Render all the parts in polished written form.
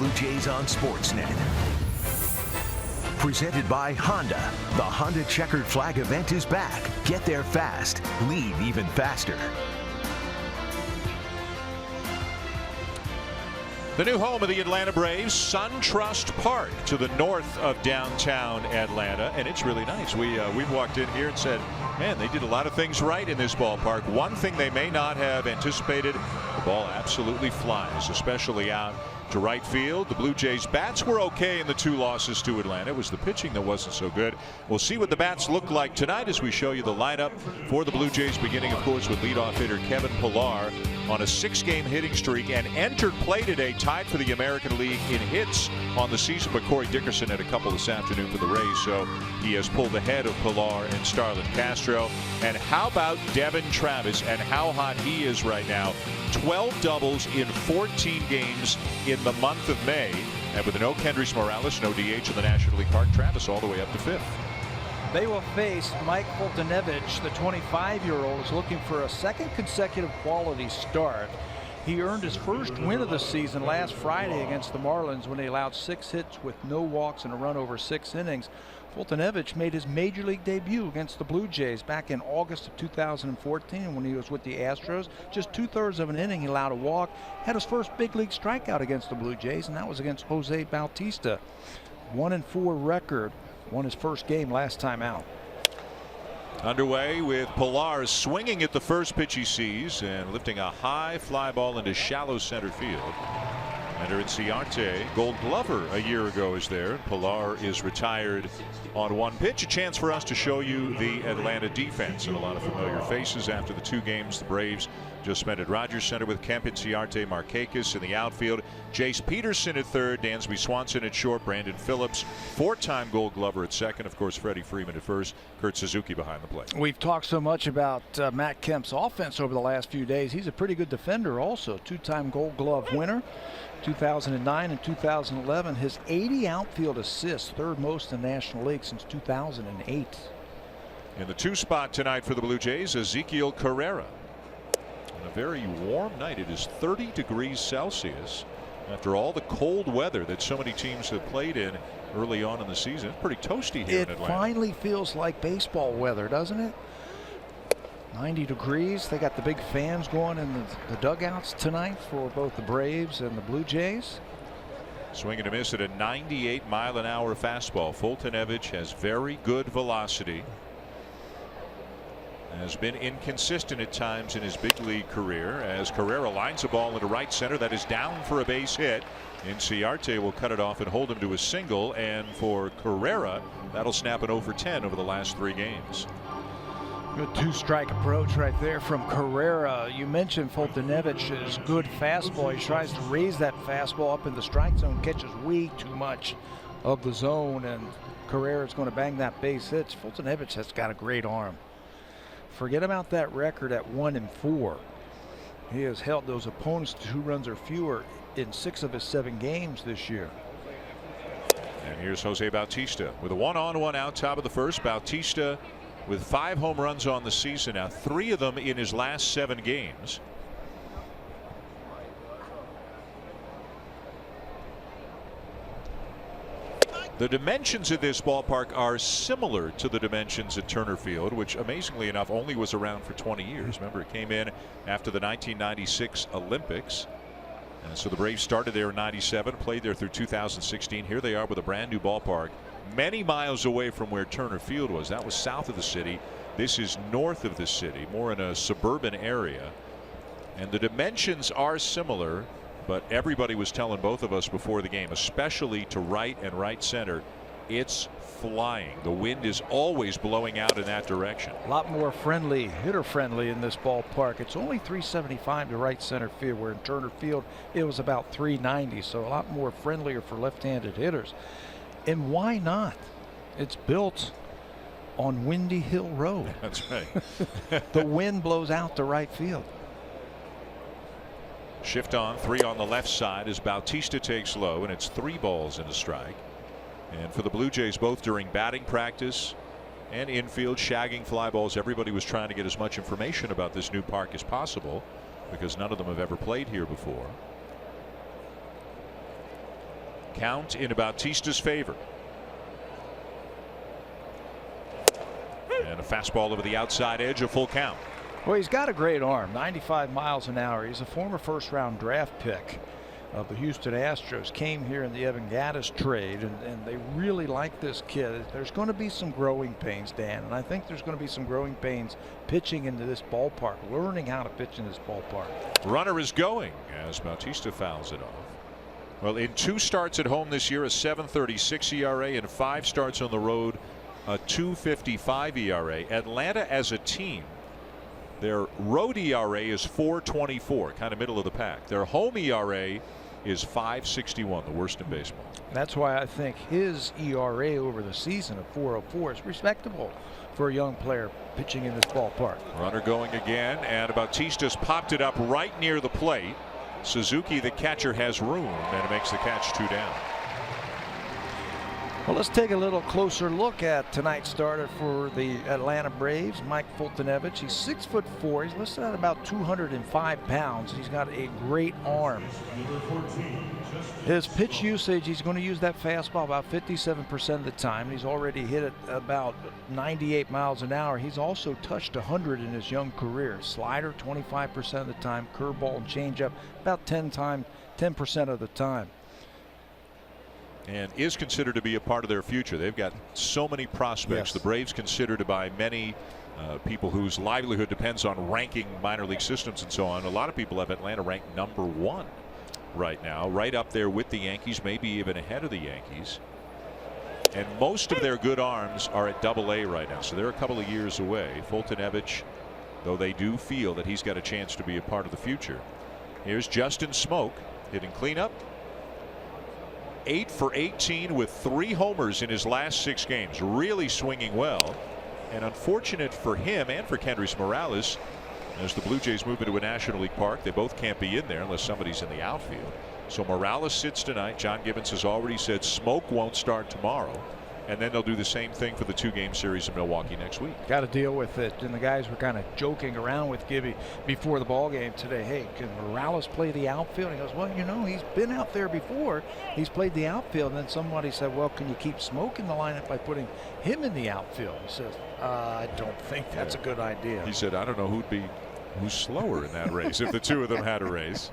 Blue Jays on Sportsnet. Presented by Honda. The Honda Checkered Flag event is back. Get there fast. Leave even faster. The new home of the Atlanta Braves, SunTrust Park, to the north of downtown Atlanta, and it's really nice. We've walked in here and said, man, they did a lot of things right in this ballpark. One thing they may not have anticipated, the ball absolutely flies, especially out to right field. The Blue Jays bats were okay in the 2 losses to Atlanta. It was the pitching that wasn't so good. We'll see what the bats look like tonight as we show you the lineup for the Blue Jays, beginning of course with leadoff hitter Kevin Pillar on a 6-game hitting streak and entered play today, tied for the American League in hits on the season, but Corey Dickerson had a couple this afternoon for the Rays, so he has pulled ahead of Pillar and Starlin Castro. And how about Devin Travis and how hot he is right now? 12 doubles in 14 games in the month of May, and with no Kendrys Morales, no DH in the National League Park, Travis all the way up to 5th. They will face Mike Foltynewicz. The 25-year-old is looking for a second consecutive quality start. He earned his first win of the season last Friday against the Marlins when he allowed 6 hits with no walks and a run over 6 innings. Foltynewicz made his major league debut against the Blue Jays back in August of 2014 when he was with the Astros. Just 2/3 of an inning, he allowed a walk, had his first big league strikeout against the Blue Jays, and that was against Jose Bautista. 1-4 record, won his first game last time out. Underway with Pillar swinging at the first pitch he sees and lifting a high fly ball into shallow center field. Enter Inciarte. Gold Glover a year ago is there. Pillar is retired on 1 pitch. A chance for us to show you the Atlanta defense and a lot of familiar faces after the 2 games the Braves just spent at Rogers Center with Kemp, Inciarte, Markakis in the outfield. Jace Peterson at third, Dansby Swanson at short, Brandon Phillips, 4-time Gold Glover at second, of course Freddie Freeman at first, Kurt Suzuki behind the plate. We've talked so much about Matt Kemp's offense over the last few days. He's a pretty good defender also. 2-time Gold Glove winner. 2009 and 2011, his 80 outfield assists, 3rd most in the National League since 2008. In the 2 spot tonight for the Blue Jays, Ezekiel Carrera. On a very warm night, it is 30 degrees Celsius. After all the cold weather that so many teams have played in early on in the season, it's pretty toasty here in Atlanta. It finally feels like baseball weather, doesn't it? 90 degrees. They got the big fans going in the dugouts tonight for both the Braves and the Blue Jays. Swing and a miss at a 98-mile-an-hour fastball. Foltynewicz has very good velocity. Has been inconsistent at times in his big league career as Carrera lines a ball into right center that is down for a base hit. Inciarte will cut it off and hold him to a single, and for Carrera that'll snap an 0 for 10 over the last 3 games. Good 2-strike approach right there from Carrera. You mentioned Foltynewicz's good fastball. He tries to raise that fastball up in the strike zone, catches way too much of the zone, and Carrera's going to bang that base hit. Foltynewicz has got a great arm. Forget about that record at 1-4. He has held those opponents to 2 runs or fewer in 6 of his 7 games this year. And here's Jose Bautista with a 1-on-1 out, top of the first. Bautista with 5 home runs on the season now, 3 of them in his last 7 games. The dimensions of this ballpark are similar to the dimensions at Turner Field, which amazingly enough only was around for 20 years. Remember, it came in after the 1996 Olympics. And so the Braves started there in '97, played there through 2016. Here they are with a brand new ballpark, many miles away from where Turner Field was. That was south of the city. This is north of the city, more in a suburban area. And the dimensions are similar, but everybody was telling both of us before the game, especially to right and right center, it's flying. The wind is always blowing out in that direction. A lot more friendly, hitter friendly in this ballpark. It's only 375 to right center field, where in Turner Field it was about 390, so a lot more friendlier for left-handed hitters. And why not? It's built on Windy Hill Road. That's right. The wind blows out to right field. Shift on, 3 on the left side as Bautista takes low, and it's 3 balls and a strike. And for the Blue Jays, both during batting practice and infield, shagging fly balls, everybody was trying to get as much information about this new park as possible because none of them have ever played here before. Count in Bautista's favor. And a fastball over the outside edge, a full count. Well, he's got a great arm, 95 miles an hour. He's a former first-round draft pick of the Houston Astros. Came here in the Evan Gattis trade, and they really like this kid. There's going to be some growing pains, Dan, and I think there's going to be some growing pains pitching into this ballpark, learning how to pitch in this ballpark. Runner is going as Bautista fouls it off. Well, in 2 starts at home this year, a 7.36 ERA, and 5 starts on the road, a 2.55 ERA. Atlanta as a team, their road ERA is 4.24, kind of middle of the pack. Their home ERA is 5.61, the worst in baseball. That's why I think his ERA over the season of 4.04 is respectable for a young player pitching in this ballpark. Runner going again, and Bautista's popped it up right near the plate. Suzuki, the catcher, has room, and makes the catch 2 down. Well, let's take a little closer look at tonight's starter for the Atlanta Braves, Mike Fultonevich. He's 6'4". He's listed at about 205 pounds. He's got a great arm. His pitch usage, he's going to use that fastball about 57% of the time. He's already hit it about 98 miles an hour. He's also touched 100 in his young career. Slider 25% of the time, curveball and changeup about 10% of the time. And is considered to be a part of their future. They've got so many prospects. Yes. The Braves considered by many people whose livelihood depends on ranking minor league systems and so on. A lot of people have Atlanta ranked #1 right now, right up there with the Yankees, maybe even ahead of the Yankees. And most of their good arms are at AA right now, so they're a couple of years away. Fultonevich, though, they do feel that he's got a chance to be a part of the future. Here's Justin Smoke hitting cleanup. 8 for 18 with 3 homers in his last 6 games. Really swinging well. And unfortunate for him and for Kendrys Morales, as the Blue Jays move into a National League park, they both can't be in there unless somebody's in the outfield. So Morales sits tonight. John Gibbons has already said Smoke won't start tomorrow. And then they'll do the same thing for the 2-game series in Milwaukee next week. Got to deal with it. And the guys were kind of joking around with Gibby before the ball game today. Hey, can Morales play the outfield? He goes, well, you know, he's been out there before. He's played the outfield. And then somebody said, well, can you keep Smoke in the lineup by putting him in the outfield? He says, I don't think that's a good idea. He said, I don't know who's slower in that race if the two of them had a race.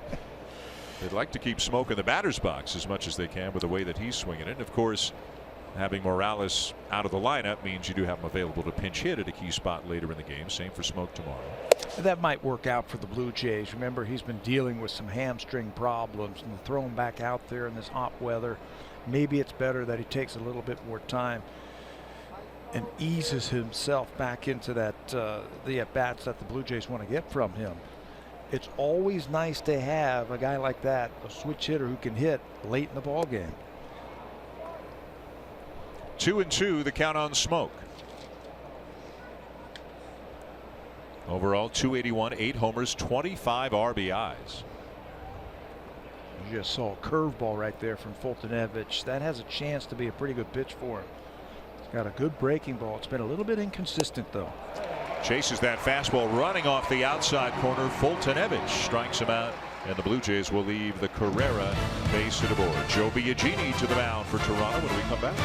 They'd like to keep Smoke in the batter's box as much as they can with the way that he's swinging it. And of course, having Morales out of the lineup means you do have him available to pinch hit at a key spot later in the game. Same for Smoke tomorrow. That might work out for the Blue Jays. Remember, he's been dealing with some hamstring problems, and throw him back out there in this hot weather. Maybe it's better that he takes a little bit more time and eases himself back into that the at-bats that the Blue Jays want to get from him. It's always nice to have a guy like that, a switch hitter who can hit late in the ball game. 2-2 the count on Smoke. Overall 281, 8 homers, 25 RBIs. You just saw a curveball right there from Fultonevich. That has a chance to be a pretty good pitch for him. He's got a good breaking ball. It's been a little bit inconsistent though. Chases that fastball running off the outside corner. Fultonevich strikes him out, and the Blue Jays will leave the Carrera base hit aboard. Joe Biagini to the mound for Toronto when we come back.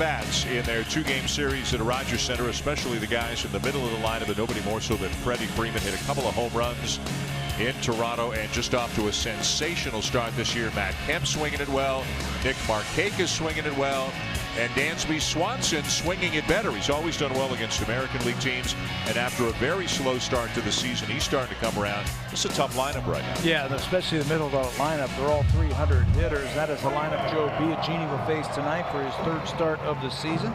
bats in their 2-game series at Rogers Center, especially the guys in the middle of the lineup, but nobody more so than Freddie Freeman. Hit a couple of home runs in Toronto and just off to a sensational start this year. Matt Kemp swinging it well, Nick Markakis swinging it well, and Dansby Swanson swinging it better. He's always done well against American League teams, and after a very slow start to the season, he's starting to come around. It's a tough lineup right now. Yeah, and especially the middle of the lineup. They're all 300 hitters. That is the lineup Joe Biagini will face tonight for his 3rd start of the season.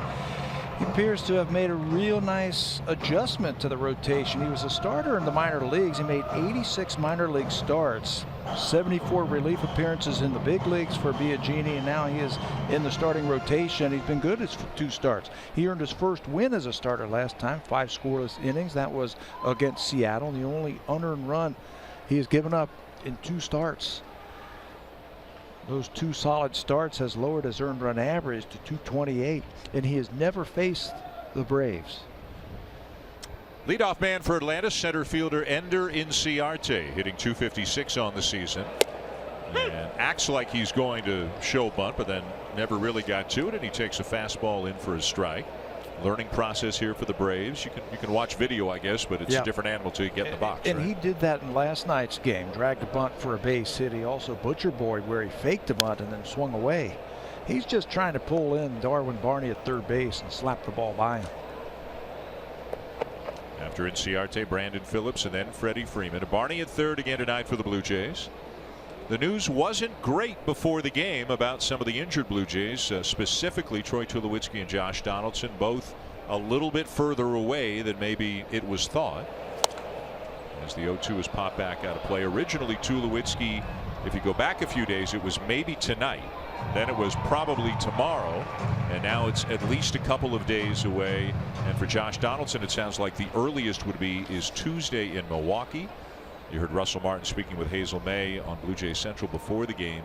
He appears to have made a real nice adjustment to the rotation. He was a starter in the minor leagues. He made 86 minor league starts, 74 relief appearances in the big leagues for Biagini, and now he is in the starting rotation. He's been good his 2 starts. He earned his first win as a starter last time, 5 scoreless innings. That was against Seattle, the only unearned run he has given up in 2 starts. Those 2 solid starts has lowered his earned run average to 228, and he has never faced the Braves. Leadoff man for Atlanta, center fielder Ender Inciarte, hitting .256 on the season. And acts like he's going to show bunt, but then never really got to it, and he takes a fastball in for a strike. Learning process here for the Braves. You can watch video, I guess, but it's a different animal till you get in the box. And right? he did that in last night's game. Dragged a bunt for a base hit. He also butcher boyed where he faked a bunt and then swung away. He's just trying to pull in Darwin Barney at 3rd base and slap the ball by him. After Inciarte, Brandon Phillips, and then Freddie Freeman. Barney at 3rd again tonight for the Blue Jays. The news wasn't great before the game about some of the injured Blue Jays, specifically Troy Tulowitzki and Josh Donaldson, both a little bit further away than maybe it was thought. As the 0-2 has popped back out of play. Originally, Tulowitzki, if you go back a few days, it was maybe tonight. Then it was probably tomorrow, and now it's at least a couple of days away. And for Josh Donaldson, it sounds like the earliest would be is Tuesday in Milwaukee. You heard Russell Martin speaking with Hazel May on Blue Jays Central before the game.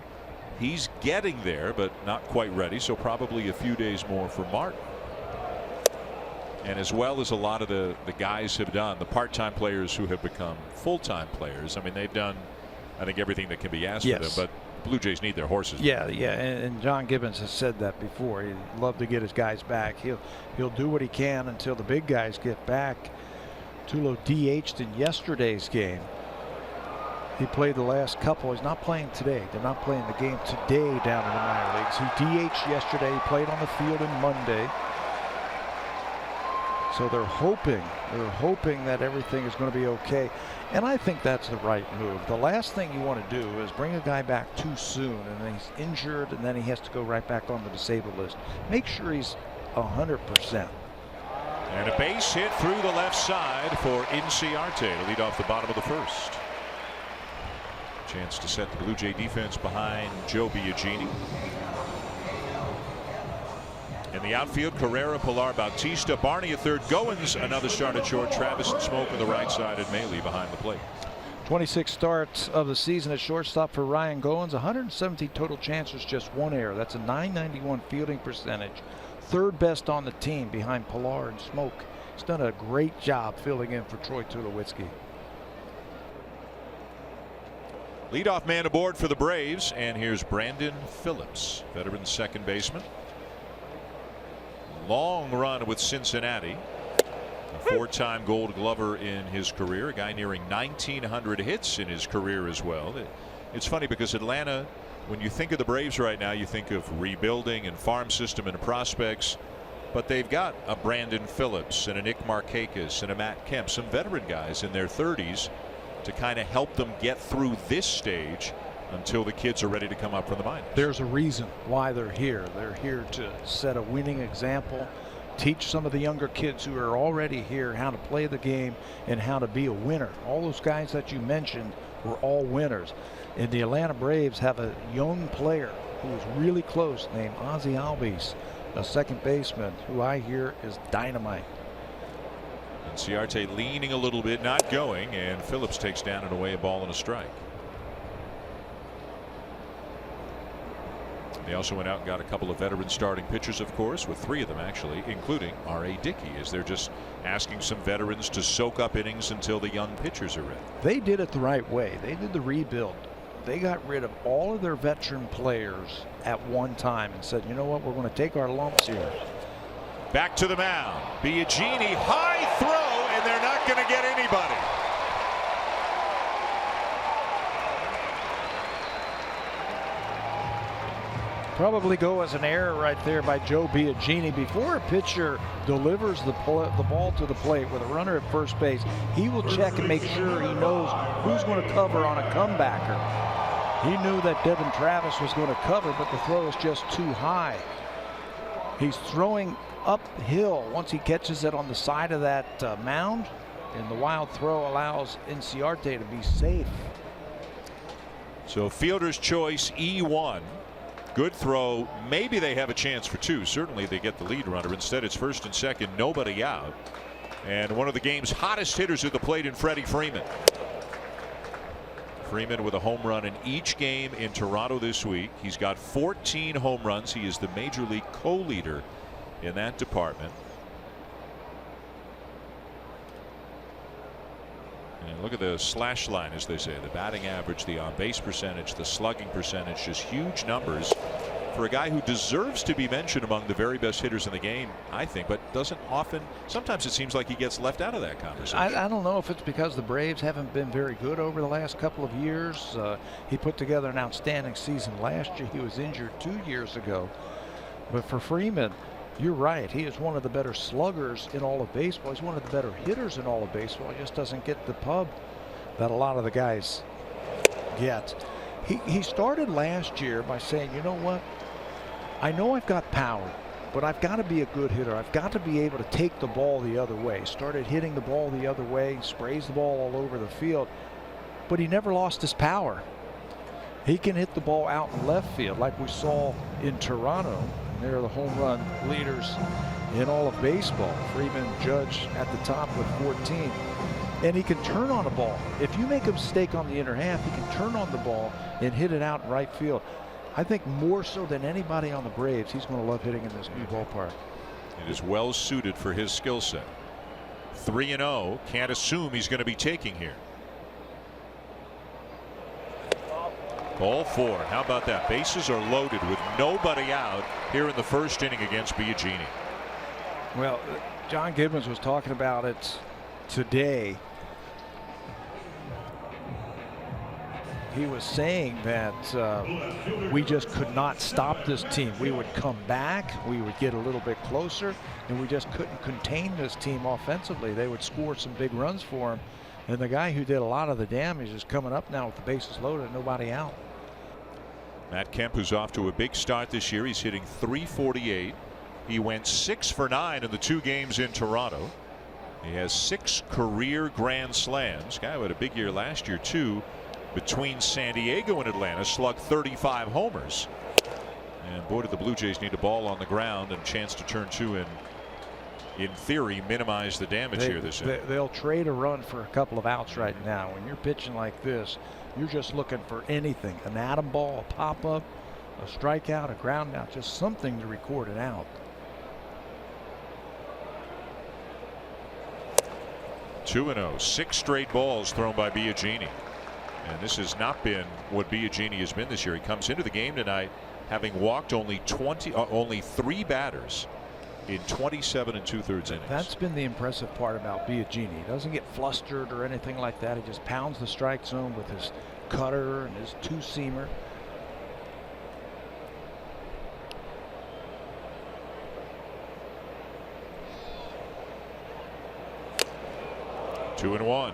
He's getting there, but not quite ready, so probably a few days more for Martin. And as well as a lot of the guys have done, the part-time players who have become full-time players, I mean, they've done, I think, everything that can be asked of them. But Blue Jays need their horses. Yeah, and John Gibbons has said that before. He'd love to get his guys back. He'll do what he can until the big guys get back. Tulo DH'd in yesterday's game. He played the last couple. He's not playing today. They're not playing the game today down in the minor leagues. He DH'd yesterday. He played on the field on Monday. So they're hoping that everything is going to be okay. And I think that's the right move. The last thing you want to do is bring a guy back too soon and then he's injured and then he has to go right back on the disabled list. Make sure he's 100%. And a base hit through the left side for Inciarte to lead off the bottom of the 1st. Chance to set the Blue Jay defense behind Joe Biagini. In the outfield, Carrera, Pilar, Bautista, Barney at 3rd, Goins another start at short, Travis and Smoke on the right side, and Maley behind the plate. 26 starts of the season at shortstop for Ryan Goins. 117 total chances, just 1 error. That's a .991 fielding percentage. 3rd best on the team behind Pilar and Smoke. He's done a great job filling in for Troy Tulowitzki. Leadoff man aboard for the Braves, and here's Brandon Phillips, veteran second baseman. Long run with Cincinnati. A 4-time Gold Glover in his career. A guy nearing 1,900 hits in his career as well. It's funny because Atlanta, when you think of the Braves right now, you think of rebuilding and farm system and prospects. But they've got a Brandon Phillips and a Nick Markakis and a Matt Kemp, some veteran guys in their 30s to kind of help them get through this stage until the kids are ready to come up from the minors. There's a reason why they're here. They're here to set a winning example, teach some of the younger kids who are already here how to play the game and how to be a winner. All those guys that you mentioned were all winners. And the Atlanta Braves have a young player who is really close named Ozzie Albies, a second baseman who I hear is dynamite. And Ciarte leaning a little bit, not going, and Phillips takes down and away a ball and a strike. They also went out and got a couple of veteran starting pitchers, of course, with 3 of them actually, including R.A. Dickey, as they're just asking some veterans to soak up innings until the young pitchers are ready. They did it the right way. They did the rebuild they got rid of all of their veteran players at one time and said, you know what, we're going to take our lumps here. Back to the mound. Biagini, high throw, and they're not going to get anybody. Probably go as an error right there by Joe Biagini. Before a pitcher delivers the ball to the plate with a runner at first base, he will check and make sure he knows who's going to cover on a comebacker. He knew that Devin Travis was going to cover, but the throw is just too high. He's throwing uphill once he catches it on the side of that mound, and the wild throw allows Inciarte to be safe. So fielder's choice E1. Good throw. Maybe they have a chance for two. Certainly they get the lead runner. Instead, it's first and second, nobody out. And one of the game's hottest hitters at the plate in Freddie Freeman. Freeman with a home run in each game in Toronto this week. He's got 14 home runs. He is the major league co-leader in that department. And look at the slash line, as they say, the batting average, the on-base percentage, the slugging percentage, just huge numbers for a guy who deserves to be mentioned among the very best hitters in the game, I think, but doesn't often. Sometimes it seems like he gets left out of that conversation. I don't know if it's because the Braves haven't been very good over the last couple of years. He put together an outstanding season last year. He was injured 2 years ago. But for Freeman, you're right. He is one of the better sluggers in all of baseball. He's one of the better hitters in all of baseball. He just doesn't get the pub that a lot of the guys get. He started last year by saying, you know what? I know I've got power, but I've got to be a good hitter. I've got to be able to take the ball the other way. Started hitting the ball the other way, sprays the ball all over the field, but he never lost his power. He can hit the ball out in left field like we saw in Toronto. They're the home run leaders in all of baseball. Freeman, Judge at the top with 14. And he can turn on a ball. If you make a mistake on the inner half, he can turn on the ball and hit it out in right field. I think more so than anybody on the Braves, he's going to love hitting in this new ballpark. It is well suited for his skill set. 3-0. Can't assume he's going to be taking here. Ball 4. How about that? Bases are loaded with nobody out here in the first inning against Biagini. Well, John Gibbons was talking about it today. He was saying that we just could not stop this team. We would come back, we would get a little bit closer, and we just couldn't contain this team offensively. They would score some big runs for him. And the guy who did a lot of the damage is coming up now with the bases loaded, nobody out. Matt Kemp, who's off to a big start this year. He's hitting .348. He went 6 for 9 in the 2 games in Toronto. He has 6 career grand slams. Guy who had a big year last year too. Between San Diego and Atlanta, slugged 35 homers. And boy, did the Blue Jays need a ball on the ground and a chance to turn 2 and, in theory, minimize the damage here this inning. They'll trade a run for a couple of outs right now. When you're pitching like this, you're just looking for anything. An atom ball, a pop-up, a strikeout, a ground out, just something to record it out. 2-0. 6 straight balls thrown by Biagini. And this has not been what Biagini has been this year. He comes into the game tonight having walked only 3 batters in 27 2/3 innings. That's been the impressive part about Biagini. He doesn't get flustered or anything like that. He just pounds the strike zone with his cutter and his two-seamer. Two and one.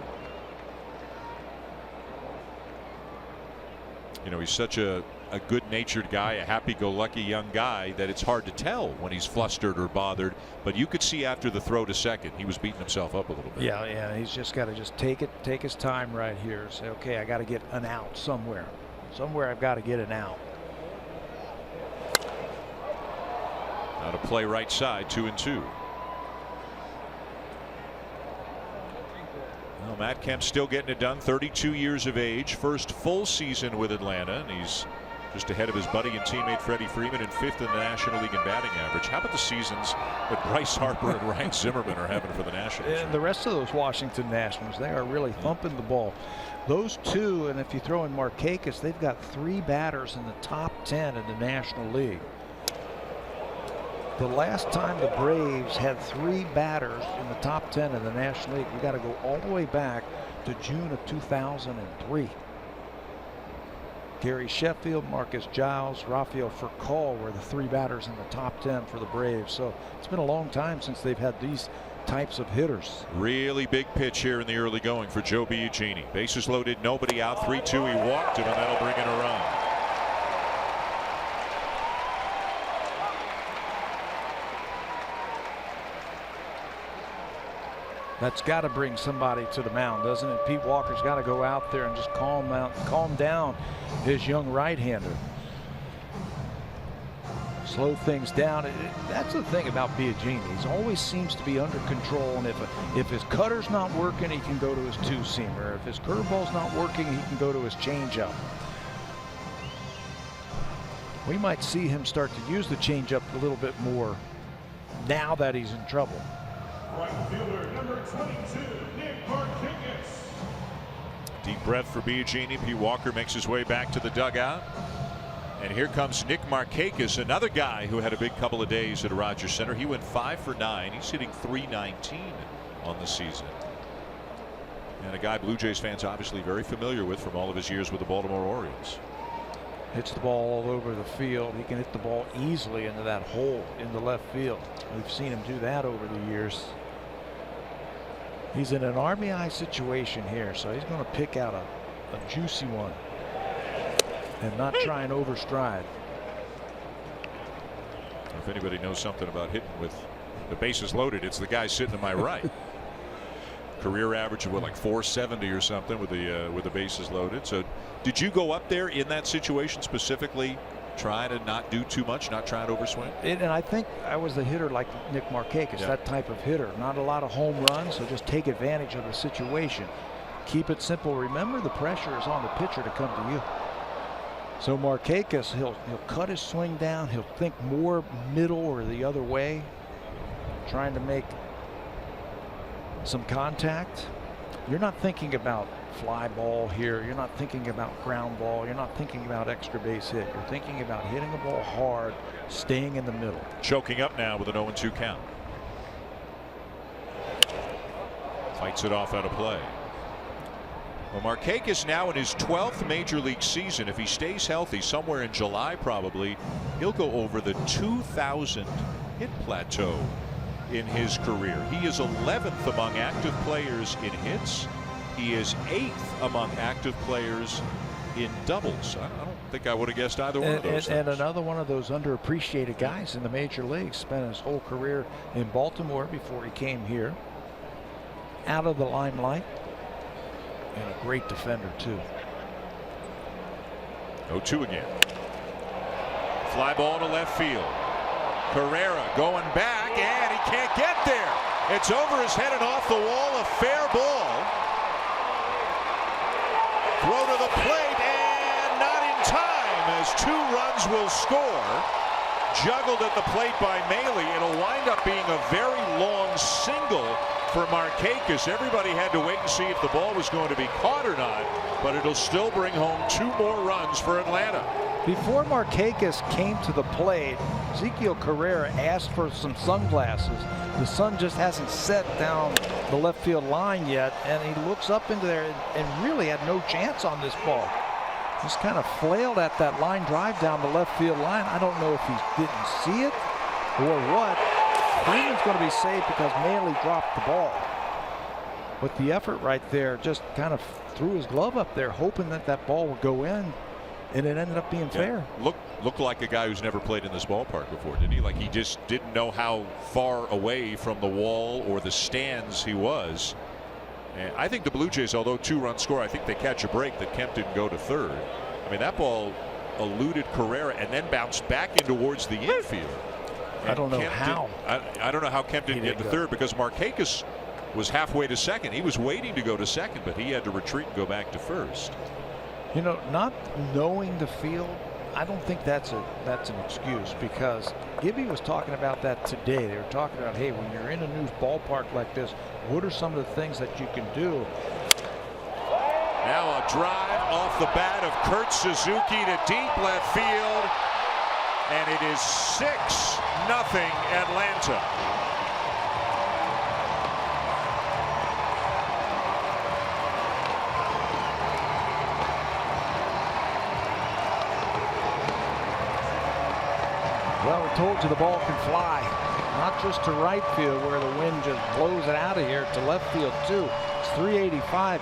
You know, he's such a good-natured guy, a happy-go-lucky young guy, that it's hard to tell when he's flustered or bothered. But you could see after the throw to second, he was beating himself up a little bit. Yeah, he's just got to take his time right here. Say, okay, I got to get an out somewhere. Somewhere I've got to get an out. Now to play right side, 2-2. Well, Matt Kemp still getting it done, 32 years of age, first full season with Atlanta, and he's just ahead of his buddy and teammate Freddie Freeman, and 5th in the National League in batting average. How about the seasons that Bryce Harper and Ryan Zimmerman are having for the Nationals? And the rest of those Washington Nationals, they are really thumping the ball. Those two, and if you throw in Markakis, they've got 3 batters in the top 10 in the National League. The last time the Braves had 3 batters in the top 10 in the National League, we got to go all the way back to June of 2003. Gary Sheffield, Marcus Giles, Rafael Furcal were the 3 batters in the top 10 for the Braves. So it's been a long time since they've had these types of hitters. Really big pitch here in the early going for Joe Biagini. Bases loaded, nobody out, 3-2. He walked him, and that'll bring in a run. That's got to bring somebody to the mound, doesn't it? Pete Walker's got to go out there and just calm down his young right-hander. Slow things down. That's the thing about Biagini. He always seems to be under control, and if his cutter's not working, he can go to his 2-seamer. If his curveball's not working, he can go to his changeup. We might see him start to use the changeup a little bit more now that he's in trouble. Right fielder number 22, Nick Markakis. Deep breath for Biagini. Pete Walker makes his way back to the dugout. And here comes Nick Markakis, another guy who had a big couple of days at Rogers Center. He went 5 for 9. He's hitting .319 on the season. And a guy Blue Jays fans obviously very familiar with from all of his years with the Baltimore Orioles. Hits the ball all over the field. He can hit the ball easily into that hole in the left field. We've seen him do that over the years. He's in an RBI situation here, so he's going to pick out a juicy one and not try and overstride. If anybody knows something about hitting with the bases loaded, it's the guy sitting to my right. Career average of what, like 470 or something with the bases loaded. So did you go up there in that situation specifically, try to not do too much, not try to overswing? And I think I was the hitter like Nick Markakis, that type of hitter. Not a lot of home runs, so just take advantage of the situation. Keep it simple. Remember, the pressure is on the pitcher to come to you. So Markakis, he'll cut his swing down. He'll think more middle or the other way, trying to make some contact. You're not thinking about fly ball here. You're not thinking about ground ball. You're not thinking about extra base hit. You're thinking about hitting a ball hard, staying in the middle. Choking up now with an 0-2 count. Fights it off out of play. Well, Markakis now in his 12th major league season. If he stays healthy, somewhere in July probably, he'll go over the 2,000 hit plateau in his career. He is 11th among active players in hits. He is 8th among active players in doubles. I don't think I would have guessed either one of those. And another one of those underappreciated guys in the major leagues. Spent his whole career in Baltimore before he came here. Out of the limelight. And a great defender, too. 0-2 again. Fly ball to left field. Carrera going back, and he can't get there. It's over his head and off the wall. A fair ball. Throw to the plate, and not in time, as 2 runs will score. Juggled at the plate by Maile. It'll wind up being a very long single for Markakis. Everybody had to wait and see if the ball was going to be caught or not, but it'll still bring home 2 more runs for Atlanta. Before Markakis came to the plate, Ezequiel Carrera asked for some sunglasses. The sun just hasn't set down the left field line yet, and he looks up into there and really had no chance on this ball. Just kind of flailed at that line drive down the left field line. I don't know if he didn't see it or what. Freeman's going to be safe because Maile dropped the ball. But the effort right there, just kind of threw his glove up there, hoping that that ball would go in, and it ended up being fair. Looked like a guy who's never played in this ballpark before, didn't he? Like he just didn't know how far away from the wall or the stands he was. And I think the Blue Jays, although 2-run score, I think they catch a break that Kemp didn't go to third. I mean, that ball eluded Carrera and then bounced back in towards the infield. I don't know how. I don't know how Kemp didn't get to third, because Markakis was halfway to second. He was waiting to go to second, but he had to retreat and go back to first. You know, not knowing the field, I don't think that's an excuse, because Gibby was talking about that today. They were talking about, hey, when you're in a new ballpark like this, what are some of the things that you can do? Now a drive off the bat of Kurt Suzuki to deep left field, and it is 6-0 Atlanta. Well, we told you the ball can fly, not just to right field where the wind just blows it out of here, to left field too. It's 385.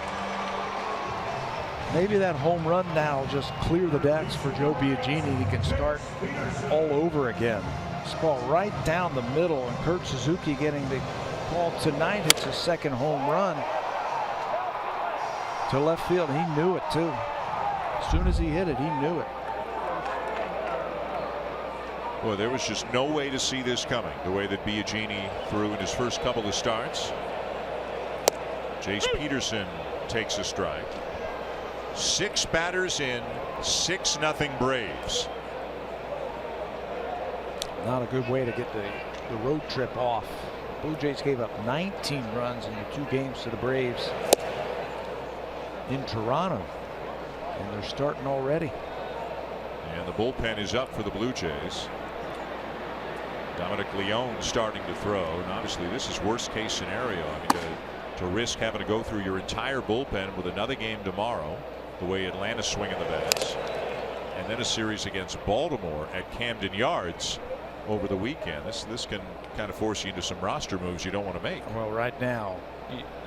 Maybe that home run now will just clear the decks for Joe Biagini. He can start all over again. This ball right down the middle, and Kurt Suzuki getting the call tonight. Hits his second home run to left field. He knew it too. As soon as he hit it, he knew it. Well, there was just no way to see this coming, the way that Biagini threw in his first couple of starts. Jace Peterson takes a strike. 6 batters in, 6-0 Braves. Not a good way to get the road trip off. Blue Jays gave up 19 runs in the 2 games to the Braves in Toronto, and they're starting already. And the bullpen is up for the Blue Jays. Dominic Leone starting to throw, and obviously this is worst case scenario. I mean, to risk having to go through your entire bullpen with another game tomorrow, the way Atlanta's swinging the bats, and then a series against Baltimore at Camden Yards over the weekend. This can kind of force you into some roster moves you don't want to make. Well, right now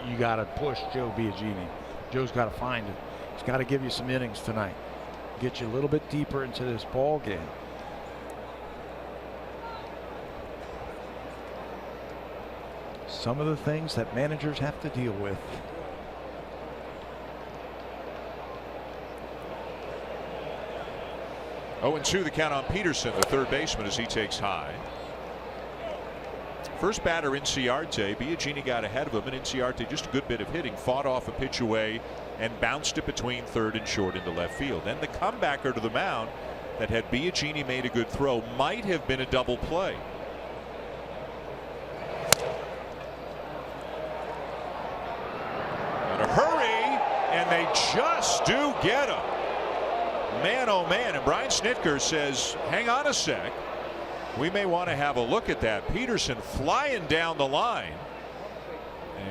you got to push Joe Biagini. Joe's got to find it. He's got to give you some innings tonight, get you a little bit deeper into this ball game. Some of the things that managers have to deal with. Oh, and 2 the count on Peterson, the third baseman, as he takes high. First batter, Inciarte. Biagini got ahead of him, and Inciarte, just a good bit of hitting, fought off a pitch away and bounced it between third and short into left field. Then the comebacker to the mound that had Biagini made a good throw might have been a double play. In a hurry, and they just do get him. Man, oh man, and Brian Snitker says, hang on a sec. We may want to have a look at that. Peterson flying down the line.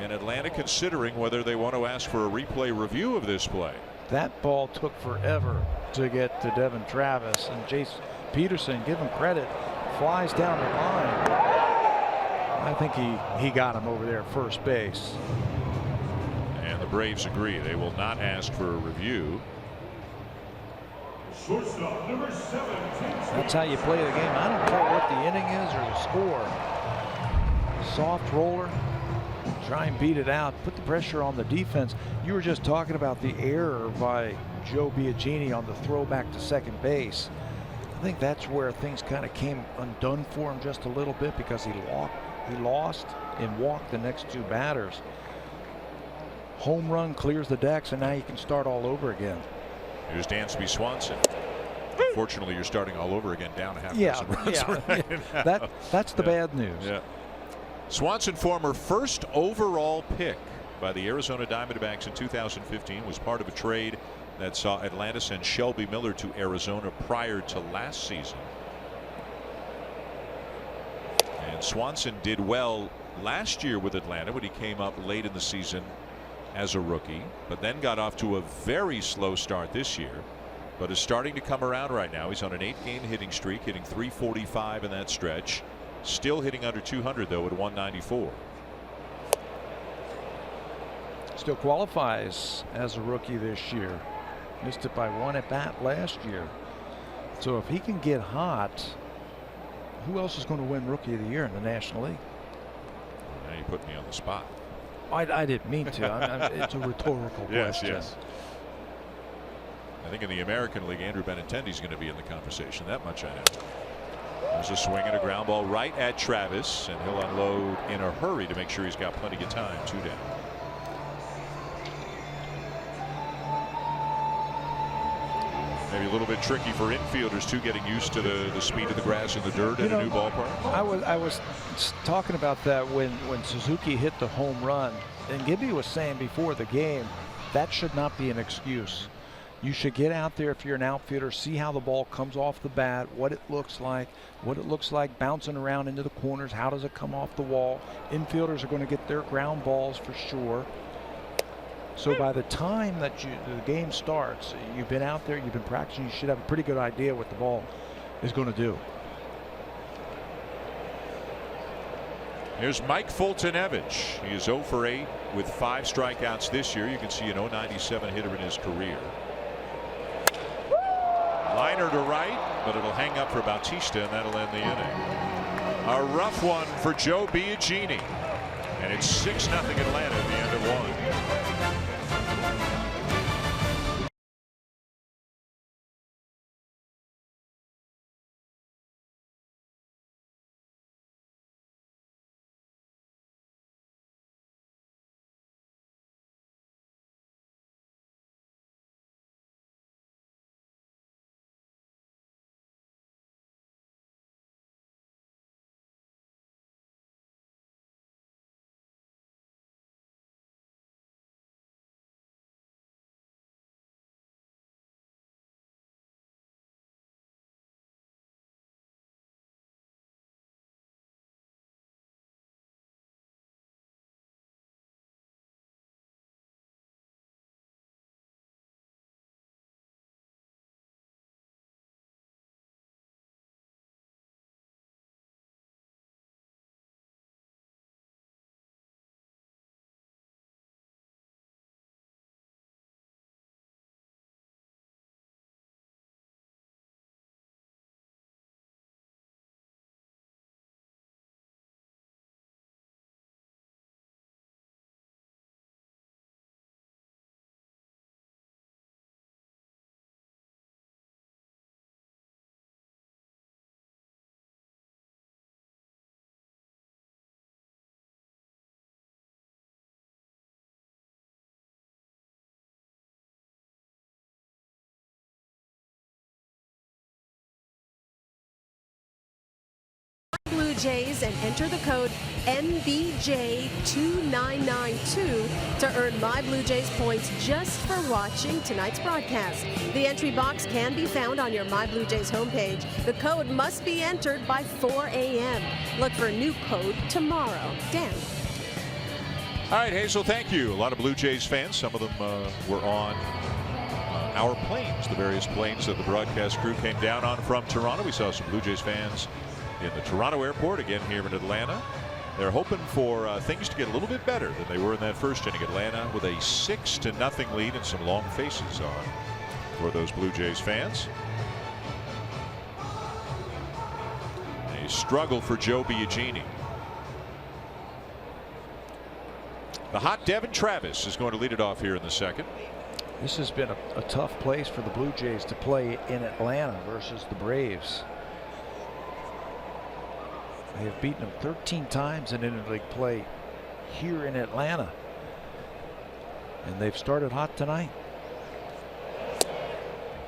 And Atlanta considering whether they want to ask for a replay review of this play. That ball took forever to get to Devin Travis, and Jace Peterson, give him credit, flies down the line. I think he got him over there at first base. And the Braves agree. They will not ask for a review. Shortstop, number 7. That's how you play the game. I don't care what the inning is or the score. Soft roller, try and beat it out, put the pressure on the defense. You were just talking about the error by Joe Biagini on the throw back to second base. I think that's where things kind of came undone for him just a little bit, because he lost and walked the next 2 batters. Home run clears the decks, and now you can start all over again. Here's Dansby Swanson. Unfortunately, you're starting all over again, down a half dozen runs right that's the bad news. Yeah. Swanson, former first overall pick by the Arizona Diamondbacks in 2015, was part of a trade that saw Atlanta send Shelby Miller to Arizona prior to last season. And Swanson did well last year with Atlanta when he came up late in the season as a rookie, but then got off to a very slow start this year, but is starting to come around right now. He's on an 8-game hitting streak, hitting .345 in that stretch, still hitting under 200 though at 194. Still qualifies as a rookie this year. Missed it by 1 at bat last year. So if he can get hot, who else is going to win Rookie of the Year in the National League? Now you put me on the spot. I didn't mean to. It's a rhetorical question. Yes. I think in the American League, Andrew Benintendi's going to be in the conversation. That much I know. There's a swing and a ground ball right at Travis, and he'll unload in a hurry to make sure he's got plenty of time. 2 down. maybe a little bit tricky for infielders too, getting used to the speed of the grass and the dirt in a new ballpark. I was talking about that when Suzuki hit the home run, and Gibby was saying before the game that should not be an excuse. You should get out there if you're an outfielder, see how the ball comes off the bat, what it looks like bouncing around into the corners, how does it come off the wall. Infielders are going to get their ground balls for sure. So by the time that the game starts, you've been out there, you've been practicing, you should have a pretty good idea what the ball is going to do. Here's Mike Foltynewicz. He is 0 for 8 with 5 strikeouts this year. You can see an .097 hitter in his career. Liner to right, but it'll hang up for Bautista, and that'll end the inning. A rough one for Joe Biagini, and it's 6-0 Atlanta at the end of 1. Blue Jays and enter the code NBJ2992 to earn My Blue Jays points just for watching tonight's broadcast. The entry box can be found on your My Blue Jays homepage. The code must be entered by 4 a.m. Look for a new code tomorrow. Dan. All right, Hazel, thank you. A lot of Blue Jays fans. Some of them were on our planes, the various planes that the broadcast crew came down on from Toronto. We saw some Blue Jays fans in the Toronto airport, again here in Atlanta. They're hoping for things to get a little bit better than they were in that first inning. Atlanta with a 6-0 lead and some long faces on for those Blue Jays fans. A struggle for Joe Biagini. The hot Devin Travis is going to lead it off here in the second. This has been a tough place for the Blue Jays to play in Atlanta versus the Braves. They have beaten them 13 times in interleague play here in Atlanta. And they've started hot tonight.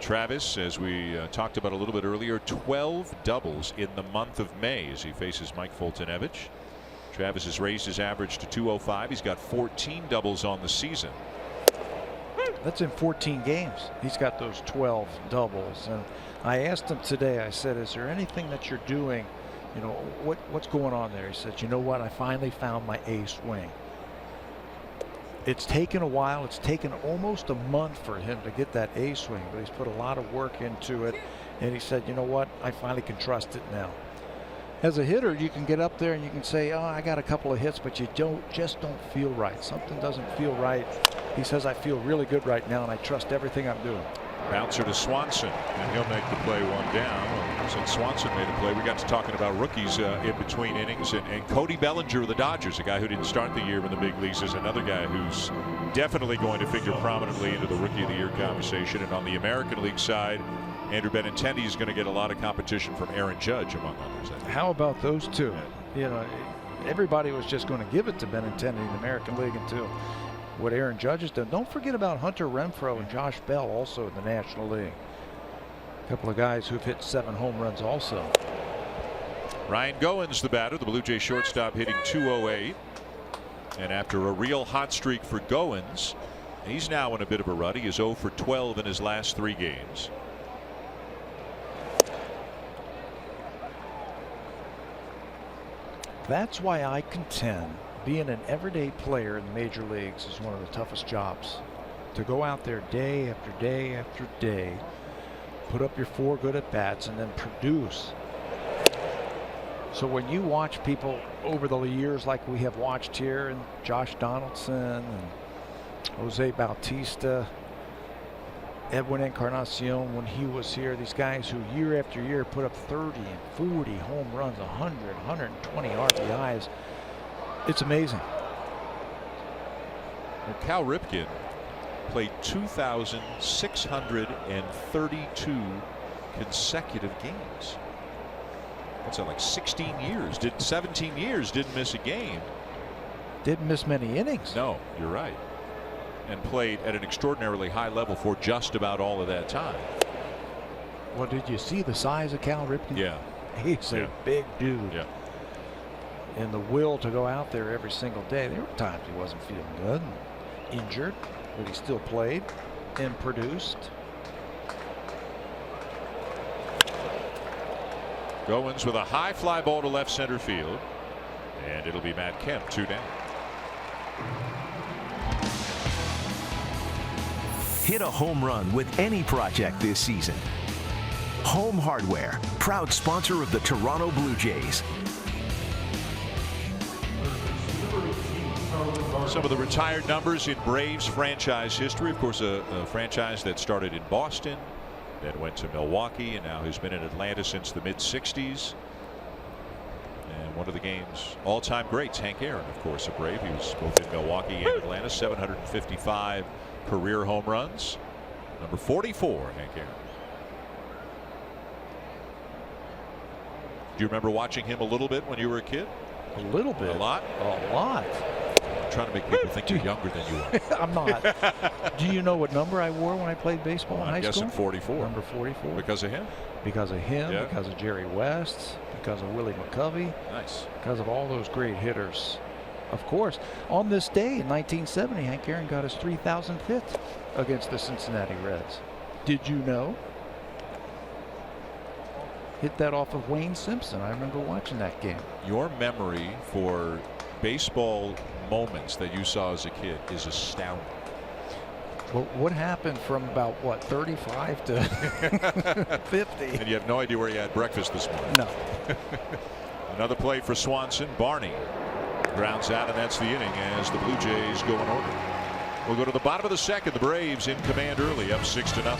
Travis, as we talked about a little bit earlier, 12 doubles in the month of May as he faces Mike Foltynewicz. Travis has raised his average to 205. He's got 14 doubles on the season. That's in 14 games. He's got those 12 doubles. And I asked him today, I said, is there anything that you're doing? You know, what's going on there? He said, you know what? I finally found my A swing. It's taken a while. It's taken almost a month for him to get that A swing, but he's put a lot of work into it. And he said, you know what? I finally can trust it now. As a hitter, you can get up there and you can say, oh, I got a couple of hits, but you just don't feel right. Something doesn't feel right. He says, I feel really good right now, and I trust everything I'm doing. Bouncer to Swanson, and he'll make the play one down. Since Swanson made a play, we got to talking about rookies in between innings, and Cody Bellinger of the Dodgers, a guy who didn't start the year in the big leagues, is another guy who's definitely going to figure prominently into the Rookie of the Year conversation. And on the American League side, Andrew Benintendi is going to get a lot of competition from Aaron Judge, among others. How about those two? You know, everybody was just going to give it to Benintendi in the American League until what Aaron Judge has done. Don't forget about Hunter Renfroe and Josh Bell also in the National League. couple of guys who've hit 7 home runs also. Ryan Goins, the batter, the Blue Jays shortstop, hitting .208. And after a real hot streak for Goins, he's now in a bit of a rut. He is 0 for 12 in his last 3 games. That's why I contend being an everyday player in the major leagues is one of the toughest jobs. To go out there day after day after day, put up your 4 good at bats, and then produce. So when you watch people over the years like we have watched here, and Josh Donaldson and Jose Bautista, Edwin Encarnacion when he was here, these guys who year after year put up 30 and 40 home runs, 100, 120 RBIs. It's amazing. Well, Cal Ripken played 2,632 consecutive games. What's that, like 16 years? 17 years, didn't miss a game. Didn't miss many innings. No, you're right. And played at an extraordinarily high level for just about all of that time. Well, did you see the size of Cal Ripken? Yeah. He's a big dude. Yeah. And the will to go out there every single day. There were times he wasn't feeling good, and injured, but he still played and produced. Goins with a high fly ball to left center field. And it'll be Matt Kemp, 2 down. Hit a home run with any project this season. Home Hardware, proud sponsor of the Toronto Blue Jays. Some of the retired numbers in Braves franchise history. Of course, a franchise that started in Boston, then went to Milwaukee, and now has been in Atlanta since the mid-'60s. And one of the game's all-time greats, Hank Aaron, of course, a Brave. He was both in Milwaukee and Atlanta. 755 career home runs. Number 44, Hank Aaron. Do you remember watching him a little bit when you were a kid? A little bit. A lot? A lot. I'm trying to make people think you're younger than you are. I'm not. Do you know what number I wore when I played baseball in high school? I'm guessing 44. Number 44. Because of him? Because of him, Yeah. because of Jerry West, because of Willie McCovey. Nice. Because of all those great hitters. Of course, on this day in 1970, Hank Aaron got his 3,000th hit against the Cincinnati Reds. Did you know? Hit that off of Wayne Simpson. I remember watching that game. Your memory for baseball moments that you saw as a kid is astounding. Well, what happened from about, what, 35 to 50? And you have no idea where you had breakfast this morning. No. Another play for Swanson. Barney grounds out, and that's the inning as the Blue Jays go in order. We'll go to the bottom of the second. The Braves in command early, up 6-0.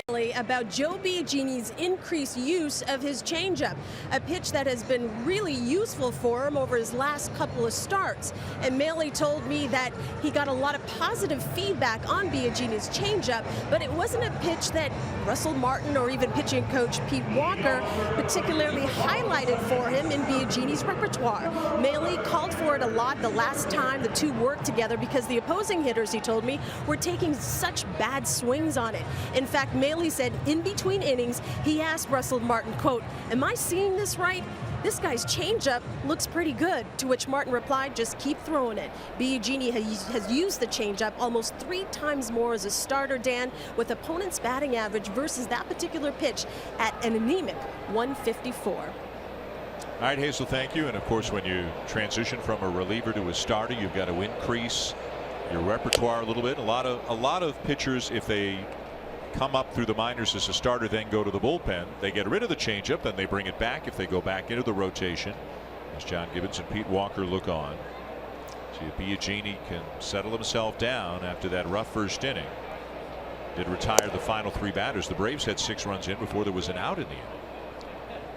about Joe Biagini's increased use of his changeup, a pitch that has been really useful for him over his last couple of starts. And Maley told me that he got a lot of positive feedback on Biagini's changeup, but it wasn't a pitch that Russell Martin or even pitching coach Pete Walker particularly highlighted for him in Biagini's repertoire. Maley called for it a lot the last time the two worked together because the opposing hitters, he told me, were taking such bad swings on it. In fact, Maley said in between innings, he asked Russell Martin, quote, "Am I seeing this right? This guy's changeup looks pretty good," to which Martin replied, "Just keep throwing it." Biagini has used the changeup almost 3 times more as a starter, Dan, with opponents' batting average versus that particular pitch at an anemic 154. All right, Hazel, thank you. And of course, when you transition from a reliever to a starter, you've got to increase your repertoire a little bit. A lot of pitchers, if they come up through the minors as a starter, then go to the bullpen, they get rid of the changeup, then they bring it back if they go back into the rotation. As John Gibbons and Pete Walker look on, see if Biagini can settle himself down after that rough first inning. Did retire the final 3 batters. The Braves had 6 runs in before there was an out in the inning.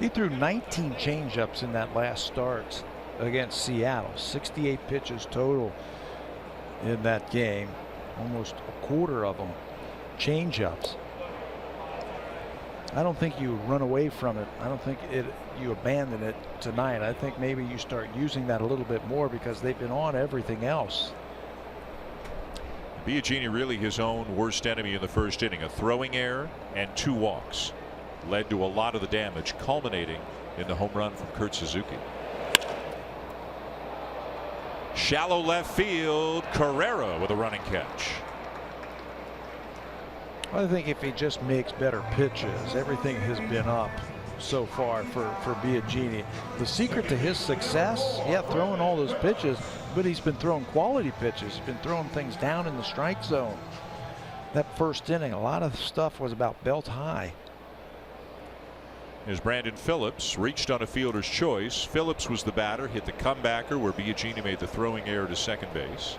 He threw 19 changeups in that last start against Seattle. 68 pitches total in that game. Almost a quarter of them changeups. I don't think you run away from it. I don't think you abandon it tonight. I think maybe you start using that a little bit more because they've been on everything else. Biagini really his own worst enemy in the first inning. A throwing error and 2 walks led to a lot of the damage, culminating in the home run from Kurt Suzuki. Shallow left field, Carrera with a running catch. I think if he just makes better pitches, everything has been up so far for Biagini. The secret to his success, yeah, throwing all those pitches, but he's been throwing quality pitches. He's been throwing things down in the strike zone. That first inning, a lot of stuff was about belt high. As Brandon Phillips reached on a fielder's choice. Phillips was the batter, hit the comebacker where Biagini made the throwing error to second base.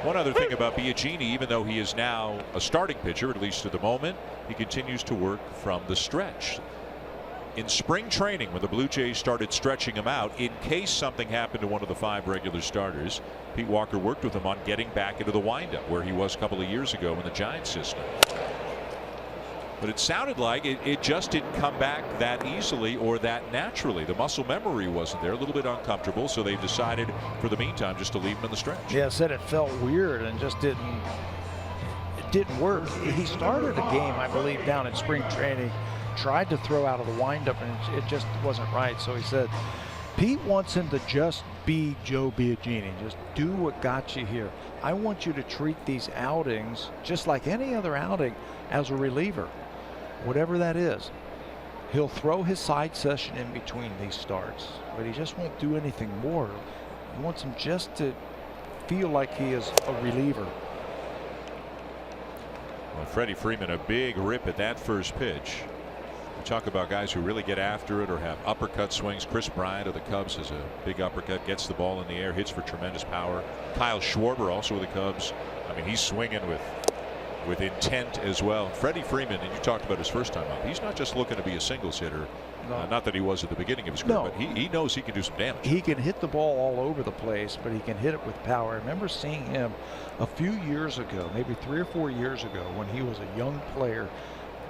One other thing about Biagini, even though he is now a starting pitcher, at least at the moment, he continues to work from the stretch. In spring training, when the Blue Jays started stretching him out, in case something happened to one of the 5 regular starters, Pete Walker worked with him on getting back into the windup where he was a couple of years ago in the Giants system. But it sounded like it just didn't come back that easily or that naturally. The muscle memory wasn't there, a little bit uncomfortable, so they decided for the meantime just to leave him in the stretch. Yeah, said it felt weird and just didn't work. He started a game, I believe, down in spring training, tried to throw out of the windup, and it just wasn't right. So he said Pete wants him to just be Joe Biagini. Just do what got you here. I want you to treat these outings just like any other outing as a reliever. Whatever that is. He'll throw his side session in between these starts, but he just won't do anything more. He wants him just to feel like he is a reliever. Well, Freddie Freeman, a big rip at that first pitch. We talk about guys who really get after it or have uppercut swings. Chris Bryant of the Cubs has a big uppercut, gets the ball in the air, hits for tremendous power. Kyle Schwarber, also with the Cubs. I mean, he's swinging with intent as well. Freddie Freeman, and you talked about his first time up, he's not just looking to be a singles hitter. No. Not that he was at the beginning of his career, but he knows he can do some damage. He can hit the ball all over the place, but he can hit it with power. I remember seeing him a few years ago, maybe 3 or 4 years ago, when he was a young player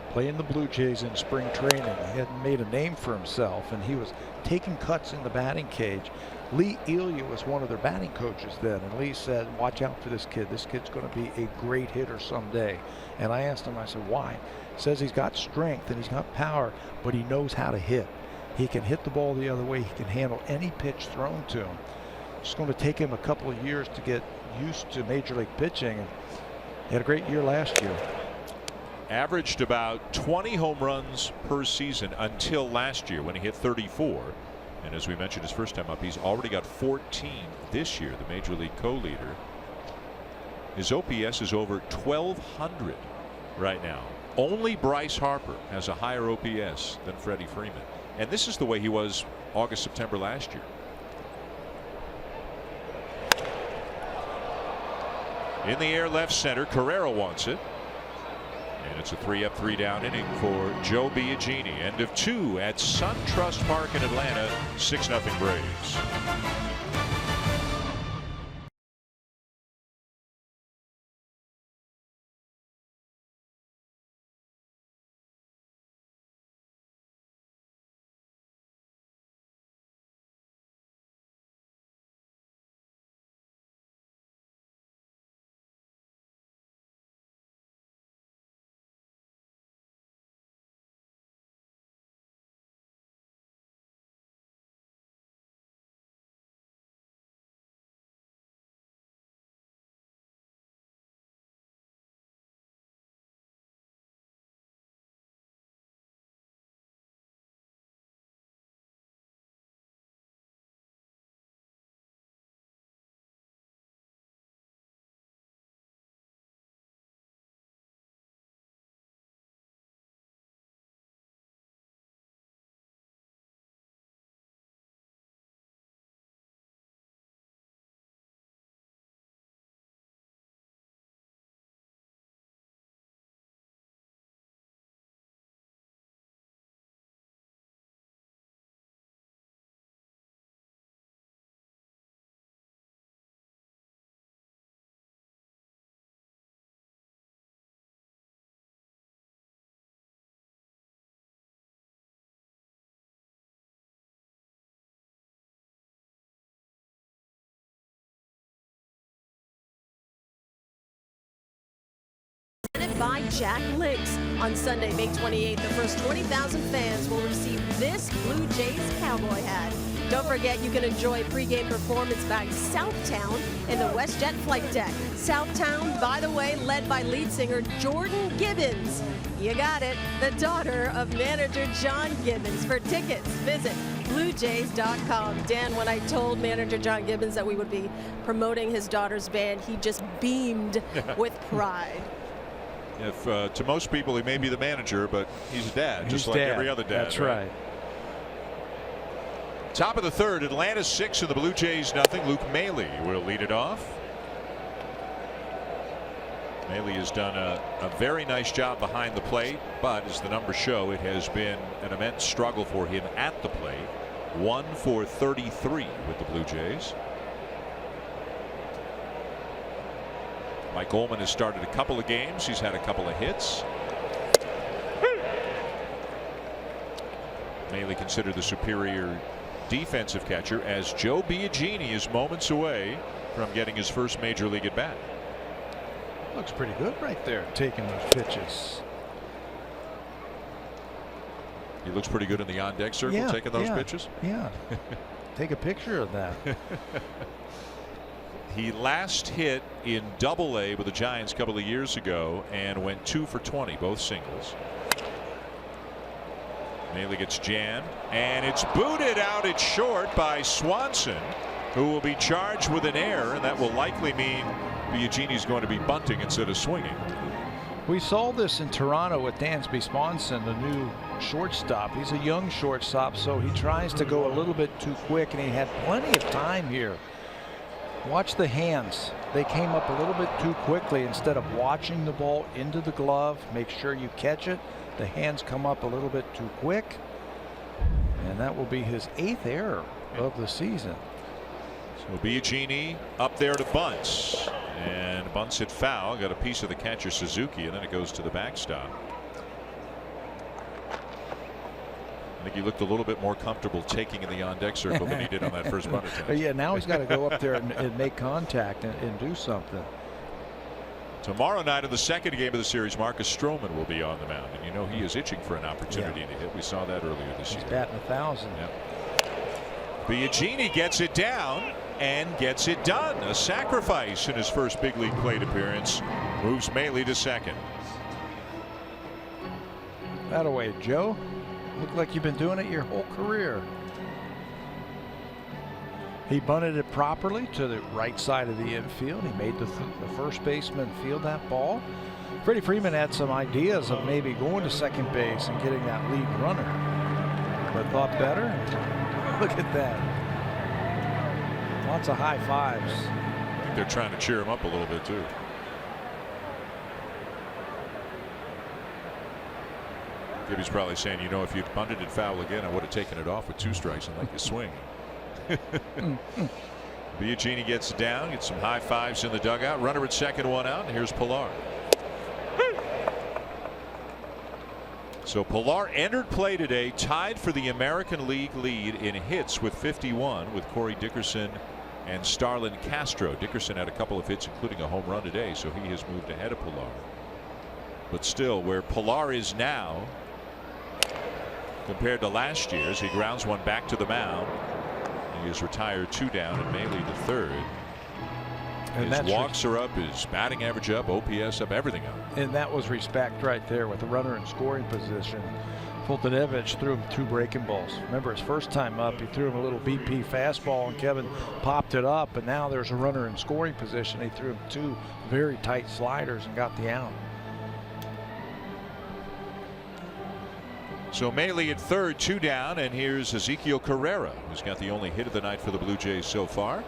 playing the Blue Jays in spring training. He had made a name for himself, and he was taking cuts in the batting cage. Lee Elia was one of their batting coaches then, and Lee said, watch out for this kid. This kid's going to be a great hitter someday. And I asked him, I said, why? He says he's got strength and he's got power, but he knows how to hit. He can hit the ball the other way. He can handle any pitch thrown to him. It's going to take him a couple of years to get used to major league pitching. And he had a great year last year. Averaged about 20 home runs per season until last year when he hit 34. And as we mentioned his first time up, he's already got 14 this year, the major league co-leader. His OPS is over 1,200 right now. Only Bryce Harper has a higher OPS than Freddie Freeman. And this is the way he was August, September last year. In the air, left center. Carrera wants it. And it's a 3-up, 3-down inning for Joe Biagini. End of 2 at SunTrust Park in Atlanta. 6-0 Braves. By Jack Links. On Sunday, May 28th, the first 20,000 fans will receive this Blue Jays cowboy hat. Don't forget, you can enjoy pregame performance by Southtown in the WestJet flight deck. Southtown, by the way, led by lead singer Jordan Gibbons. You got it, the daughter of manager John Gibbons. For tickets, visit BlueJays.com. Dan, when I told manager John Gibbons that we would be promoting his daughter's band, he just beamed with pride. If to most people he may be the manager, but he's a dad, just like every other dad. That's right. Top of the third, Atlanta 6 and the Blue Jays nothing. Luke Maile will lead it off. Maile has done a very nice job behind the plate, but as the numbers show, it has been an immense struggle for him at the plate. 1 for 33 with the Blue Jays. Mike Ullman has started a couple of games. He's had a couple of hits. Maile considered the superior defensive catcher, as Joe Biagini is moments away from getting his first major league at bat. Looks pretty good right there, taking those pitches. He looks pretty good in the on-deck circle, taking those pitches. Yeah. Take a picture of that. He last hit in Double-A with the Giants a couple of years ago and went 2 for 20, both singles. Maile gets jammed, and it's booted out at short by Swanson, who will be charged with an error, and that will likely mean Biagini's going to be bunting instead of swinging. We saw this in Toronto with Dansby Swanson, the new shortstop. He's a young shortstop, so he tries to go a little bit too quick, and he had plenty of time here. Watch the hands. They came up a little bit too quickly. Instead of watching the ball into the glove, make sure you catch it. The hands come up a little bit too quick, and that will be his 8th error of the season. So Biagini up there to bunts, and bunts it foul. Got a piece of the catcher Suzuki, and then it goes to the backstop. I think he looked a little bit more comfortable taking in the on-deck circle than he did on that first bunt attempt. Yeah, now he's got to go up there and make contact and do something. Tomorrow night in the second game of the series, Marcus Stroman will be on the mound, and you know he is itching for an opportunity to hit. We saw that earlier this year. He's batting 1,000. Yep. Biagini gets it down and gets it done. A sacrifice in his first big league plate appearance. Moves Maile to second. That away, Joe. Look like you've been doing it your whole career. He bunted it properly to the right side of the infield. He made the first baseman field that ball. Freddie Freeman had some ideas of maybe going to second base and getting that lead runner, but thought better. Look at that. Lots of high fives. I think they're trying to cheer him up a little bit too. Gibby's probably saying, you know, if you'd bunted it foul again, I would have taken it off with 2 strikes and let you swing. Biagini gets down, gets some high fives in the dugout. Runner at second, 1 out. And here's Pilar. So Pilar entered play today, tied for the American League lead in hits with 51 with Corey Dickerson and Starlin Castro. Dickerson had a couple of hits, including a home run today, so he has moved ahead of Pilar. But still, where Pilar is now compared to last year's, he grounds one back to the mound. He is retired 2 down and Mailey the third. And his walks are up, his batting average up, OPS up, everything up. And that was respect right there with the runner in scoring position. Fultonevich threw him 2 breaking balls. Remember his first time up, he threw him a little BP fastball and Kevin popped it up, and now there's a runner in scoring position. He threw him 2 very tight sliders and got the out. So Mailey at third, 2 down, and here's Ezekiel Carrera, who's got the only hit of the night for the Blue Jays so far.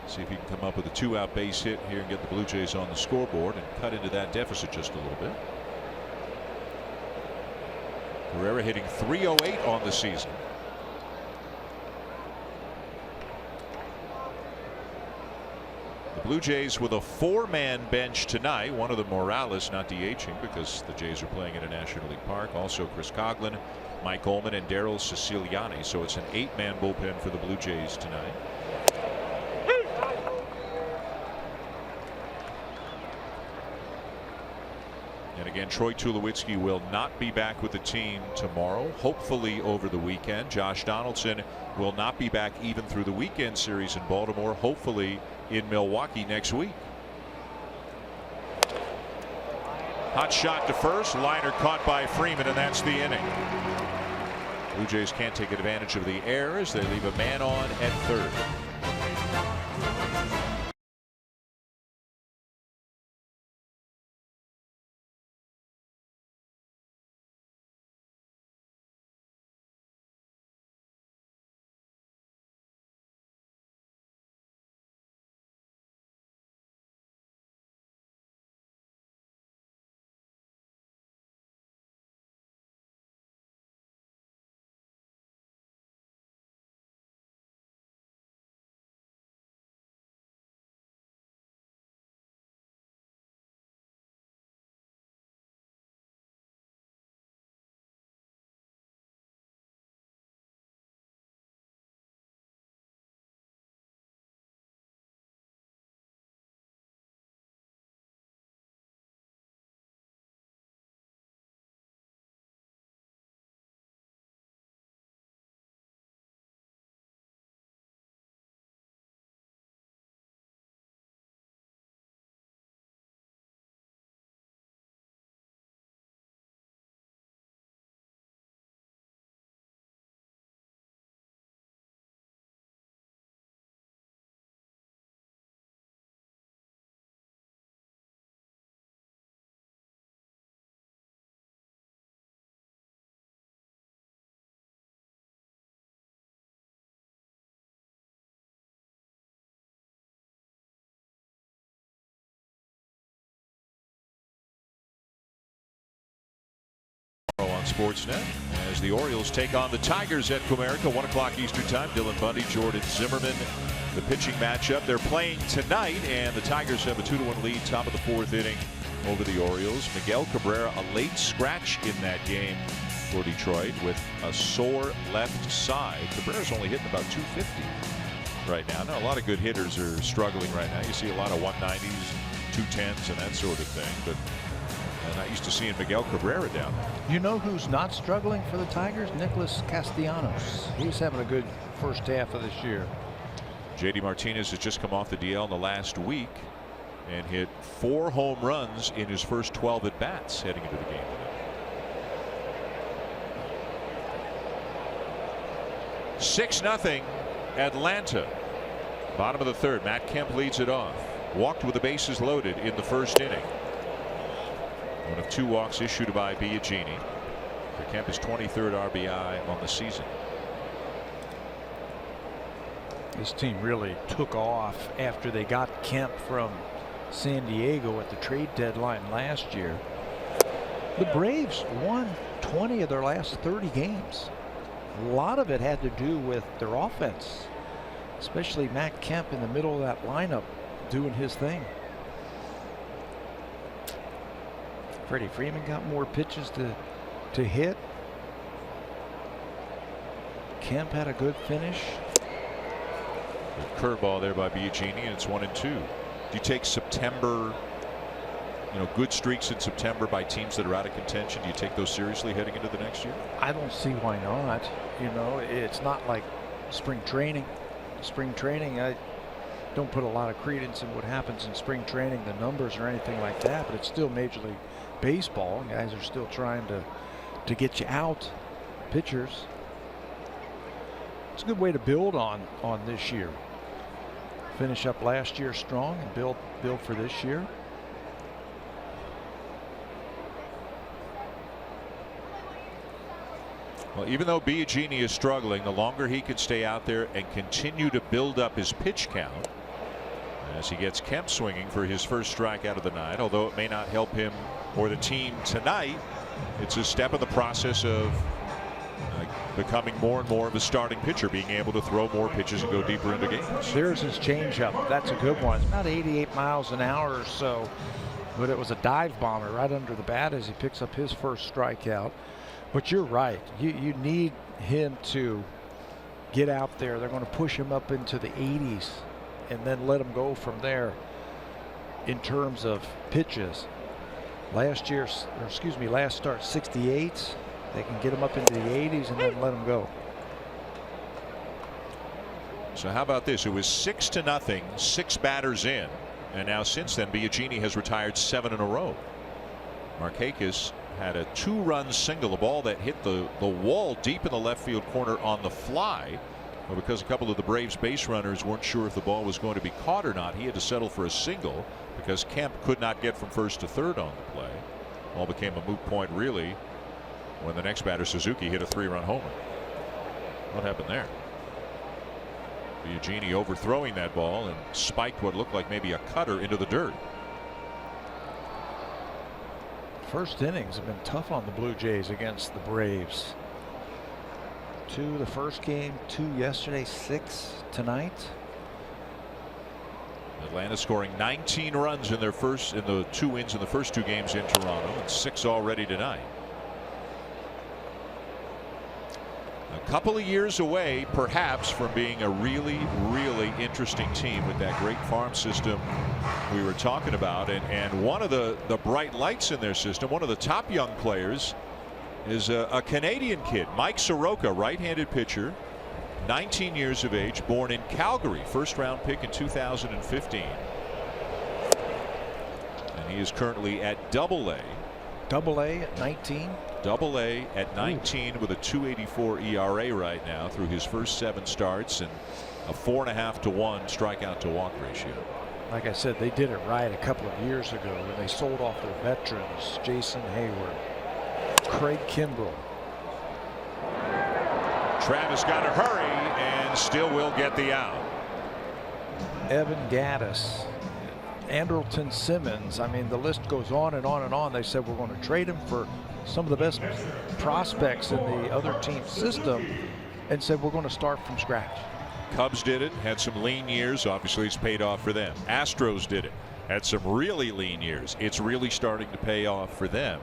See if he can come up with a 2-out base hit here and get the Blue Jays on the scoreboard and cut into that deficit just a little bit. Carrera hitting .308 on the season. The Blue Jays with a 4-man bench tonight. One of them, Morales, not DHing because the Jays are playing at a National League park. Also Chris Coghlan, Mike Ullman, and Daryl Siciliani. So it's an 8-man bullpen for the Blue Jays tonight. And again, Troy Tulowitzki will not be back with the team tomorrow, hopefully over the weekend. Josh Donaldson will not be back even through the weekend series in Baltimore, hopefully in Milwaukee next week. Hot shot to first, liner caught by Freeman, and that's the inning. Blue Jays can't take advantage of the error as they leave a man on at third. On Sportsnet as the Orioles take on the Tigers at Comerica, 1 o'clock Eastern time. Dylan Bundy, Jordan Zimmerman, the pitching matchup. They're playing tonight, and the Tigers have a 2-1 lead, top of the 4th inning over the Orioles. Miguel Cabrera, a late scratch in that game for Detroit with a sore left side. Cabrera's only hitting about .250 right now. Now a lot of good hitters are struggling right now. You see a lot of 190s, 210s, and that sort of thing, but I'm not used to seeing Miguel Cabrera down there. You know who's not struggling for the Tigers? Nicholas Castellanos. He's having a good first half of this year. JD Martinez has just come off the DL in the last week and hit 4 home runs in his first 12 at bats heading into the game today. 6-0 Atlanta. Bottom of the 3rd. Matt Kemp leads it off. Walked with the bases loaded in the first inning. One of 2 walks issued by Biagini. For Kemp, his 23rd RBI on the season. This team really took off after they got Kemp from San Diego at the trade deadline last year. The Braves won 20 of their last 30 games. A lot of it had to do with their offense, especially Matt Kemp in the middle of that lineup doing his thing. Freddie Freeman got more pitches to hit. Kemp had a good finish. The curveball there by Biagini, and it's 1-2. Do you take September, good streaks in September by teams that are out of contention? Do you take those seriously heading into the next year? I don't see why not. It's not like spring training. Spring training, I don't put a lot of credence in what happens in spring training, the numbers or anything like that, but it's still Major League Baseball. Guys are still trying to get you out, pitchers. It's a good way to build on this year. Finish up last year strong and build for this year. Well, even though Biagini is struggling, the longer he can stay out there and continue to build up his pitch count as he gets Kemp swinging for his first strikeout of the night, although it may not help him or the team tonight, it's a step in the process of becoming more and more of a starting pitcher, being able to throw more pitches and go deeper into games. There's his changeup. That's a good one. It's about 88 miles an hour or so, but it was a dive bomber right under the bat as he picks up his first strikeout. But you're right. You need him to get out there. They're going to push him up into the 80s and then let him go from there in terms of pitches. Last start 68. They can get him up into the 80s and then let him go. So how about this? It was 6-0, 6 batters in, and now since then Biagini has retired 7 in a row. Markakis had a 2-run single, a ball that hit the wall deep in the left field corner on the fly. Well, because a couple of the Braves base runners weren't sure if the ball was going to be caught or not, he had to settle for a single because Kemp could not get from first to third on the play. All became a moot point really when the next batter, Suzuki, hit a 3-run homer. What happened there? Biagini overthrowing that ball and spiked what looked like maybe a cutter into the dirt. First innings have been tough on the Blue Jays against the Braves. 2 the first game, 2 yesterday, 6 tonight. Atlanta scoring 19 runs in the 2 wins in the first 2 games in Toronto, and 6 already tonight. A couple of years away, perhaps, from being a really, really interesting team with that great farm system we were talking about. And one of the bright lights in their system, one of the top young players, is a Canadian kid, Mike Soroka, right-handed pitcher, 19 years of age, born in Calgary, first-round pick in 2015. And he is currently at Double-A. Double-A at 19. Double-A at 19 with a 2.84 ERA right now through his first 7 starts and a 4.5 to 1 strikeout to walk ratio. Like I said, they did it right a couple of years ago when they sold off their veterans, Jason Hayward, Craig Kimbrell. Travis got to hurry and still will get the out. Evan Gattis, Andrelton Simmons. I mean, the list goes on and on and on. They said we're going to trade him for some of the best prospects in the other team's system, and said we're going to start from scratch. Cubs did it, had some lean years. Obviously, it's paid off for them. Astros did it, had some really lean years. It's really starting to pay off for them.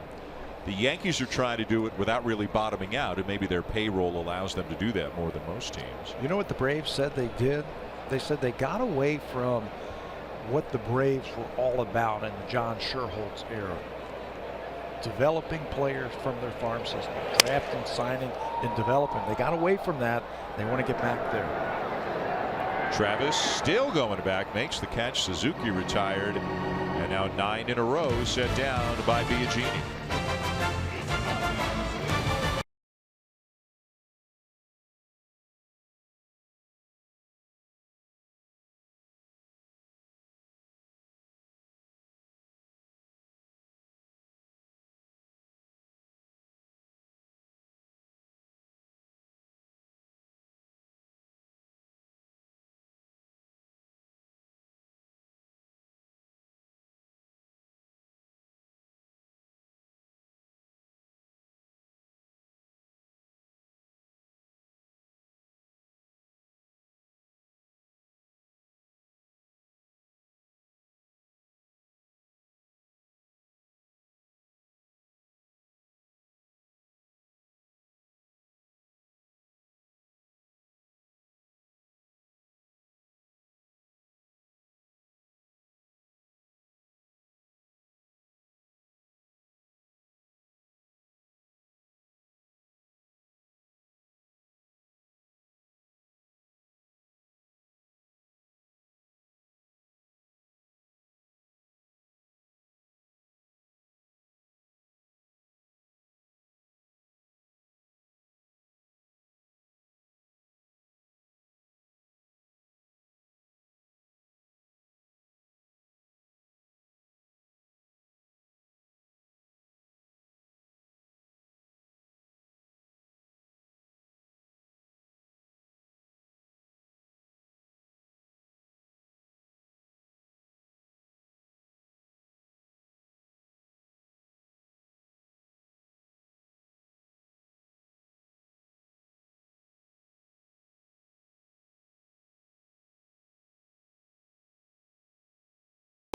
The Yankees are trying to do it without really bottoming out, and maybe their payroll allows them to do that more than most teams. You know what the Braves said they did? They said they got away from what the Braves were all about in the John Sherholtz era. Developing players from their farm system, drafting, signing, and developing. They got away from that. They want to get back there. Travis still going back, makes the catch. Suzuki retired, and now 9 in a row set down by Biagini.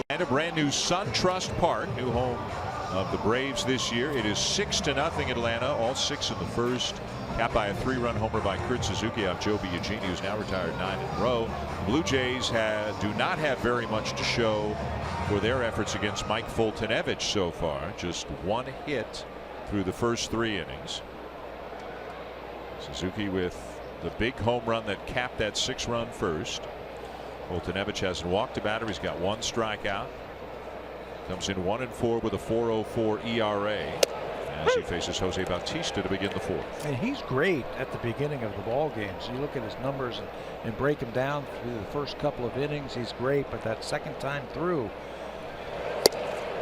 And a brand new SunTrust Park, new home of the Braves this year. It is 6-0 Atlanta, all 6 in the first. Capped by a 3-run homer by Kurt Suzuki off Joe Biagini, who's now retired 9 in a row. The Blue Jays do not have very much to show for their efforts against Mike Foltynewicz so far. Just 1 hit through the first 3 innings. Suzuki with the big home run that capped that 6-run first. Foltynewicz hasn't walked a batter. He's got 1 strikeout. Comes in 1-4 with a 4.04 ERA as he faces Jose Bautista to begin the 4th. And he's great at the beginning of the ball games. You look at his numbers and break him down through the first couple of innings. He's great, but that second time through,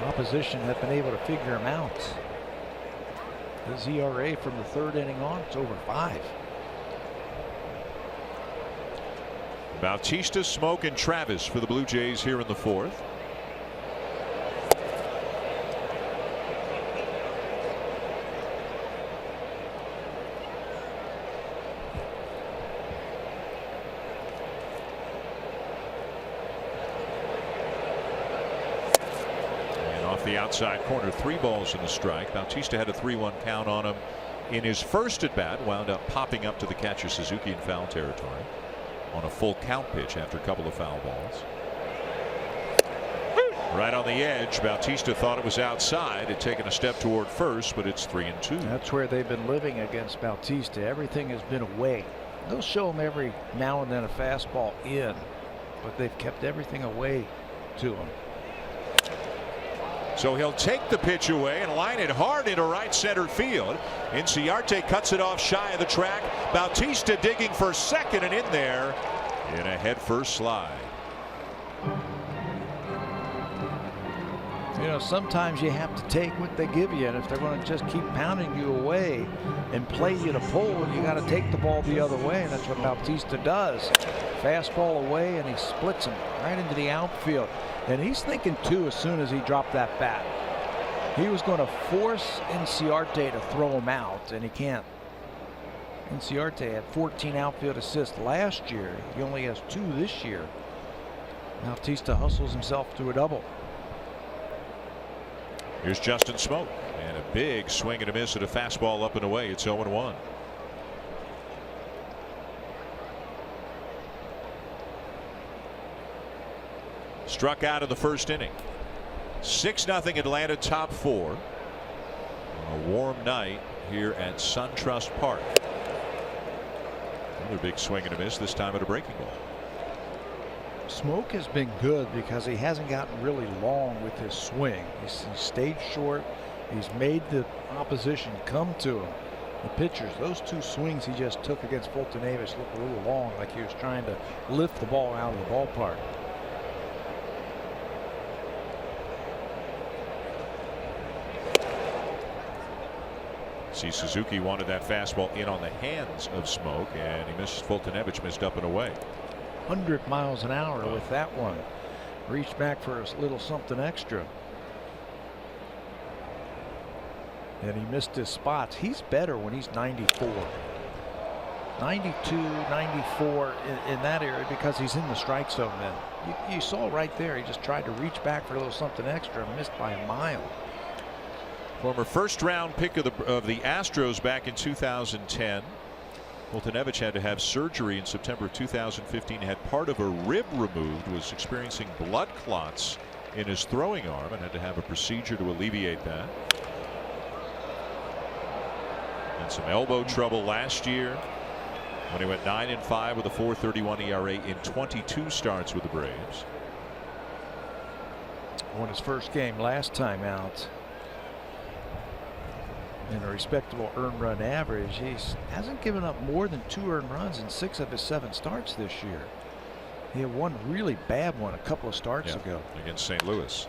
opposition have been able to figure him out. His ERA from the 3rd inning on, it's over 5. Bautista, Smoke, and Travis for the Blue Jays here in the 4th. The outside corner, 3 balls and a strike. Bautista had a 3-1 count on him in his first at bat. Wound up popping up to the catcher Suzuki in foul territory on a full count pitch after a couple of foul balls. Right on the edge. Bautista thought it was outside. Had taken a step toward first, but it's 3-2. That's where they've been living against Bautista. Everything has been away. They'll show him every now and then a fastball in, but they've kept everything away to him. So he'll take the pitch away and line it hard into right center field. Inciarte cuts it off shy of the track. Bautista digging for second and in there in a head-first slide. You know, sometimes you have to take what they give you, and if they're going to just keep pounding you away and play you to pull, you got to take the ball the other way, and that's what Bautista does. Fastball away, and he splits him right into the outfield. And he's thinking too, as soon as he dropped that bat, he was going to force Inciarte to throw him out, and he can't. Inciarte had 14 outfield assists last year. He only has 2 this year. Bautista hustles himself to a double. Here's Justin Smoke, and a big swing and a miss at a fastball up and away. It's 0-1. Struck out in the first inning. 6-0 Atlanta, top 4. On a warm night here at SunTrust Park. Another big swing and a miss, this time at a breaking ball. Smoke has been good because he hasn't gotten really long with his swing. He's stayed short. He's made the opposition come to him. The pitchers, those 2 swings he just took against Foltynewicz looked a little long, like he was trying to lift the ball out of the ballpark. See, Suzuki wanted that fastball in on the hands of Smoke, and he missed. Foltynewicz missed up and away. 100 miles an hour with that one. Reached back for a little something extra. And he missed his spots. He's better when he's 94. 92, 94 in that area because he's in the strike zone then. You saw right there, he just tried to reach back for a little something extra and missed by a mile. Former first-round pick of the Astros back in 2010. Foltynewicz had to have surgery in September of 2015. Had part of a rib removed. Was experiencing blood clots in his throwing arm and had to have a procedure to alleviate that. And some elbow trouble last year when he went 9-5 with a 4.31 ERA in 22 starts with the Braves. Won his first game last time out. And a respectable earned run average. He hasn't given up more than 2 earned runs in 6 of his 7 starts this year. He had one really bad one a couple of starts ago against St. Louis.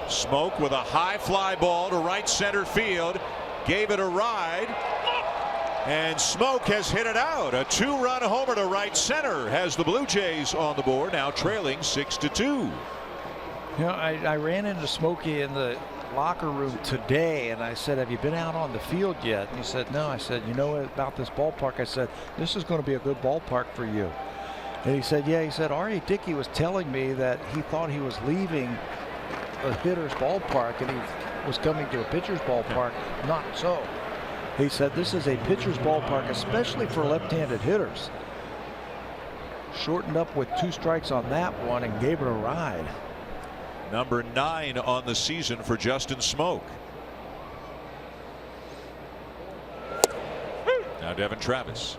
Smoke with a high fly ball to right center field. Gave it a ride. And Smoke has hit it out. A 2-run homer to right center has the Blue Jays on the board, now trailing 6-2. You know, I ran into Smokey in the locker room today and I said, have you been out on the field yet? And he said, no. I said, you know about this ballpark? I said, this is going to be a good ballpark for you. And he said, yeah. He said, R.A. Dickey was telling me that he thought he was leaving a hitter's ballpark and he was coming to a pitcher's ballpark. Not so. He said this is a pitcher's ballpark, especially for left-handed hitters. Shortened up with 2 strikes on that one and gave it a ride. Number 9 on the season for Justin Smoak. Now Devin Travis.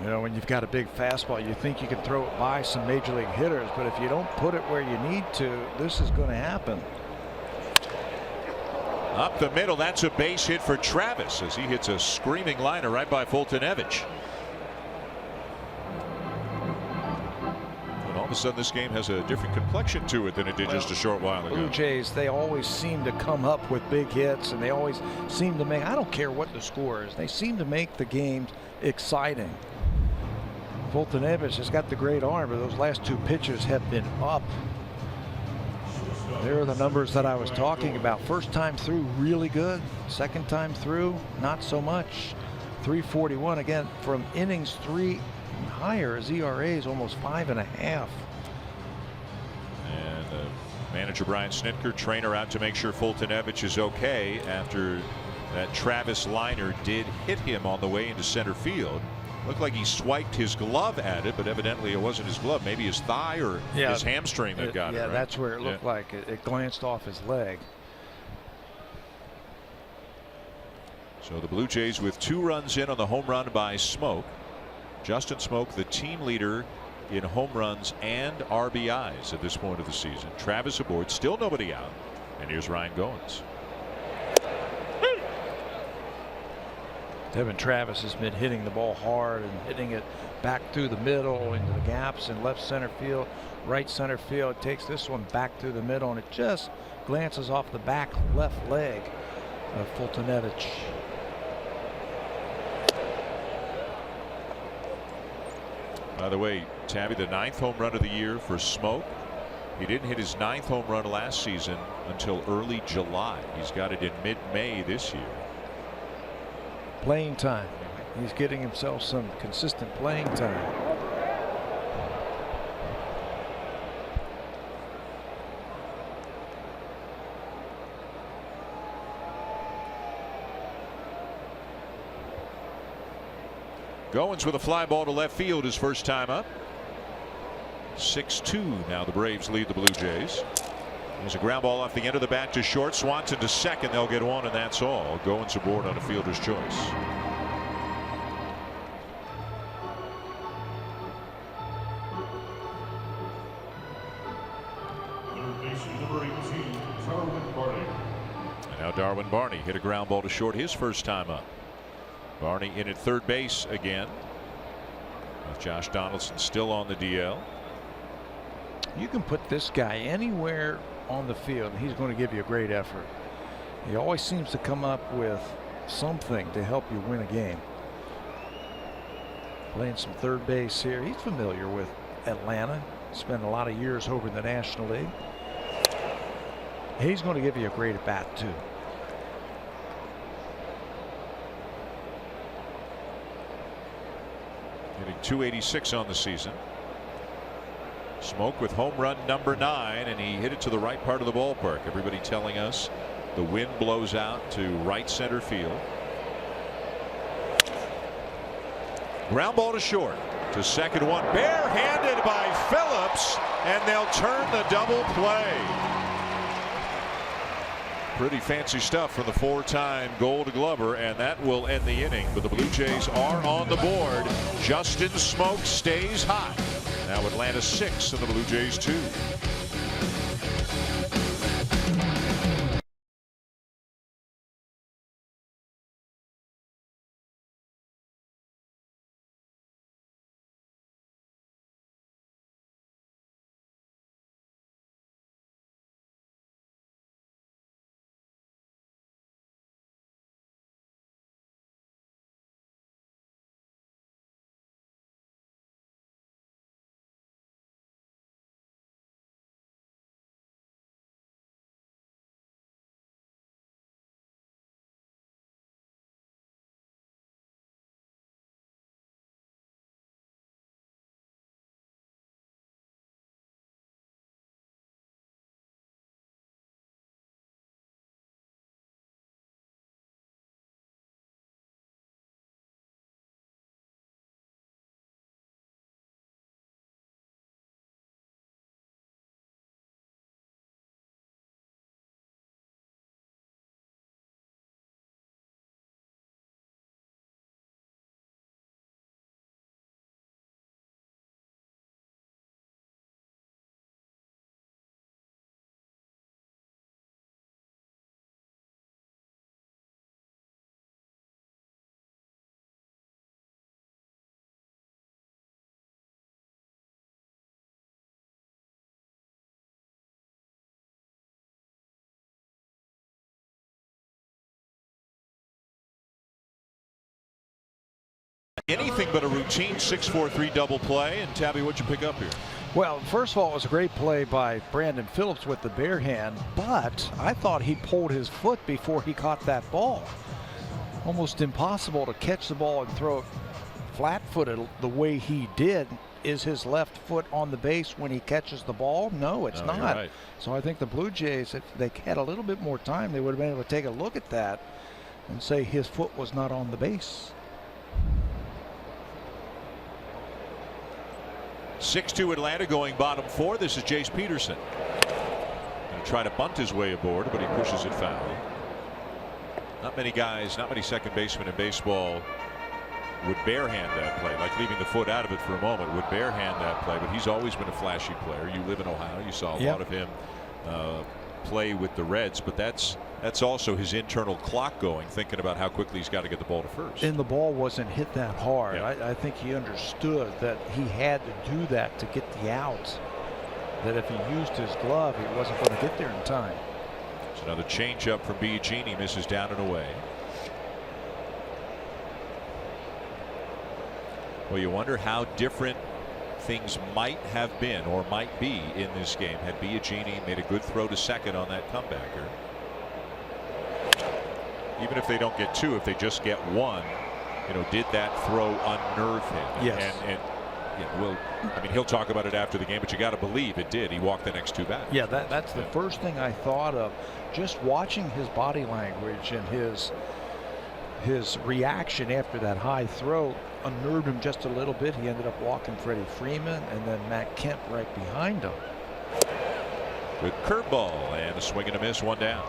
You know, when you've got a big fastball, you think you can throw it by some major league hitters, but if you don't put it where you need to, this is going to happen. Up the middle, that's a base hit for Travis as he hits a screaming liner right by Fultonevich. And all of a sudden this game has a different complexion to it than it did just a short while ago. Blue Jays, they always seem to come up with big hits, and they always seem to make, I don't care what the score is, they seem to make the games exciting. Fultonevich has got the great arm, but those last 2 pitches have been up. There are the numbers that I was talking about. First time through, really good. Second time through, not so much. 341 again from innings 3 and higher. His ERA is almost 5.5. And manager Brian Snitker, trainer out to make sure Fultonevich is okay after that Travis liner did hit him on the way into center field. Looked like he swiped his glove at it, but evidently it wasn't his glove. Maybe his thigh or his hamstring that got it. Yeah, right? that's where it looked like it glanced off his leg. So the Blue Jays with 2 runs in on the home run by Smoak. Justin Smoak, the team leader in home runs and RBIs at this point of the season. Travis aboard, still nobody out. And here's Ryan Goins. Devin Travis has been hitting the ball hard and hitting it back through the middle into the gaps in left center field, right center field. Takes this one back through the middle, and it just glances off the back left leg of Fultonevich. By the way, Tabby, the 9th home run of the year for Smoak. He didn't hit his 9th home run last season until early July. He's got it in mid-May this year. Playing time. He's getting himself some consistent playing time. Goins with a fly ball to left field his first time up. 6-2 now the Braves lead the Blue Jays. There's a ground ball off the end of the bat to short. Swanson to second. They'll get 1, and that's all. Goins aboard on a fielder's choice. And now Darwin Barney hit a ground ball to short his first time up. Barney in at third base again, with Josh Donaldson still on the DL. You can put this guy anywhere on the field, he's going to give you a great effort. He always seems to come up with something to help you win a game. Playing some third base here. He's familiar with Atlanta. Spent a lot of years over in the National League. He's going to give you a great at bat too. Hitting .286 on the season. Smoak with home run number 9, and he hit it to the right part of the ballpark. Everybody telling us the wind blows out to right center field. Ground ball to short. To second one. Barehanded by Phillips, and they'll turn the double play. Pretty fancy stuff for the 4-time Gold Glover, and that will end the inning. But the Blue Jays are on the board. Justin Smoak stays hot. Now Atlanta 6 and the Blue Jays 2. Anything but a routine 6-4-3 double play. And Tabby, what'd you pick up here? Well, first of all, it was a great play by Brandon Phillips with the bare hand, but I thought he pulled his foot before he caught that ball. Almost impossible to catch the ball and throw it flat-footed the way he did. Is his left foot on the base when he catches the ball? No, it's not. Right. So I think the Blue Jays, if they had a little bit more time, they would have been able to take a look at that and say his foot was not on the base. 6-2 Atlanta going bottom 4. This is Jace Peterson. Going to try to bunt his way aboard, but he pushes it foul. Not many guys, not many second basemen in baseball would barehand that play, like leaving the foot out of it for a moment, would barehand that play, but he's always been a flashy player. You live in Ohio, you saw a lot of him play with the Reds, but that's also his internal clock going, thinking about how quickly he's got to get the ball to first. And the ball wasn't hit that hard. Yeah. I think he understood that he had to do that to get the out, that if he used his glove, he wasn't going to get there in time. It's another changeup from Biagini, misses down and away. Well, you wonder how different things might have been or might be in this game had Biagini made a good throw to second on that comebacker. Even if they don't get 2, if they just get 1, did that throw unnerve him? Yes. And I mean, he'll talk about it after the game, but you got to believe it did. He walked the next 2 batters. Yeah, that's the first thing I thought of. Just watching his body language and his reaction after that high throw unnerved him just a little bit. He ended up walking Freddie Freeman and then Matt Kemp right behind him. Good curveball and a swing and a miss, 1 down.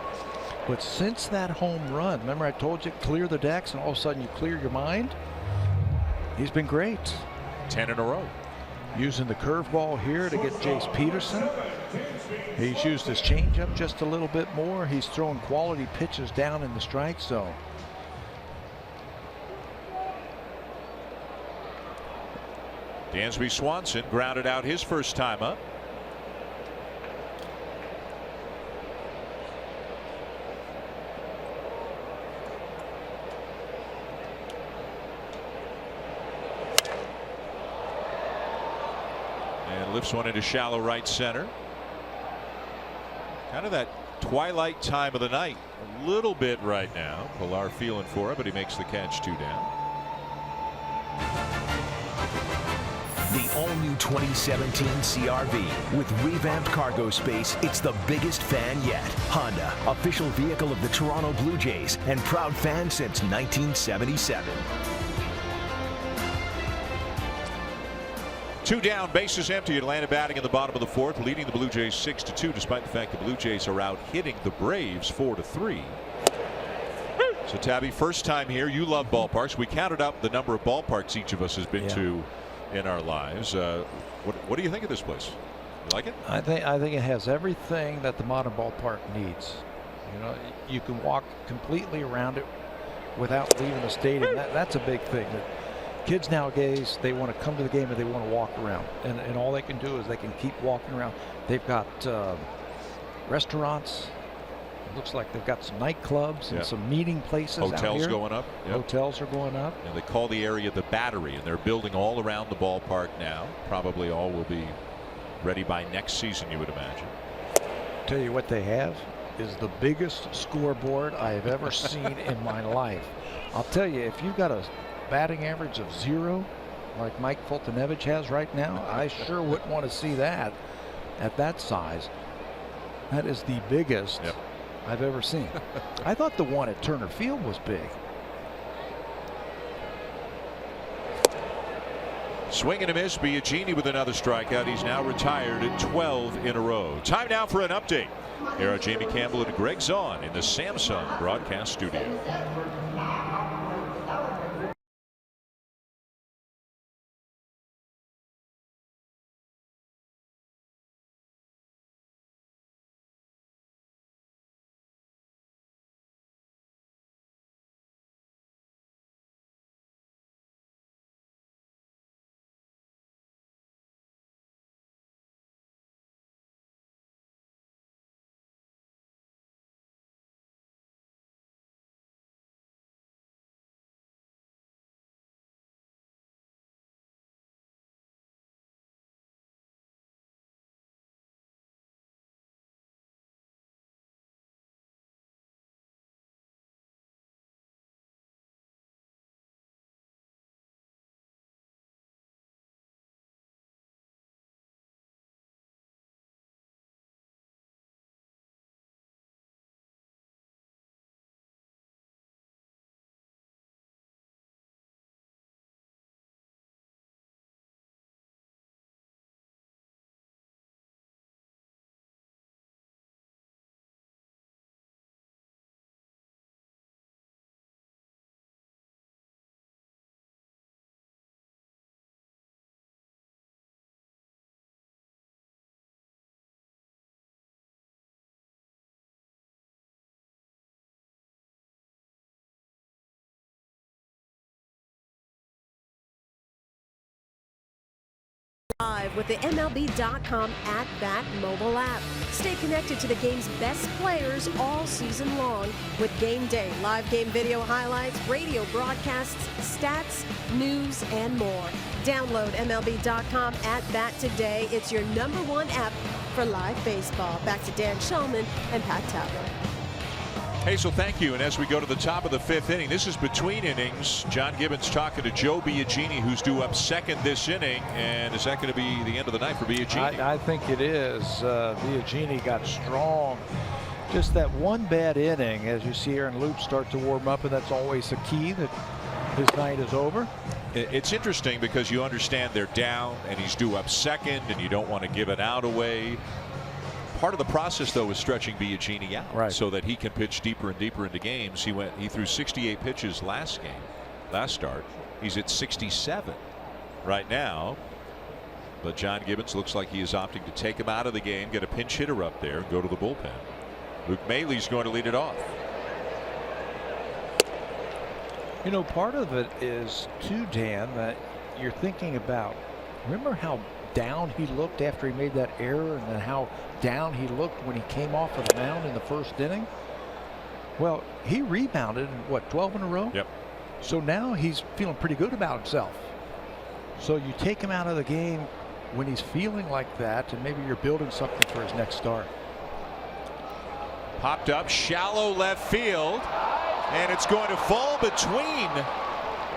But since that home run, remember I told you clear the decks and all of a sudden you clear your mind? He's been great. 10 in a row. Using the curveball here to get Jace Peterson. He's used his changeup just a little bit more. He's throwing quality pitches down in the strike zone. Dansby Swanson grounded out his first time up. And lifts one into shallow right center. Kind of that twilight time of the night a little bit right now. Pilar feeling for it, but he makes the catch, 2 down. The all-new 2017 CR-V. With revamped cargo space, it's the biggest fan yet. Honda, official vehicle of the Toronto Blue Jays and proud fan since 1977. 2 down, bases empty. Atlanta batting in the bottom of the 4th, leading the Blue Jays 6-2, despite the fact the Blue Jays are out hitting the Braves 4-3. So Tabby, first time here. You love ballparks. We counted up the number of ballparks each of us has been to in our lives. What do you think of this place? You like it? I think it has everything that the modern ballpark needs. You can walk completely around it without leaving the stadium. That's a big thing. Kids nowadays, they want to come to the game and they want to walk around, and all they can do is they can keep walking around. They've got restaurants. It looks like they've got some nightclubs and some meeting places out here. Hotels going up. Yep. Hotels are going up. And they call the area the Battery, and they're building all around the ballpark now. Probably all will be ready by next season, you would imagine. Tell you what they have is the biggest scoreboard I have ever seen in my life. I'll tell you, if you've got a batting average of 0 like Mike Fultonevich has right now, I sure wouldn't want to see that at that size. That is the biggest I've ever seen. I thought the one at Turner Field was big. Swing and a miss. Biagini with another strikeout. He's now retired at 12 in a row. Time now for an update. Here are Jamie Campbell and Greg Zahn in the Samsung broadcast studio. live with the MLB.com At Bat mobile app. Stay connected to the game's best players all season long with Game Day, live game video highlights, radio broadcasts, stats, news, and more. Download MLB.com At Bat today. It's your #1 app for live baseball. Back to Dan Shulman and Pat Towler. Hazel, thank you. And as we go to the top of the 5th inning, this is between innings. John Gibbons talking to Joe Biagini, who's due up second this inning. And is that going to be the end of the night for Biagini? I think it is. Biagini got strong. Just that one bad inning, as you see Aaron Loop start to warm up, and that's always a key that his night is over. It's interesting because you understand they're down and he's due up second and you don't want to give it out away. Part of the process, though, is stretching Biagini out so that he can pitch deeper and deeper into games. He threw 68 pitches last start. He's at 67 right now. But John Gibbons looks like he is opting to take him out of the game, get a pinch hitter up there, and go to the bullpen. Luke Mailey's going to lead it off. You know, part of it is, too, Dan, that you're thinking about, remember how down he looked after he made that error, and then how down he looked when he came off of the mound in the first inning? Well, he rebounded, what, 12 in a row? Yep. So now he's feeling pretty good about himself. So you take him out of the game when he's feeling like that, and maybe you're building something for his next start. Popped up, shallow left field, and it's going to fall between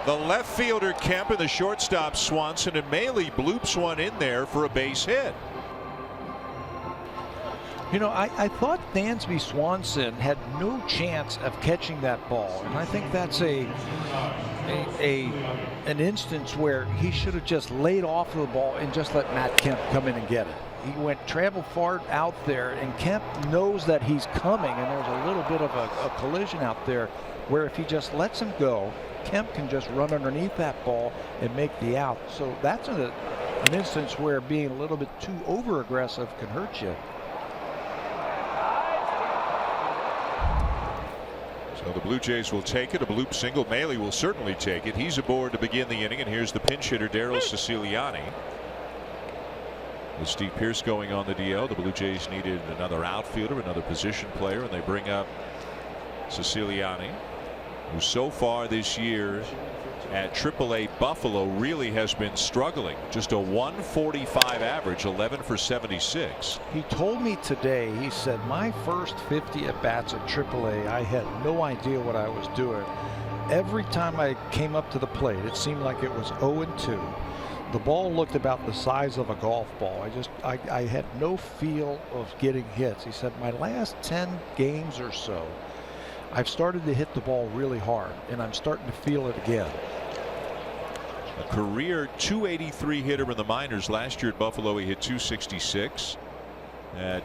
the left fielder Kemp and the shortstop Swanson, and Mailey bloops one in there for a base hit. You know, I thought Dansby Swanson had no chance of catching that ball, and I think that's an instance where he should have just laid off of the ball and just let Matt Kemp come in and get it. He went travel far out there, and Kemp knows that he's coming, and there's a little bit of a collision out there where if he just lets him go, Kemp can just run underneath that ball and make the out. So that's an instance where being a little bit too over aggressive can hurt you. So the Blue Jays will take it. A bloop single. Mailey will certainly take it. He's aboard to begin the inning, and here's the pinch hitter, Daryl Siciliani. With Steve Pearce going on the DL, the Blue Jays needed another outfielder, another position player, and they bring up Siciliani, who so far this year at AAA Buffalo really has been struggling. Just a 145 average, 11 for 76. He told me today, he said, my first 50 at bats at AAA, I had no idea what I was doing. Every time I came up to the plate, it seemed like it was 0-2. The ball looked about the size of a golf ball. I had no feel of getting hits. He said, my last 10 games or so, I've started to hit the ball really hard, and I'm starting to feel it again. A career 283 hitter in the minors. Last year at Buffalo, he hit 266.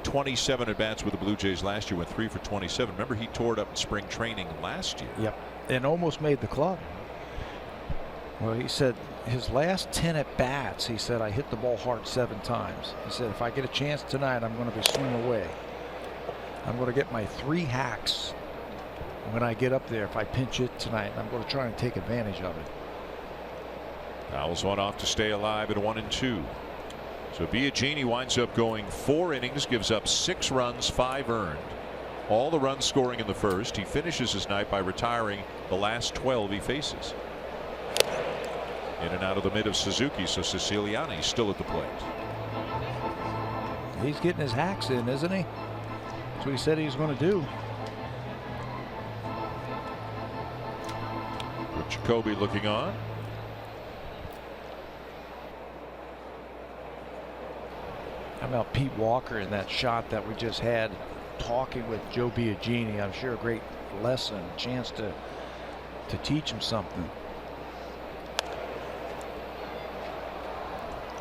27 at bats with the Blue Jays last year, went 3 for 27. Remember, he tore it up in spring training last year. Yep, and almost made the club. Well, he said his last 10 at bats, he said, I hit the ball hard 7 times. He said, if I get a chance tonight, I'm going to be swinging away. I'm going to get my 3 hacks when I get up there. If I pinch it tonight, I'm going to try and take advantage of it. Fouls one off to stay alive at 1-2. So Biagini winds up going 4 innings, gives up 6 runs, 5 earned. All the runs scoring in the first. He finishes his night by retiring the last 12 he faces. In and out of the mid of Suzuki, so Siciliani's still at the plate. He's getting his hacks in, isn't he? That's what he said he was going to do. With Jacoby looking on. How about Pete Walker in that shot that we just had talking with Joe Biagini? I'm sure a great lesson, chance to teach him something.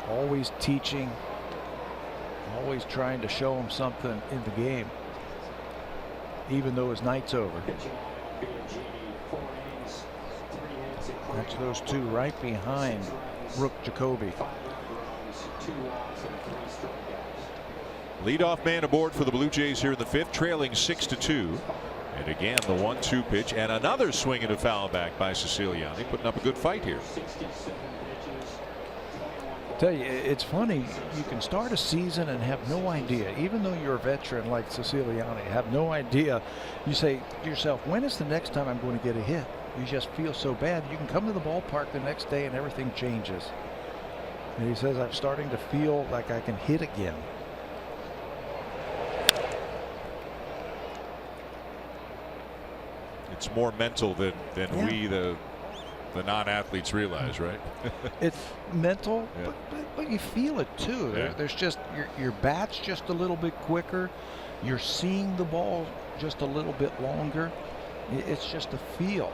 Always teaching, always trying to show him something in the game, even though his night's over. That's those 2 right behind Rook Jacoby. Leadoff man aboard for the Blue Jays here in the 5th, trailing 6-2. And again, the 1-2 pitch and another swing and a foul back by Siciliani, putting up a good fight here. Tell you, it's funny. You can start a season and have no idea, even though you're a veteran like Siciliani, have no idea. You say to yourself, when is the next time I'm going to get a hit? You just feel so bad. You can come to the ballpark the next day and everything changes. And he says, I'm starting to feel like I can hit again. It's more mental than we, the non-athletes, realize, right? It's mental, but you feel it too. Yeah. There's just your bat's just a little bit quicker. You're seeing the ball just a little bit longer. It's just a feel.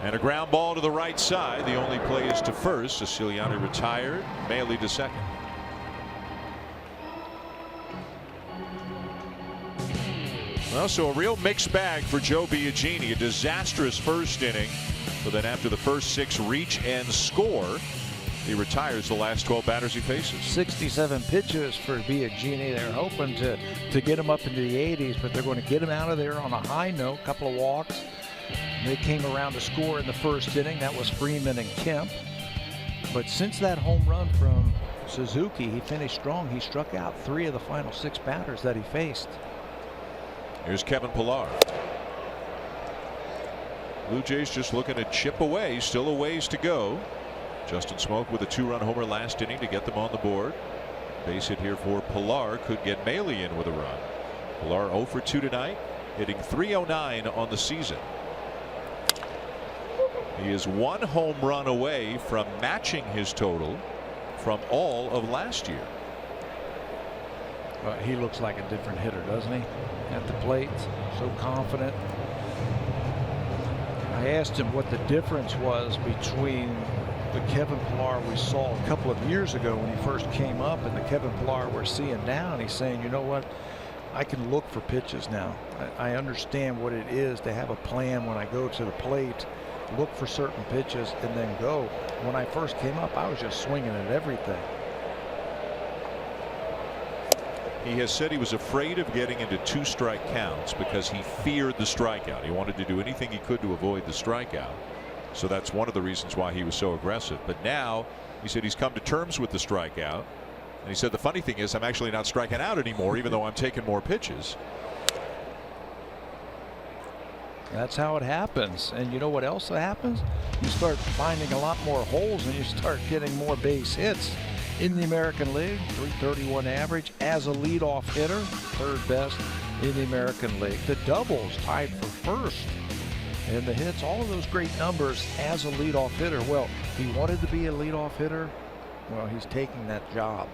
And a ground ball to the right side. The only play is to first. Siciliani retired. Maile to second. Well, so a real mixed bag for Joe Biagini. A disastrous first inning, but then after the first 6, reach and score. He retires the last 12 batters he faces. 67 pitches for Biagini. They're hoping to get him up into the 80s, but they're going to get him out of there on a high note. A couple of walks. They came around to score in the first inning. That was Freeman and Kemp. But since that home run from Suzuki, he finished strong. He struck out 3 of the final 6 batters that he faced. Here's Kevin Pillar. Blue Jays just looking to chip away. Still a ways to go. Justin Smoak with a 2-run homer last inning to get them on the board. Base hit here for Pillar. Could get Maile in with a run. Pillar 0 for 2 tonight, hitting .309 on the season. He is 1 home run away from matching his total from all of last year. He looks like a different hitter, doesn't he? At the plate, so confident. I asked him what the difference was between the Kevin Pillar we saw a couple of years ago when he first came up and the Kevin Pillar we're seeing now. And he's saying, you know what? I can look for pitches now. I understand what it is to have a plan when I go to the plate, look for certain pitches and then go. When I first came up, I was just swinging at everything. He has said he was afraid of getting into 2-strike counts because he feared the strikeout. He wanted to do anything he could to avoid the strikeout. So that's one of the reasons why he was so aggressive. But now he said he's come to terms with the strikeout. And he said the funny thing is I'm actually not striking out anymore, even though I'm taking more pitches. That's how it happens. And you know what else happens? You start finding a lot more holes and you start getting more base hits. In the American League, .331 average as a leadoff hitter, 3rd best in the American League. The doubles tied for 1st. And the hits, all of those great numbers as a leadoff hitter. Well, he wanted to be a leadoff hitter. Well, he's taking that job.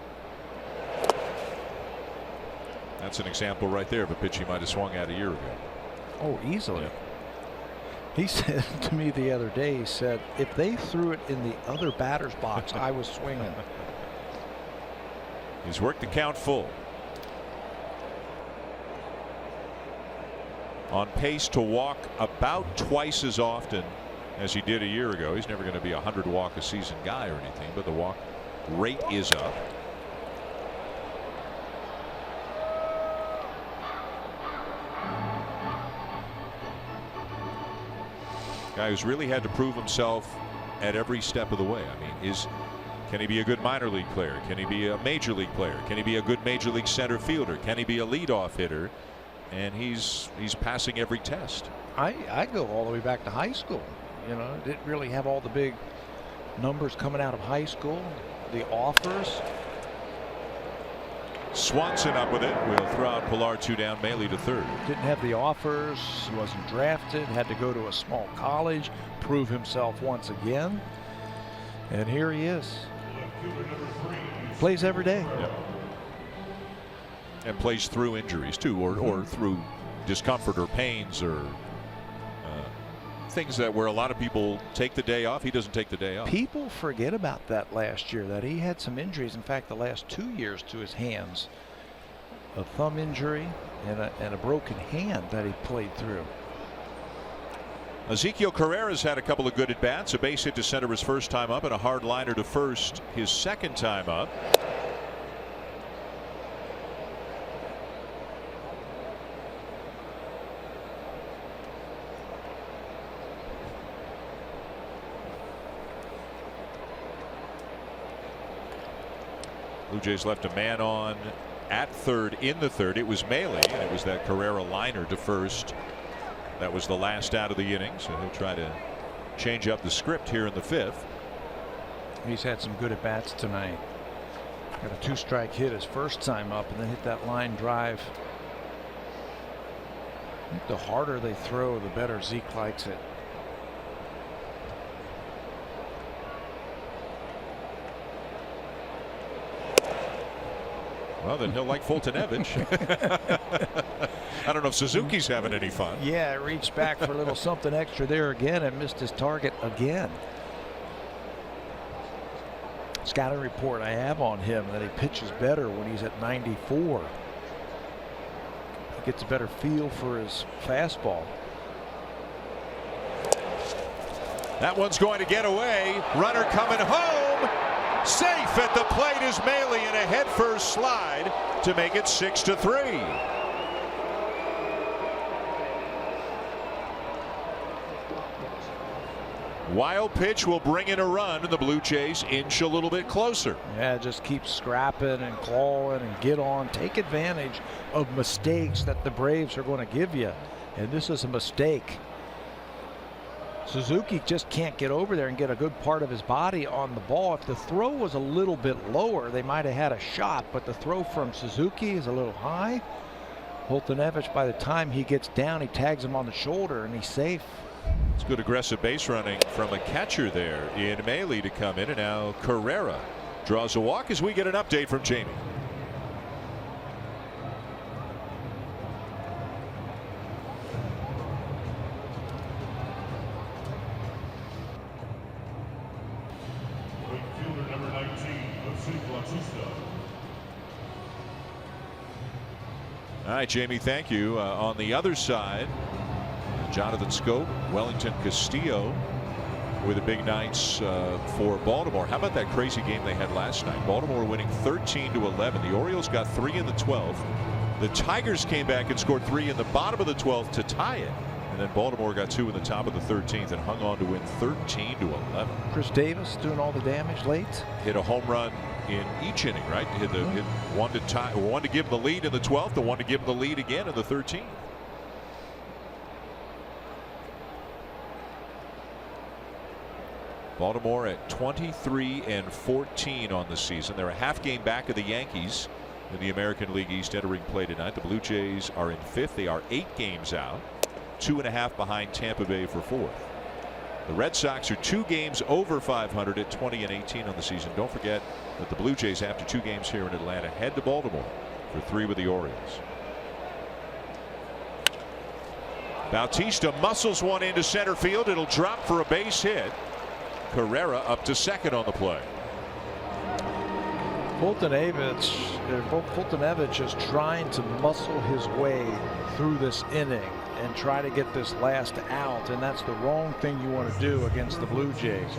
That's an example right there of a pitch he might have swung at a year ago. Oh, easily. Yeah. He said to me the other day, he said, if they threw it in the other batter's box, I was swinging. He's worked the count full. On pace to walk about twice as often as he did a year ago. He's never going to be a 100 walk a season guy or anything, but the walk rate is up. Guy who's really had to prove himself at every step of the way. I mean, can he be a good minor league player? Can he be a major league player? Can he be a good major league center fielder? Can he be a leadoff hitter? And he's passing every test. I go all the way back to high school. You know, didn't really have all the big numbers coming out of high school. The offers. Swanson up with it. Will throw out Pillar 2 down, Maile to 3rd. Didn't have the offers. He wasn't drafted. Had to go to a small college, prove himself once again. And here he is. Plays every day. Yep. And plays through injuries too, or through discomfort or pains or things that where a lot of people take the day off. He doesn't take the day off. People forget about that last year, that he had some injuries. In fact, the last 2 years to his hands, a thumb injury and a broken hand that he played through. Ezekiel Carrera's had a couple of good at bats. A base hit to center his first time up and a hard liner to first his second time up. Blue Jays left a man on at third in the third. It was Maile, and it was that Carrera liner to first. That was the last out of the inning, so he'll try to change up the script here in the fifth. He's had some good at bats tonight. Got a 2-strike hit his first time up, and then hit that line drive. I think the harder they throw, the better Zeke likes it. Well, then he'll like Fultonevich. I don't know if Suzuki's having any fun. Yeah, reached back for a little something extra there again and missed his target again. Scouting report I have on him that he pitches better when he's at 94. He gets a better feel for his fastball. That one's going to get away. Runner coming home. Safe at the plate is Maile in a headfirst slide to make it 6-3. Wild pitch will bring in a run, and the Blue Jays inch a little bit closer. Yeah, just keep scrapping and clawing and get on. Take advantage of mistakes that the Braves are going to give you. And this is a mistake. Suzuki just can't get over there and get a good part of his body on the ball. If the throw was a little bit lower, they might have had a shot, but the throw from Suzuki is a little high. Fultonevich, by the time he gets down, he tags him on the shoulder and he's safe. It's good aggressive base running from a catcher there in Maile to come in, and now Carrera draws a walk as we get an update from Jamie. All right, Jamie, thank you. On the other side, Jonathan Scope, Wellington Castillo were the big nights for Baltimore. How about that crazy game they had last night? Baltimore winning 13-11. The Orioles got 3 in the 12th. The Tigers came back and scored 3 in the bottom of the 12th to tie it. And then Baltimore got 2 in the top of the 13th and hung on to win 13-11. Chris Davis doing all the damage late. Hit a home run in each inning, right? Hit one to tie, one to give them the lead in the 12th, and one to give them the lead again in the 13th. Baltimore at 23-14 on the season. They're a half game back of the Yankees in the American League East entering play tonight. The Blue Jays are in 5th. They are 8 games out, 2.5 behind Tampa Bay for 4th. The Red Sox are 2 games over 500 at 20-18 on the season. Don't forget that the Blue Jays, after 2 games here in Atlanta, head to Baltimore for 3 with the Orioles. Bautista muscles one into center field. It'll drop for a base hit. Carrera up to second on the play. Fultonevich is trying to muscle his way through this inning and try to get this last out, and that's the wrong thing you want to do against the Blue Jays.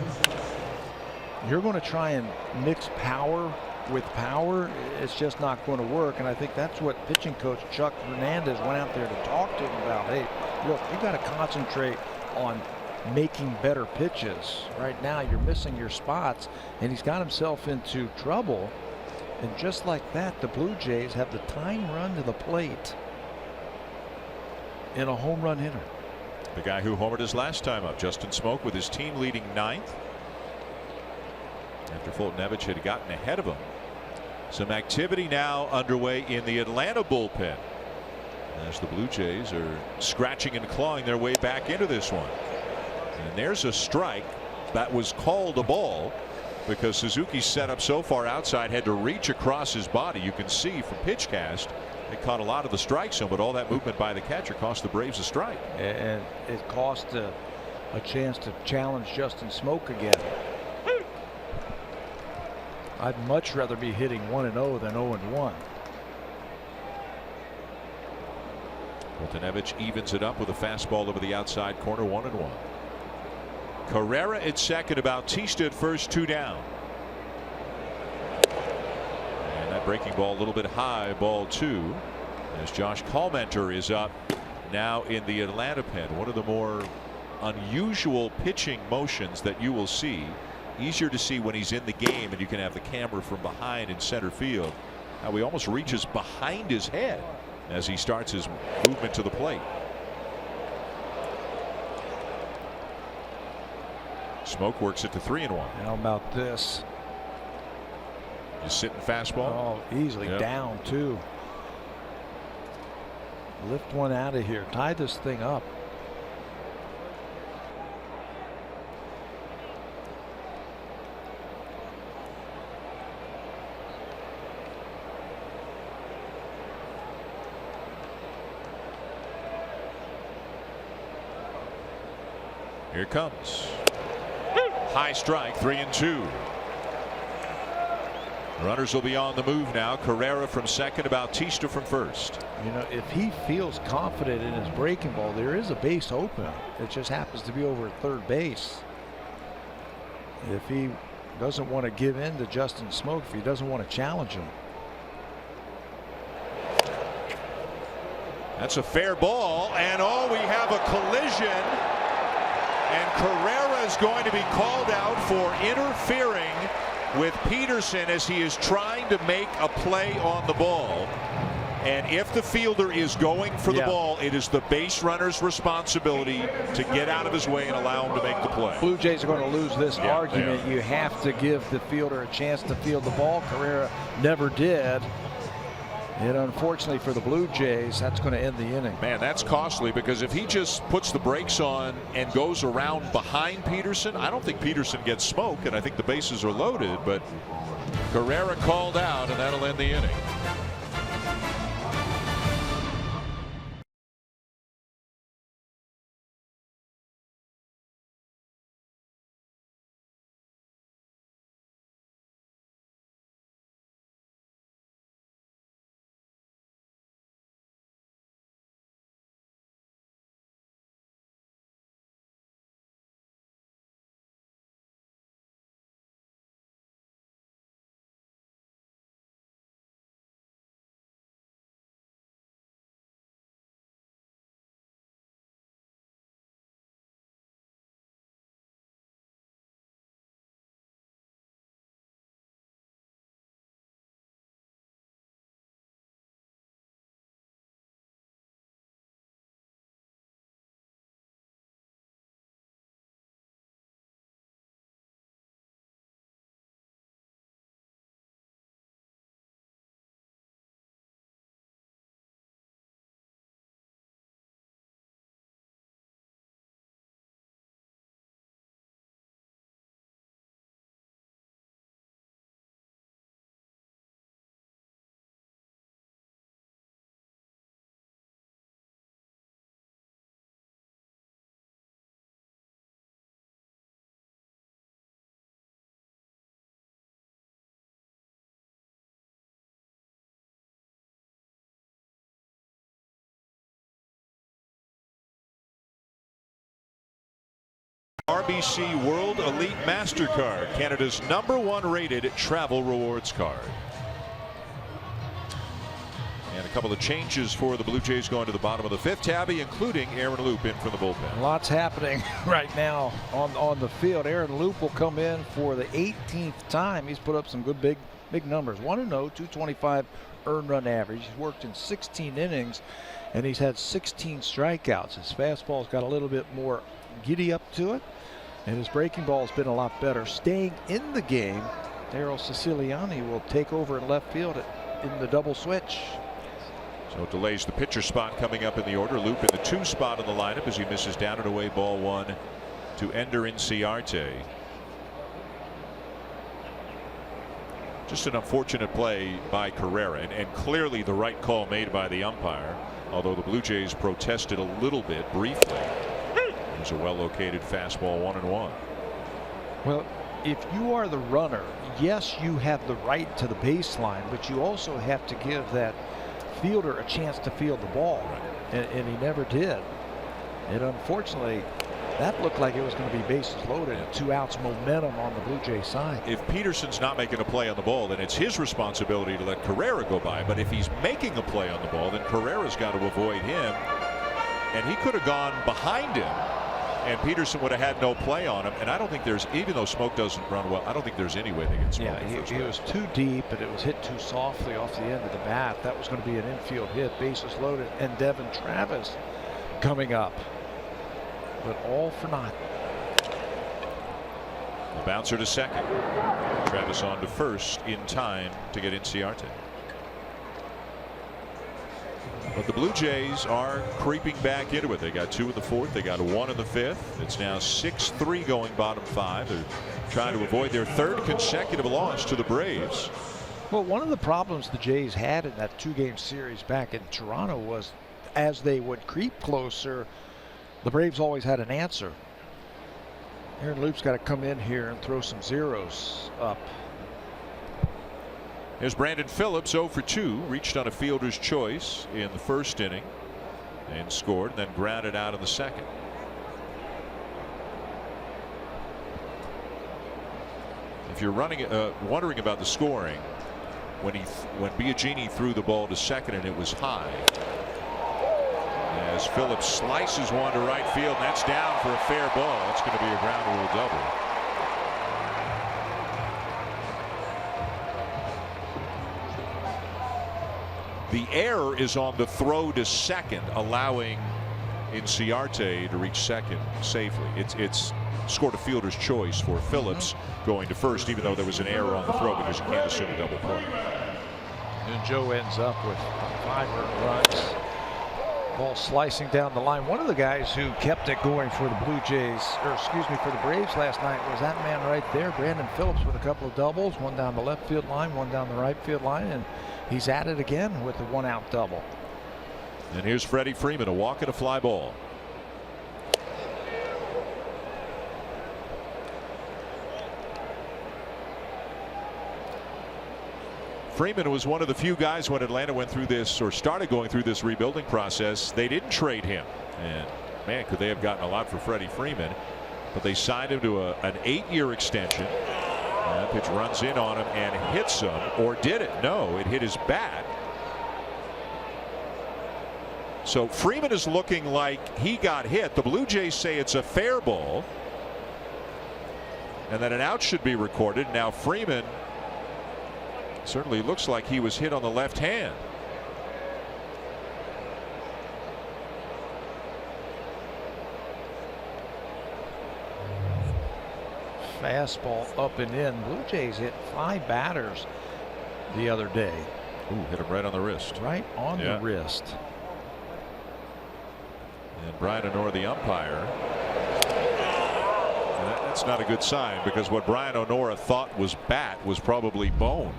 You're going to try and mix power with power. It's just not going to work, and I think that's what pitching coach Chuck Hernandez went out there to talk to him about. Hey, look, you got to concentrate on making better pitches. Right now you're missing your spots, and he's got himself into trouble. And just like that, the Blue Jays have the tying run to the plate in a home run hitter. The guy who homered his last time up, Justin Smoke, with his team leading 9th after Fultonevich had gotten ahead of him. Some activity now underway in the Atlanta bullpen as the Blue Jays are scratching and clawing their way back into this one. And there's a strike that was called a ball because Suzuki's set up so far outside, had to reach across his body. You can see from pitch cast it caught a lot of the strike zone, but all that movement by the catcher cost the Braves a strike. And it cost a chance to challenge Justin Smoke again. I'd much rather be hitting 1-0 than 0-1. Fultonevich evens it up with a fastball over the outside corner, 1-1. Carrera at second, Bautista at first, 2 down. And that breaking ball a little bit high, ball 2, as Josh Kallmenter is up now in the Atlanta pen. One of the more unusual pitching motions that you will see easier to see when he's in the game, and you can have the camera from behind in center field. Now he almost reaches behind his head as he starts his movement to the plate. Smoke works it to 3-1. How about this? Just sitting fastball. Oh, easily down too. Lift one out of here. Tie this thing up. Here it comes. High strike, 3-2. Runners will be on the move now. Carrera from second, Bautista from first. You know, if he feels confident in his breaking ball, there is a base open. It just happens to be over at third base. If he doesn't want to give in to Justin Smoke, if he doesn't want to challenge him. That's a fair ball, and oh, we have a collision. And Carrera is going to be called out for interfering with Peterson as he is trying to make a play on the ball. And if the fielder is going for the ball, it is the base runner's responsibility to get out of his way and allow him to make the play. Blue Jays are going to lose this argument. You have to give the fielder a chance to field the ball. Carrera never did. And unfortunately for the Blue Jays, that's going to end the inning. Man, that's costly, because if he just puts the brakes on and goes around behind Peterson, I don't think Peterson gets smoked, and I think the bases are loaded. But Carrera called out, and that'll end the inning. RBC World Elite MasterCard, Canada's #1 rated travel rewards card. And a couple of changes for the Blue Jays going to the bottom of the 5th, Tabby, including Aaron Loup in from the bullpen. Lots happening right now on the field. Aaron Loup will come in for the 18th time. He's put up some good big numbers. 1-0, 225 earned run average. He's worked in 16 innings, and he's had 16 strikeouts. His fastball's got a little bit more giddy up to it, and his breaking ball has been a lot better. Staying in the game, Daryl Siciliani will take over in left field in the double switch. So it delays the pitcher spot coming up in the order. Loup in the 2 spot in the lineup as he misses down and away, ball 1 to Ender Inciarte. Just an unfortunate play by Carrera, and clearly the right call made by the umpire, although the Blue Jays protested a little bit briefly. There's a well-located fastball, 1-1. Well, if you are the runner, yes, you have the right to the baseline, but you also have to give that fielder a chance to field the ball, and he never did. And unfortunately, that looked like it was going to be bases loaded and 2 outs momentum on the Blue Jay side. If Peterson's not making a play on the ball, then it's his responsibility to let Carrera go by. But if he's making a play on the ball, then Carrera's got to avoid him. And he could have gone behind him and Peterson would have had no play on him. And I don't think there's, even though Smoke doesn't run well, I don't think there's any way they can Smoke. Yeah, he was too deep, and it was hit too softly off the end of the bat. That was going to be an infield hit, bases loaded, and Devin Travis coming up. But all for naught. The bouncer to second. Travis on to first in time to get Inciarte. But the Blue Jays are creeping back into it. They got 2 in the 4th. They got 1 in the 5th. It's now 6-3 going bottom 5. They're trying to avoid their 3rd consecutive loss to the Braves. Well, one of the problems the Jays had in that 2-game series back in Toronto was as they would creep closer, the Braves always had an answer. Aaron Loop's got to come in here and throw some zeros up. Here's Brandon Phillips, 0 for 2, reached on a fielder's choice in the 1st inning and scored, and then grounded out in the 2nd. If you're wondering about the scoring, when Biagini threw the ball to second and it was high, as Phillips slices one to right field, and that's down for a fair ball. It's going to be a ground rule double. The error is on the throw to second, allowing Inciarte to reach second safely. It's scored a fielder's choice for Phillips going to first, even though there was an error on the throw because you can't assume a double play. And Joe ends up with 5 earned runs. Ball slicing down the line. One of the guys who kept it going for the Blue Jays, or excuse me, for the Braves last night was that man right there, Brandon Phillips, with a couple of doubles, one down the left field line, one down the right field line, and he's at it again with a 1-out double. And here's Freddie Freeman, a walk and a fly ball. Freeman was one of the few guys when Atlanta went through this, or started going through this rebuilding process. They didn't trade him, and man, could they have gotten a lot for Freddie Freeman. But they signed him to an 8-year extension. That pitch runs in on him and hits him, or did it? No, it hit his bat. So Freeman is looking like he got hit. The Blue Jays say it's a fair ball, and that an out should be recorded. Now Freeman certainly looks like he was hit on the left hand. Fastball up and in. Blue Jays hit 5 batters the other day. Ooh, hit him right on the wrist. Right on the wrist. And Brian O'Nora, the umpire. And that's not a good sign, because what Brian O'Nora thought was bat was probably bone,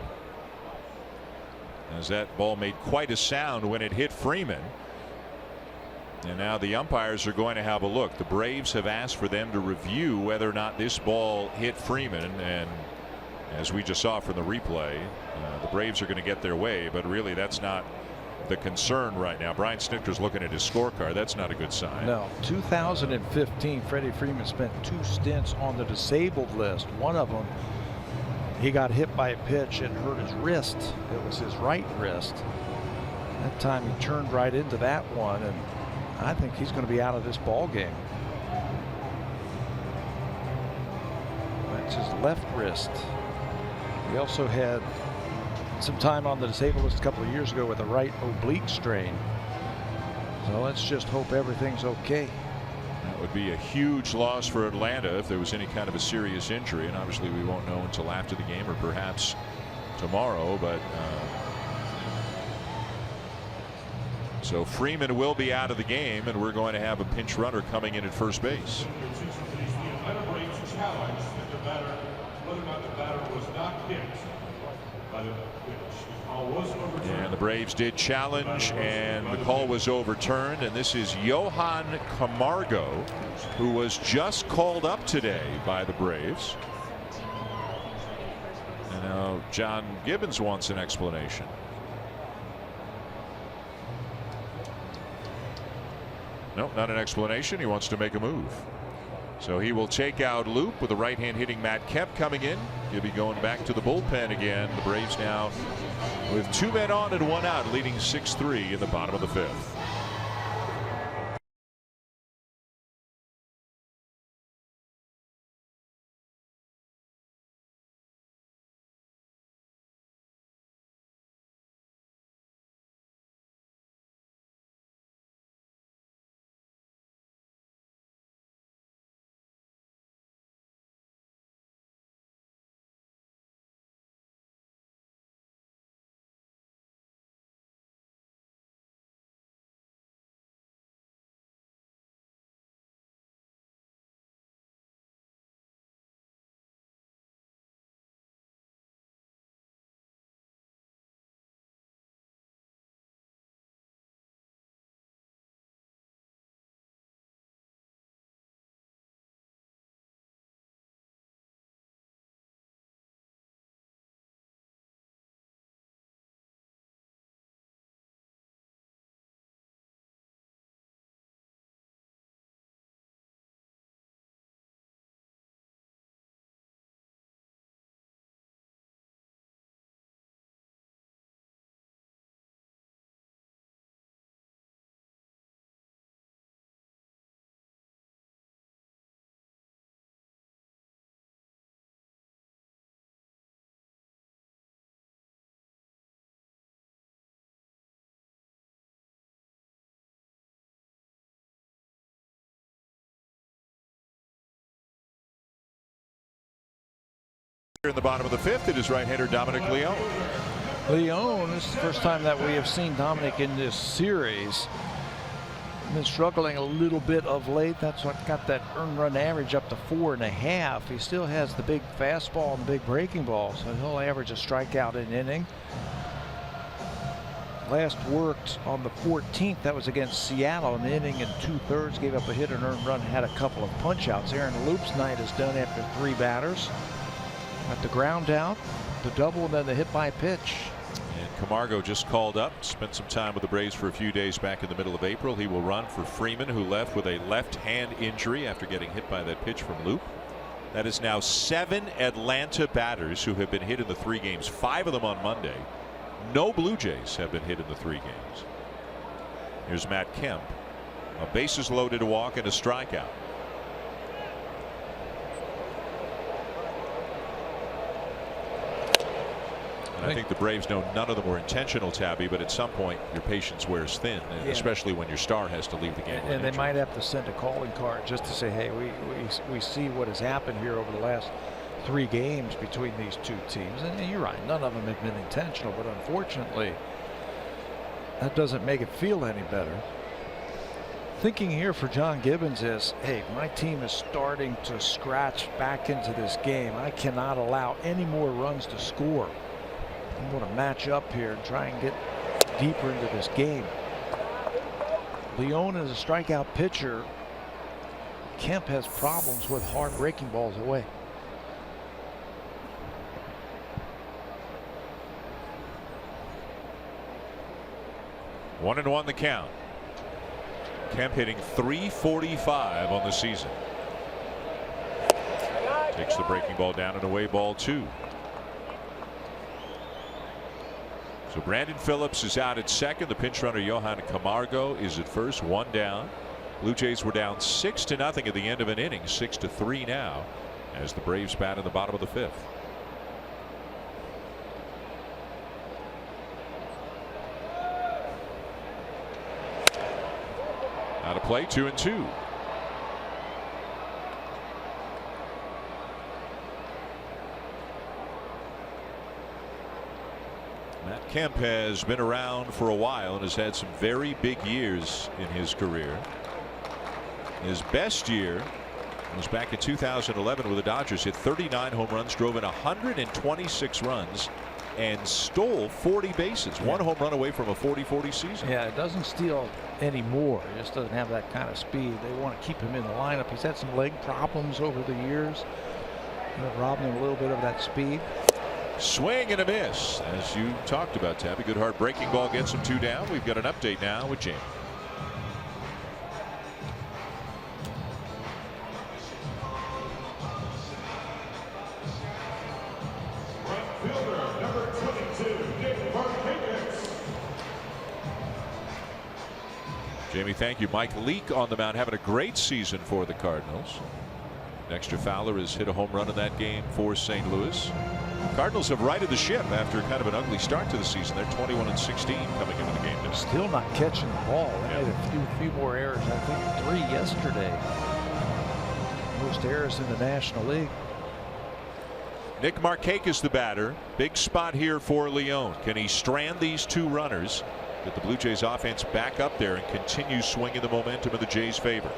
as that ball made quite a sound when it hit Freeman. And now the umpires are going to have a look. The Braves have asked for them to review whether or not this ball hit Freeman, and as we just saw from the replay, the Braves are going to get their way, but really that's not the concern right now. Brian Snitker's looking at his scorecard. That's not a good sign. No. 2015, Freddie Freeman spent 2 stints on the disabled list. One of them, he got hit by a pitch and hurt his wrist. It was his right wrist. That time he turned right into that one, and I think he's going to be out of this ball game. That's his left wrist. He also had some time on the disabled list a couple of years ago with a right oblique strain. So let's just hope everything's okay. That would be a huge loss for Atlanta if there was any kind of a serious injury, and obviously we won't know until after the game or perhaps tomorrow. But so Freeman will be out of the game, and we're going to have a pinch runner coming in at first base. And the Braves did challenge, and the call was overturned. And this is Johan Camargo, who was just called up today by the Braves. And now John Gibbons wants an explanation. No, not an explanation. He wants to make a move. So he will take out Loop with the right hand hitting Matt Kemp coming in. He'll be going back to the bullpen again. The Braves now with 2 men on and 1 out, leading 6-3 in the bottom of the 5th. In the bottom of the fifth, it is right-hander Dominic Leone. Leone, this is the first time that we have seen Dominic in this series. Been struggling a little bit of late. That's what got that earned run average up to 4.5. He still has the big fastball and big breaking ball, so he'll average a strikeout an inning. Last worked on the 14th. That was against Seattle, an inning and 2/3. Gave up a hit and earned run. Had a couple of punch outs. Aaron Loop's night is done after 3 batters. Got the ground out, the double, and then the hit by pitch. And Camargo just called up, spent some time with the Braves for a few days back in the middle of April. He will run for Freeman, who left with a left hand injury after getting hit by that pitch from Loop. That is now 7 Atlanta batters who have been hit in the 3 games, 5 of them on Monday. No Blue Jays have been hit in the 3 games. Here's Matt Kemp. A bases loaded, a walk, and a strikeout. I think the Braves know none of them were intentional, Tabby, but at some point your patience wears thin, especially when your star has to leave the game. And they might have to send a calling card just to say, hey, we see what has happened here over the last 3 games between these 2 teams. And you're right, none of them have been intentional, but unfortunately that doesn't make it feel any better. Thinking here for John Gibbons is, hey, my team is starting to scratch back into this game. I cannot allow any more runs to score. I'm going to match up here and try and get deeper into this game. Leone is a strikeout pitcher. Kemp has problems with hard breaking balls away. One and one the count. Kemp hitting .345 on the season. Takes the breaking ball down and away, ball 2. So Brandon Phillips is out at second. The pinch runner Johan Camargo is at first, 1 down. Blue Jays were down 6-0 at the end of an inning, 6-3 now, as the Braves bat in the bottom of the 5th. Out of play, 2-2. Matt Kemp has been around for a while and has had some very big years in his career. His best year was back in 2011 with the Dodgers. Hit 39 home runs, drove in 126 runs, and stole 40 bases. 1 home run away from a 40-40 season. Yeah, it doesn't steal anymore. He just doesn't have that kind of speed. They want to keep him in the lineup. He's had some leg problems over the years that robbed him a little bit of that speed. Swing and a miss, as you talked about, Tabby. Good hard breaking ball gets him 2 down. We've got an update now with Jamie. Jamie, thank you. Mike Leake on the mound, having a great season for the Cardinals. Dexter Fowler has hit a home run in that game for St. Louis. Cardinals have righted the ship after kind of an ugly start to the season. They're 21-16 coming into the game today. Still not catching the ball. They made a few more errors. I think 3 yesterday. Most errors in the National League. Nick Markakis the batter. Big spot here for Leone. Can he strand these 2 runners? Get the Blue Jays offense back up there and continue swinging the momentum in the Jays' favor.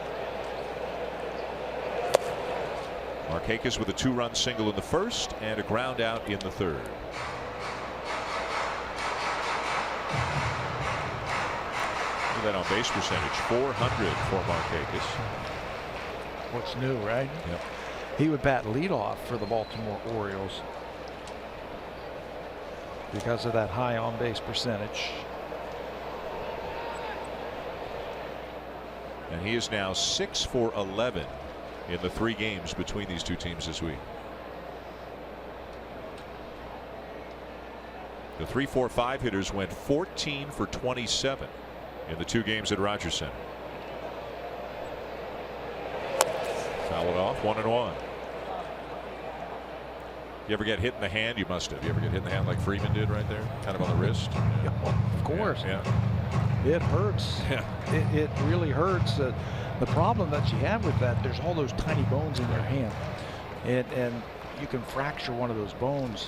Markakis with a 2-run single in the first and a ground out in the 3rd. Look at that on base percentage, 400 for Markakis. What's new, right? Yep. He would bat leadoff for the Baltimore Orioles because of that high on base percentage. And he is now 6 for 11 in the 3 games between these 2 teams this week. The 3-4-5 hitters went 14 for 27 in the 2 games at Rogers Center. Fouled off, 1-1. You ever get hit in the hand? You must have. You ever get hit in the hand like Freeman did right there? Kind of on the wrist? Of course. Yeah. It hurts. Yeah. It really hurts. The problem that you have with that, there's all those tiny bones in your hand. And you can fracture one of those bones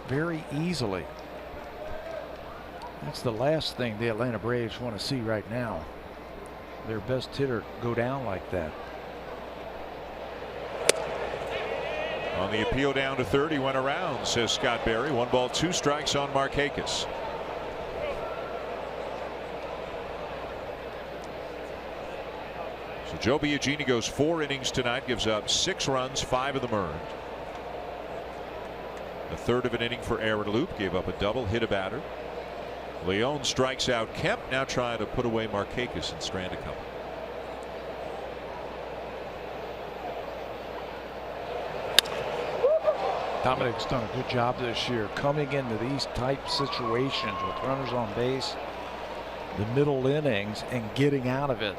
very easily. That's the last thing the Atlanta Braves want to see right now. Their best hitter go down like that. On the appeal down to third, he went around, says Scott Berry. 1 ball, 2 strikes on Markakis. So Joe Biagini goes 4 innings tonight, gives up 6 runs, 5 of them earned. A third of an inning for Aaron Loup, gave up a double, hit a batter. Leone strikes out Kemp, now trying to put away Markakis and strand a couple. Dominic's done a good job this year coming into these type situations with runners on base, the middle innings, and getting out of it.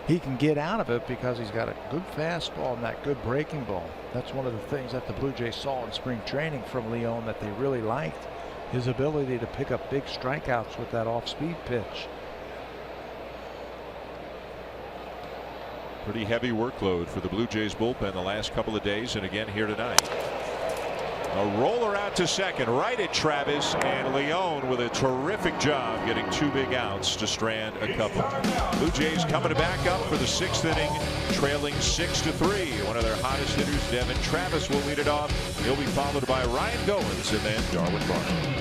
He can get out of it because he's got a good fastball and that good breaking ball. That's one of the things that the Blue Jays saw in spring training from Leone that they really liked. His ability to pick up big strikeouts with that off-speed pitch. Pretty heavy workload for the Blue Jays bullpen the last couple of days, and again here tonight. A roller out to second, right at Travis, and Leone with a terrific job getting 2 big outs to strand a couple. Blue Jays coming back up for the 6th inning, trailing 6-3. One of their hottest hitters, Devin Travis, will lead it off. He'll be followed by Ryan Goins and then Darwin Barnes.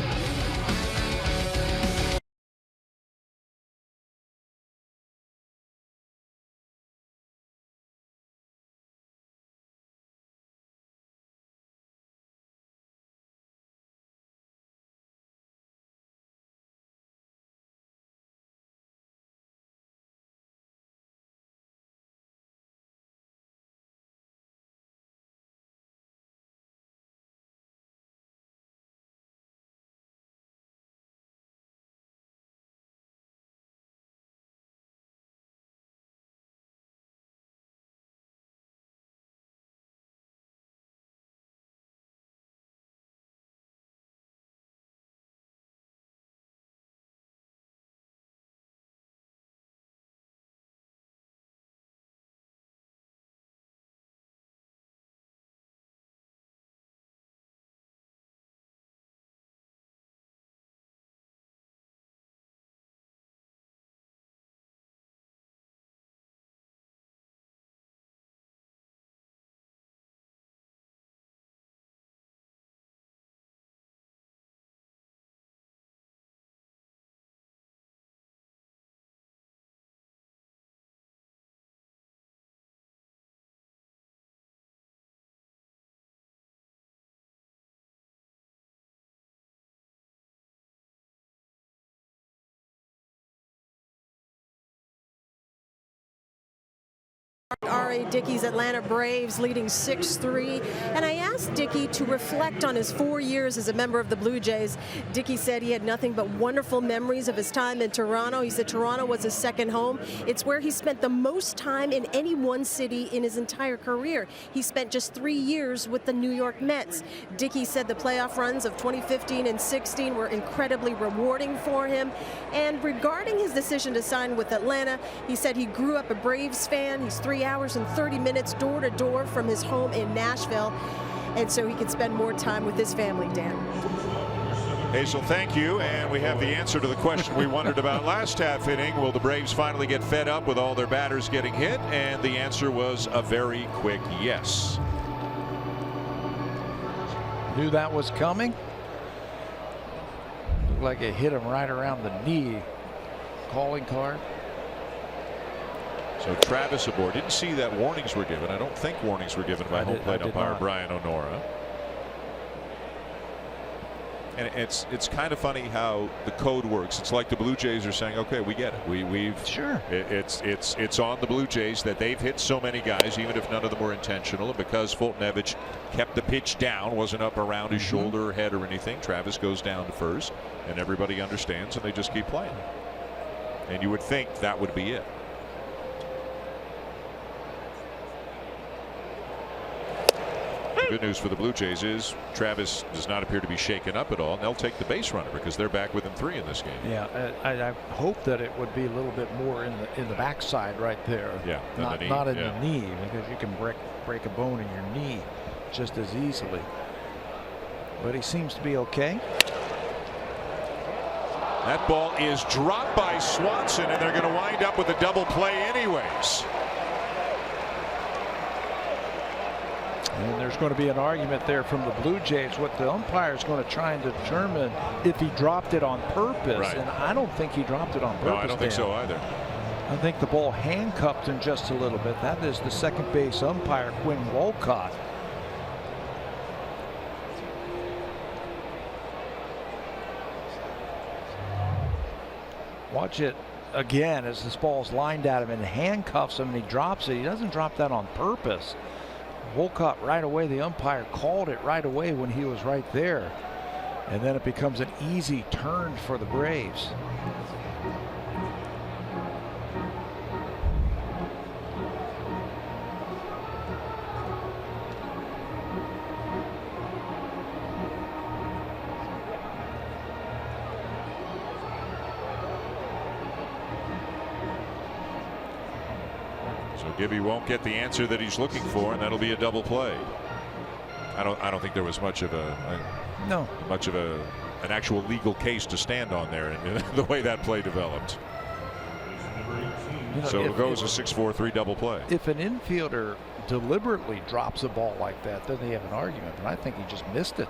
R.A. Dickey's Atlanta Braves leading 6-3. And I asked Dickey to reflect on his 4 years as a member of the Blue Jays. Dickey said he had nothing but wonderful memories of his time in Toronto. He said Toronto was his second home. It's where he spent the most time in any one city in his entire career. He spent just 3 years with the New York Mets. Dickey said the playoff runs of 2015 and 16 were incredibly rewarding for him. And regarding his decision to sign with Atlanta, he said he grew up a Braves fan. He's 3 hours and 30 minutes door to door from his home in Nashville, and so he could spend more time with his family. Dan. Hazel, thank you. And we have the answer to the question we wondered about last half inning. Will the Braves finally get fed up with all their batters getting hit? And the answer was a very quick yes. Knew that was coming. Looked like it hit him right around the knee. Calling card. So Travis aboard. Didn't see that warnings were given. I don't think warnings were given by home plate umpire Brian O'Nora. And it's kind of funny how the code works. It's like the Blue Jays are saying, okay, we get it. We've sure. It's on the Blue Jays that they've hit so many guys, even if none of them were intentional. And because Fultonevich kept the pitch down, wasn't up around his shoulder or head or anything, Travis goes down to first, and everybody understands, and they just keep playing. And you would think that would be it. Good news for the Blue Jays is Travis does not appear to be shaken up at all, and they'll take the base runner because they're back within 3 in this game. Yeah, I hope that it would be a little bit more in the backside right there. Yeah, not in the knee, because you can break a bone in your knee just as easily. But he seems to be okay. That ball is dropped by Swanson, and they're going to wind up with a double play anyways. And there's going to be an argument there from the Blue Jays. What the umpire is going to try and determine if he dropped it on purpose. Right. And I don't think he dropped it on purpose. No, I don't think so either. I think the ball handcuffed him just a little bit. That is the second base umpire, Quinn Wolcott. Watch it again as this ball's lined at him and handcuffs him and he drops it. He doesn't drop that on purpose. Wolcott right away, the umpire called it right away when he was right there. And then it becomes an easy turn for the Braves. Gibby won't get the answer that he's looking for, and that'll be a double play. I don't think there was much of an actual legal case to stand on there in the way that play developed. You know, so it goes a 6-4-3 double play. If an infielder deliberately drops a ball like that, then they have an argument, but I think he just missed it.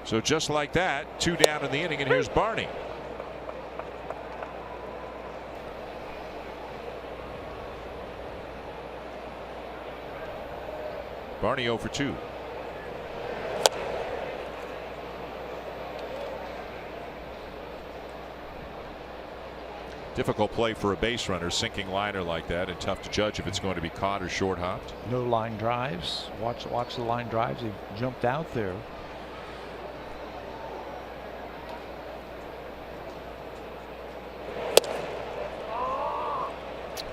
So just like that, 2 down in the inning, and here's Barney. Barney 0 for 2. Difficult play for a base runner, sinking liner like that, and tough to judge if it's going to be caught or short hopped. No line drives. Watch the line drives. He jumped out there.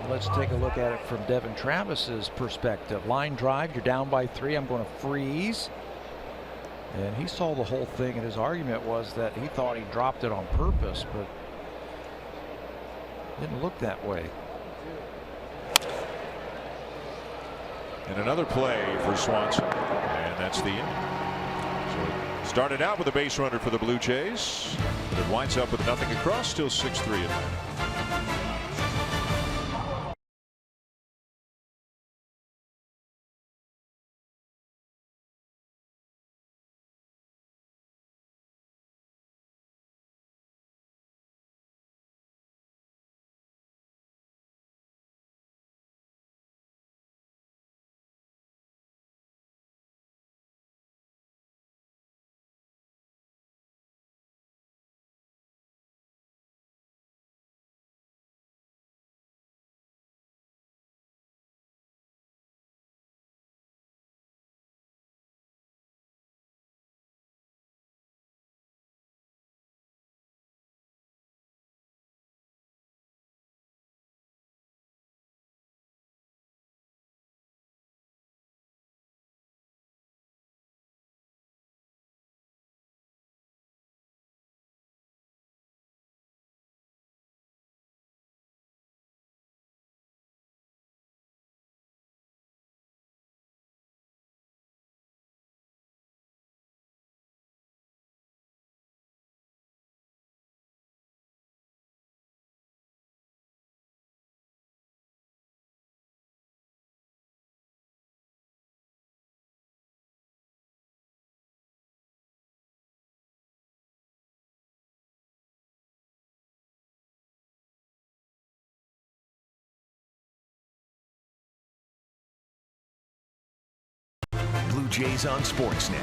Let's take a look at it from Devin Travis's perspective. Line drive, you're down by 3. I'm going to freeze. And he saw the whole thing, and his argument was that he thought he dropped it on purpose, but didn't look that way. And another play for Swanson, and that's the inning. So it started out with a base runner for the Blue Jays, but it winds up with nothing across. Still 6-3 Atlanta. Blue Jays on Sportsnet.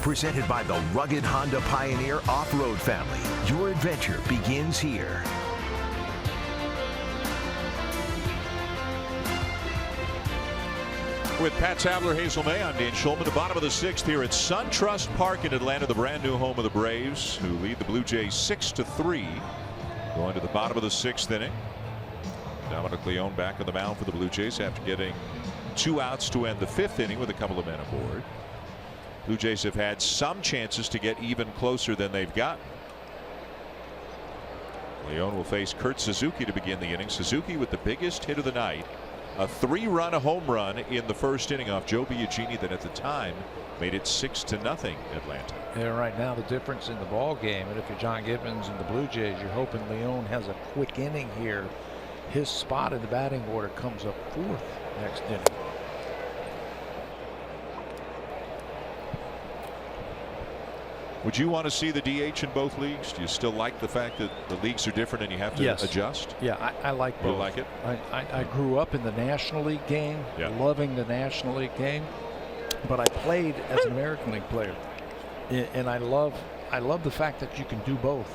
Presented by the rugged Honda Pioneer Off-Road family. Your adventure begins here. With Pat Tabler, Hazel May, I'm Dan Schulman. The bottom of the 6th here at SunTrust Park in Atlanta, the brand new home of the Braves, who lead the Blue Jays 6-3. Going to the bottom of the 6th inning. Dominic Leone back on the mound for the Blue Jays after getting 2 outs to end the 5th inning with a couple of men aboard. Blue Jays have had some chances to get even closer than they've gotten. Leone will face Kurt Suzuki to begin the inning. Suzuki with the biggest hit of the night A 3-run home run in the first inning off Joe Biagini that at the time made it 6-0 Atlanta. Yeah, right now the difference in the ball game, and if you're John Gibbons and the Blue Jays, you're hoping Leon has a quick inning here. His spot in the batting order comes up 4th next inning. Would you want to see the DH in both leagues? Do you still like the fact that the leagues are different and you have to adjust? Yeah, I like both. You like it? I grew up in the National League game, loving the National League game, but I played as an American League player, and I love the fact that you can do both.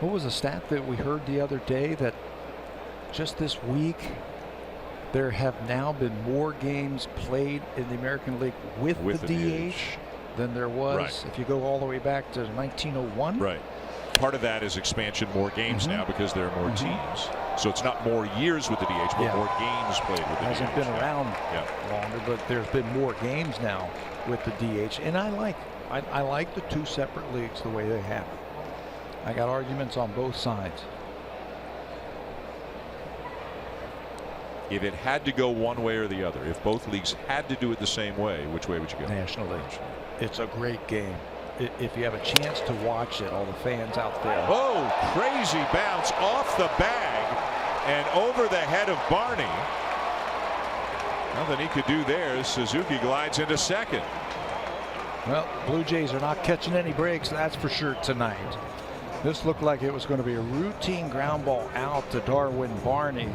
What was the stat that we heard the other day that just this week there have now been more games played in the American League with the DH than there was if you go all the way back to 1901. Right. Part of that is expansion, more games now because there are more teams. So it's not more years with the DH, but more games played with the DH. Hasn't been around longer, but there's been more games now with the DH, and I like the 2 separate leagues the way they have it. I got arguments on both sides. If it had to go one way or the other, if both leagues had to do it the same way, which way would you go? National League. It's a great game. If you have a chance to watch it, all the fans out there. Oh, crazy bounce off the bag and over the head of Barney. Nothing he could do there. Suzuki glides into second. Well, Blue Jays are not catching any breaks, that's for sure tonight. This looked like it was going to be a routine ground ball out to Darwin Barney.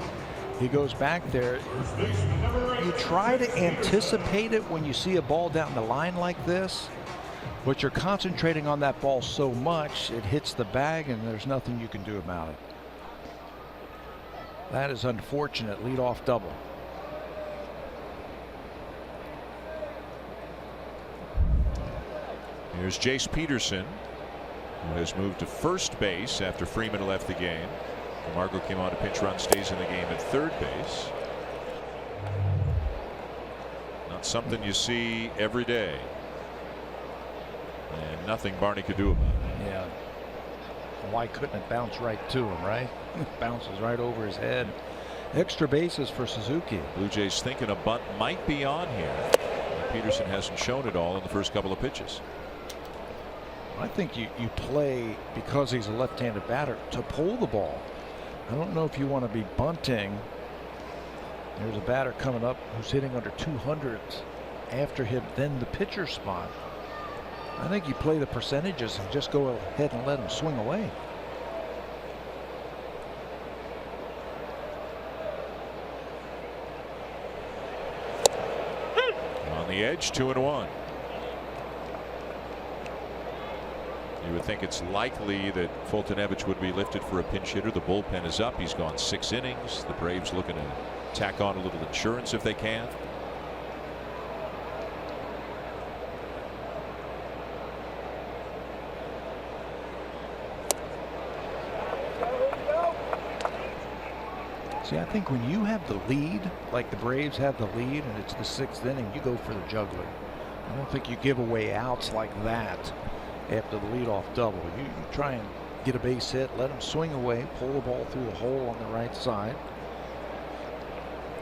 He goes back there. You try to anticipate it when you see a ball down the line like this, but you're concentrating on that ball so much it hits the bag and there's nothing you can do about it. That is unfortunate. Leadoff double. Here's Jace Peterson, who has moved to first base after Freeman left the game. Margot came on to pinch run, stays in the game at third base. Not something you see every day. And nothing Barney could do about it. Yeah. Why couldn't it bounce right to him, right? It bounces right over his head. Extra bases for Suzuki. Blue Jays thinking a bunt might be on here. Peterson hasn't shown it all in the first couple of pitches. I think you play, because he's a left-handed batter, to pull the ball. I don't know if you want to be bunting. There's a batter coming up who's hitting under 200 after him, then the pitcher spot. I think you play the percentages and just go ahead and let him swing away. On the edge, 2-1. You would think it's likely that Fultonevich would be lifted for a pinch hitter. The bullpen is up. He's gone 6 innings. The Braves looking to tack on a little insurance if they can. See, I think when you have the lead, like the Braves have the lead, and it's the 6th inning, you go for the juggler. I don't think you give away outs like that after the leadoff double. You try and get a base hit, let him swing away, pull the ball through the hole on the right side,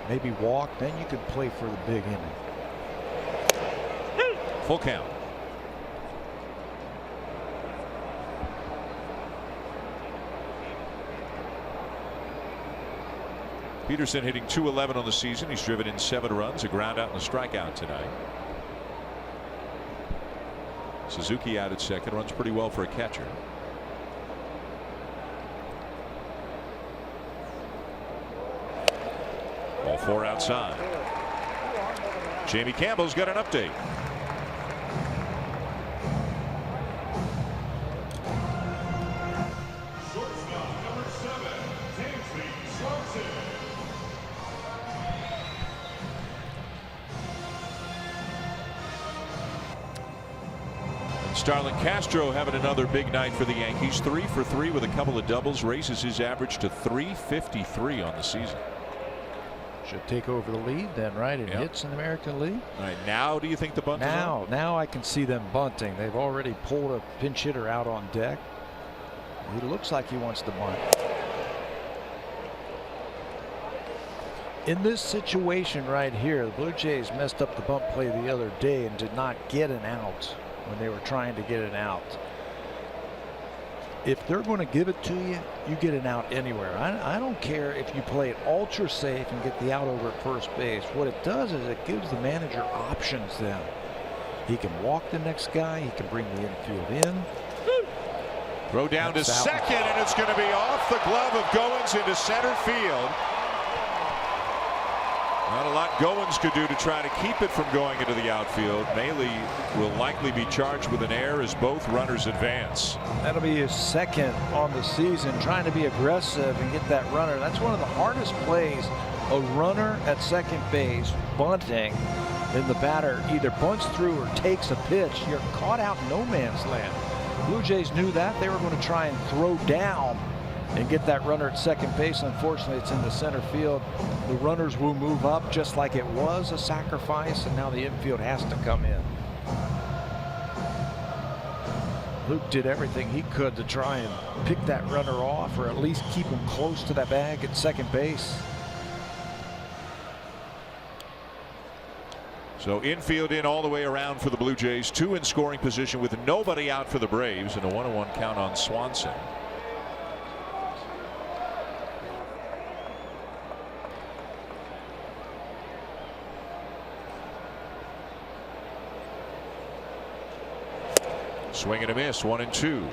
maybe walk, then you could play for the big inning. Full count. Peterson hitting .211 on the season. He's driven in 7 runs, a ground out and a strikeout tonight. Suzuki out at second, runs pretty well for a catcher. All 4 outside. Jamie Campbell's got an update. Starlin Castro having another big night for the Yankees. 3 for 3 with a couple of doubles, raises his average to .353 on the season. Should take over the lead then, right? In hits in the American League. All right, now do you think the bunt is on? Now I can see them bunting. They've already pulled a pinch hitter out on deck. He looks like he wants to bunt. In this situation right here, the Blue Jays messed up the bunt play the other day and did not get an out when they were trying to get an out. If they're going to give it to you, you get an out anywhere. I don't care if you play it ultra safe and get the out over at first base. What it does is it gives the manager options then. He can walk the next guy. He can bring the infield in. Throw down to second, and it's going to be off the glove of Goins into center field. Not a lot Goins could do to try to keep it from going into the outfield. Maile will likely be charged with an error as both runners advance. That'll be his second on the season, trying to be aggressive and get that runner. That's one of the hardest plays. A runner at second base bunting, and the batter either bunts through or takes a pitch. You're caught out in no man's land. Blue Jays knew that. They were going to try and throw down and get that runner at second base. Unfortunately, it's in the center field. The runners will move up just like it was a sacrifice, and now the infield has to come in. Luke did everything he could to try and pick that runner off, or at least keep him close to that bag at second base. So infield in all the way around for the Blue Jays. 2 in scoring position with nobody out for the Braves, and a 1-1 count on Swanson. Swing and a miss, 1-2.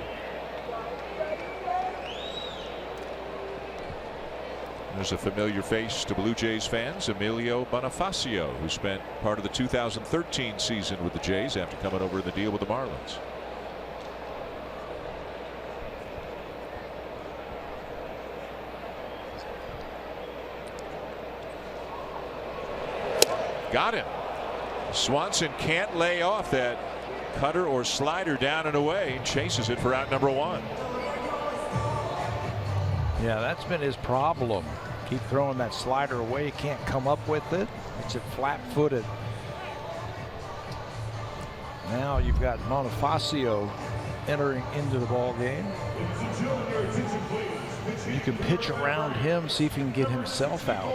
There's a familiar face to Blue Jays fans, Emilio Bonifacio, who spent part of the 2013 season with the Jays after coming over in the deal with the Marlins. Got him. Swanson can't lay off that cutter or slider down and away, and chases it for out number 1. Yeah, that's been his problem. Keep throwing that slider away. He can't come up with it. It's it flat-footed. Now you've got Bonifacio entering into the ball game. You can pitch around him, see if he can get himself out.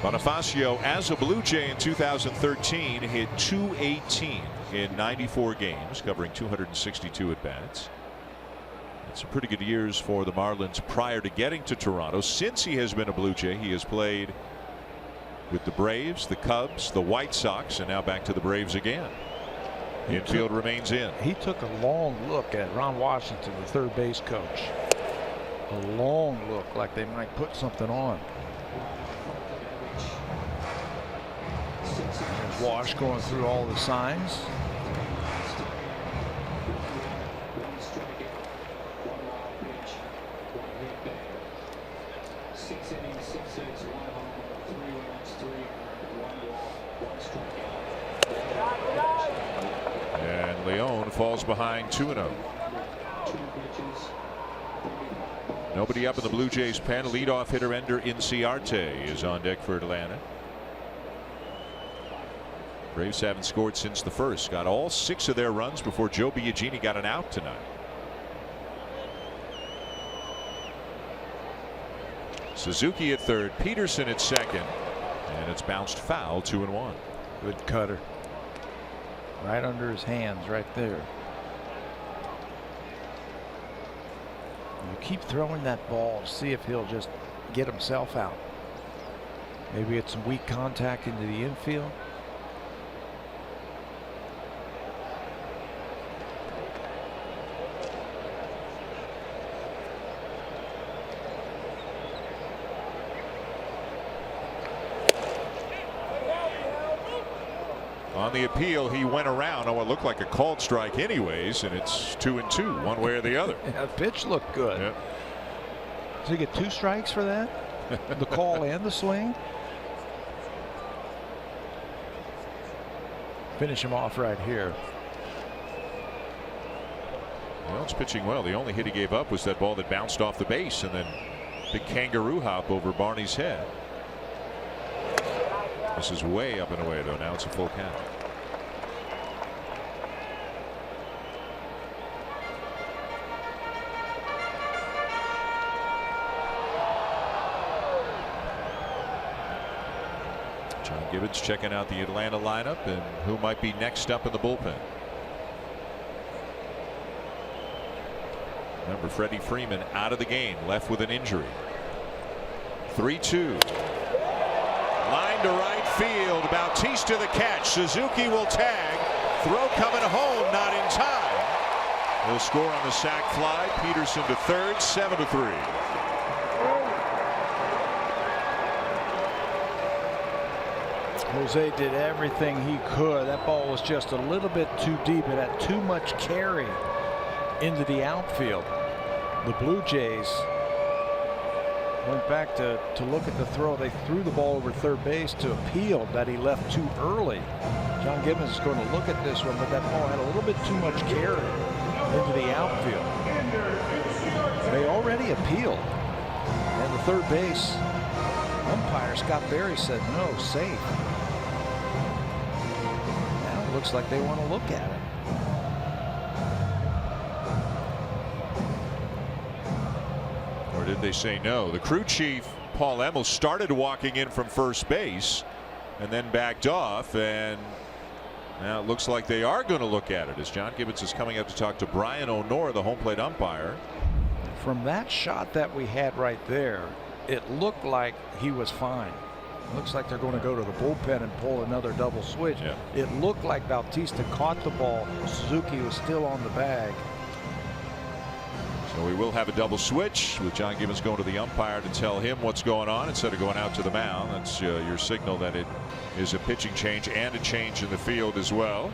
Bonifacio, as a Blue Jay in 2013, hit .218 in 94 games, covering 262 at-bats. It's some pretty good years for the Marlins prior to getting to Toronto. Since he has been a Blue Jay, he has played with the Braves, the Cubs, the White Sox, and now back to the Braves again. The infield remains in. He took a long look at Ron Washington, the third base coach. A long look, like they might put something on. There's Wash going through all the signs. And Leon falls behind 2-0. Nobody up in the Blue Jays pen. Leadoff hitter Ender Inciarte is on deck for Atlanta. Braves haven't scored since the first. Got all 6 of their runs before Joe Biagini got an out tonight. Suzuki at third, Peterson at second, and it's bounced foul, 2-1. Good cutter. Right under his hands, right there. You keep throwing that ball to see if he'll just get himself out. Maybe it's some weak contact into the infield. On the appeal, he went around on what looked like a called strike anyways, and it's 2-2, one way or the other. Yeah, the pitch looked good. Yep. Did he get 2 strikes for that? The call and the swing? Finish him off right here. Well, it's pitching well. The only hit he gave up was that ball that bounced off the base, and then big kangaroo hop over Barney's head. This is way up and away, though. Now it's a full count. John Gibbons checking out the Atlanta lineup and who might be next up in the bullpen. Remember, Freddie Freeman out of the game, left with an injury. 3-2. Line to right field. Bautista the catch. Suzuki will tag. Throw coming home, not in time. He'll score on the sac fly. Peterson to third, 7-3. Jose did everything he could. That ball was just a little bit too deep. It had too much carry into the outfield. The Blue Jays went back to look at the throw. They threw the ball over third base to appeal that he left too early. John Gibbons is going to look at this one, but that ball had a little bit too much carry into the outfield. They already appealed, and the third base umpire Scott Berry said no, safe. Now it looks like they want to look at it. Or did they say no? The crew chief, Paul Emmel, started walking in from first base and then backed off, and now it looks like they are going to look at it as John Gibbons is coming up to talk to Brian O'Nora, the home plate umpire. From that shot that we had right there, it looked like he was fine. It looks like they're going to go to the bullpen and pull another double switch. Yeah. It looked like Bautista caught the ball. Suzuki was still on the bag. So we will have a double switch with John Gibbons going to the umpire to tell him what's going on instead of going out to the mound. That's your signal that it is a pitching change and a change in the field as well.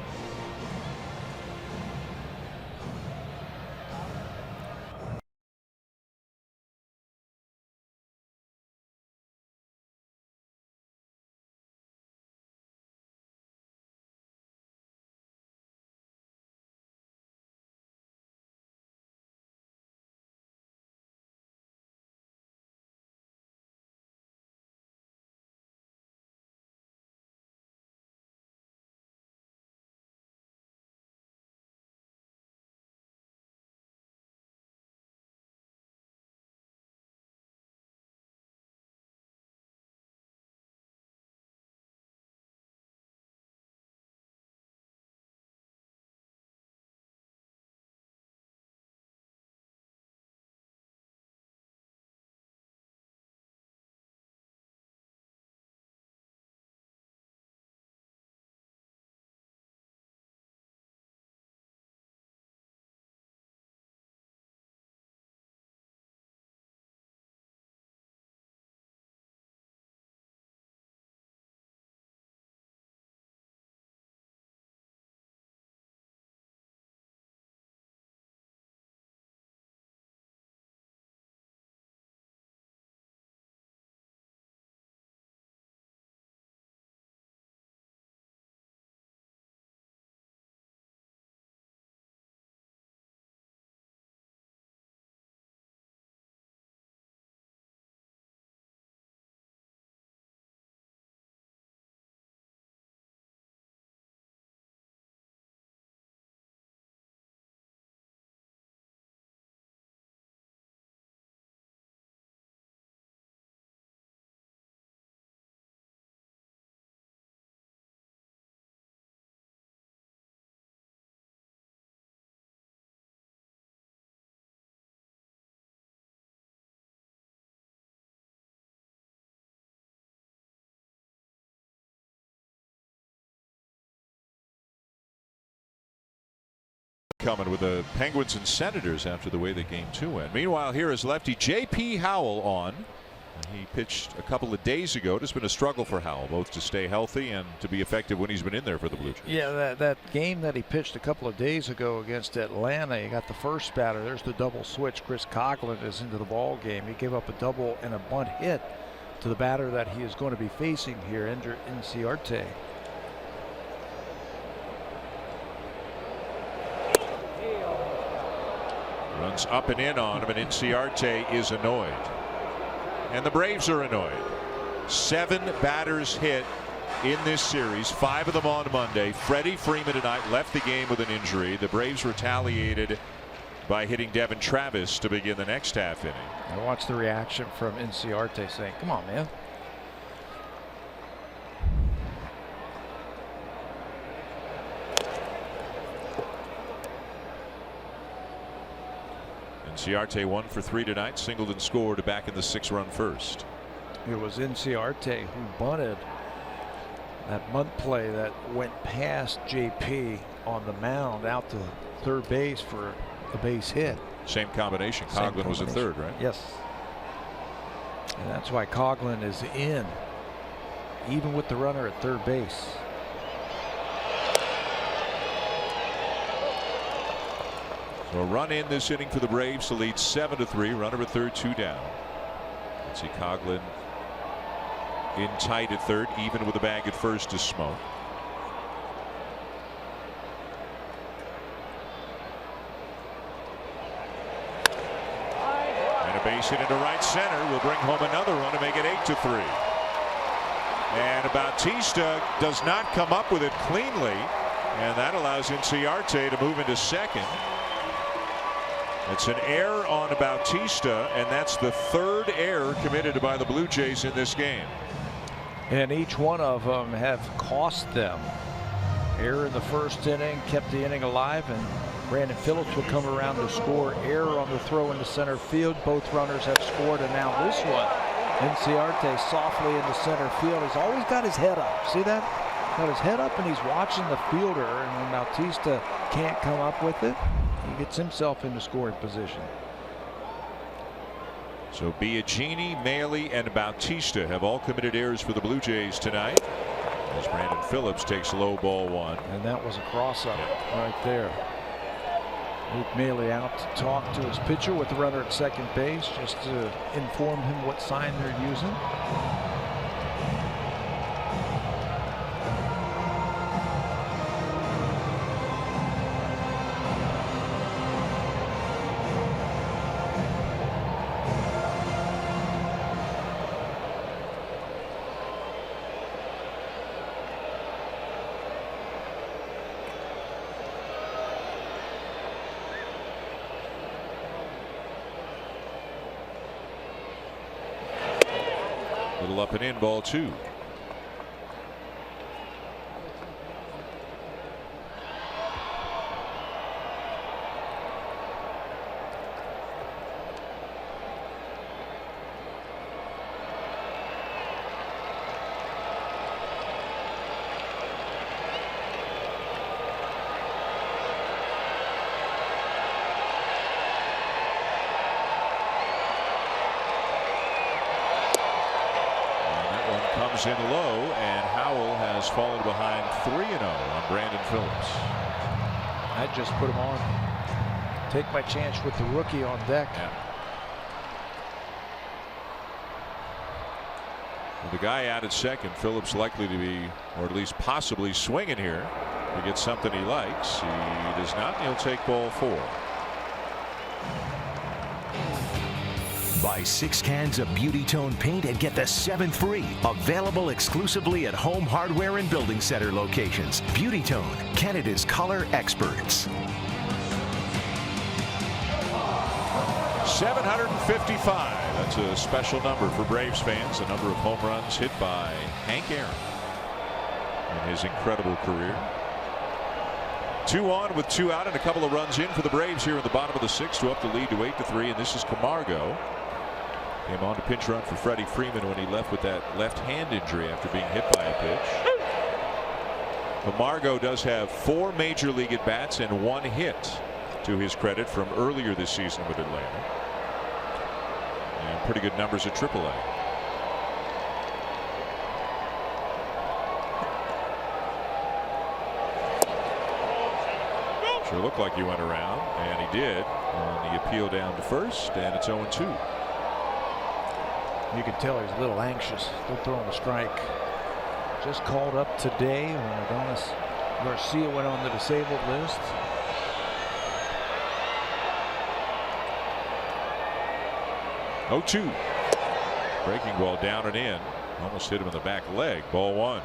Coming with the Penguins and Senators after the way the game 2 went. Meanwhile, here is lefty J.P. Howell on. He pitched a couple of days ago. It's been a struggle for Howell, both to stay healthy and to be effective when he's been in there for the Blue Jays. Yeah, that game that he pitched a couple of days ago against Atlanta, he got the first batter. There's the double switch. Chris Coughlin is into the ball game. He gave up a double and a bunt hit to the batter that he is going to be facing here, Ender Inciarte. Runs up and in on him, and Inciarte is annoyed. And the Braves are annoyed. 7 batters hit in this series, 5 of them on Monday. Freddie Freeman tonight left the game with an injury. The Braves retaliated by hitting Devin Travis to begin the next half inning. I watched the reaction from Inciarte saying, "Come on, man." Inciarte 1 for 3 tonight. Singled and scored back in the 6-run first. It was Inciarte who bunted that bunt play that went past JP on the mound out to third base for a base hit. Same combination. Coghlan was at third, right? Yes. And that's why Coghlan is in, even with the runner at third base. So a run in this inning for the Braves to lead 7-3. Runner at third, 2 down. Let's see, Coghlan in tight at third, even with a bag at first to Smoke. And a base hit into right center will bring home another run to make it 8-3. And Bautista does not come up with it cleanly, and that allows Inciarte to move into second. It's an error on Bautista, and that's the third error committed by the Blue Jays in this game. And each one of them have cost them. Error in the first inning kept the inning alive, and Brandon Phillips will come around to score. Error on the throw into center field. Both runners have scored, and now this one. Inciarte softly into center field. He's always got his head up. See that? Got his head up, and he's watching the fielder, and when Bautista can't come up with it, he gets himself into scoring position. So Biagini, Maile, and Bautista have all committed errors for the Blue Jays tonight, as Brandon Phillips takes low ball 1. And that was a cross-up right there. Luke Maile out to talk to his pitcher with the runner at second base, just to inform him what sign they're using. Little up and in, ball 2. In low, and Howell has fallen behind 3-0 on Brandon Phillips. I just put him on. Take my chance with the rookie on deck. Yeah. With the guy out at second, Phillips likely to be, or at least possibly, swinging here to get something he likes. He does not. He'll take ball 4. Buy 6 cans of Beauty Tone paint and get the 7th free. Available exclusively at Home Hardware and Building Center locations. Beauty Tone, Canada's color experts. 755. That's a special number for Braves fans. The number of home runs hit by Hank Aaron in his incredible career. 2 on with 2 out and a couple of runs in for the Braves here in the bottom of the 6th to up the lead to 8-3. And this is Camargo. Came on to pinch run for Freddie Freeman when he left with that left hand injury after being hit by a pitch. Camargo does have 4 major league at bats and 1 hit to his credit from earlier this season with Atlanta. And pretty good numbers at AAA. Sure looked like he went around, and he did on the appeal down to first, and it's 0-2. You can tell he's a little anxious. Still throwing a strike. Just called up today when Adonis Garcia went on the disabled list. Oh, 2. Breaking ball down and in. Almost hit him in the back leg. Ball 1.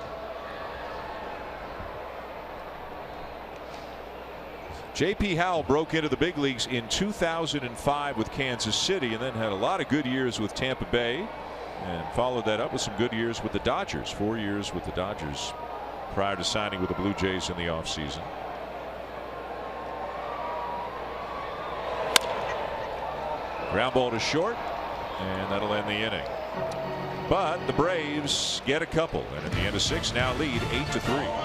J.P. Howell broke into the big leagues in 2005 with Kansas City, and then had a lot of good years with Tampa Bay, and followed that up with some good years with the Dodgers. 4 years with the Dodgers prior to signing with the Blue Jays in the offseason. Ground ball to short, and that'll end the inning. But the Braves get a couple, and at the end of 6 now lead 8-3.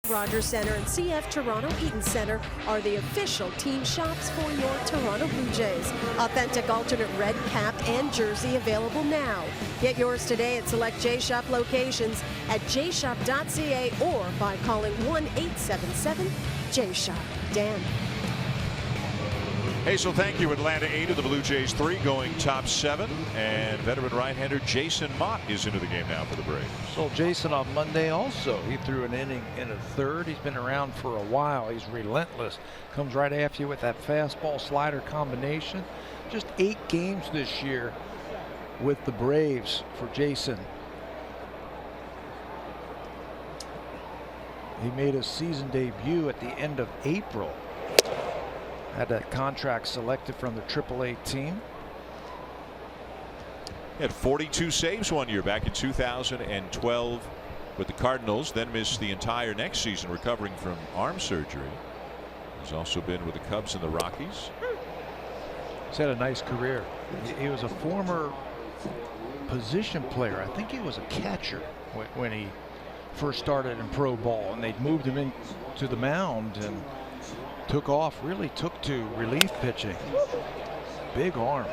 Rogers Center and CF Toronto Eaton Center are the official team shops for your Toronto Blue Jays. Authentic alternate red cap and jersey available now. Get yours today at select J-Shop locations at jshop.ca or by calling 1-877-J-Shop. Dan. Hey, so thank you. Atlanta 8 of the Blue Jays 3 going top 7. And veteran right-hander Jason Mott is into the game now for the Braves. So Jason on Monday also, he threw an inning in a third. He's been around for a while. He's relentless. Comes right after you with that fastball slider combination. Just 8 games this year with the Braves for Jason. He made his season debut at the end of April. Had that contract selected from the AAA team. He had 42 saves one year back in 2012 with the Cardinals, then missed the entire next season recovering from arm surgery. He's also been with the Cubs and the Rockies. He's had a nice career. He was a former position player. I think he was a catcher when he first started in pro ball, and they'd moved him into the mound and took off, really took to relief pitching. Big arm.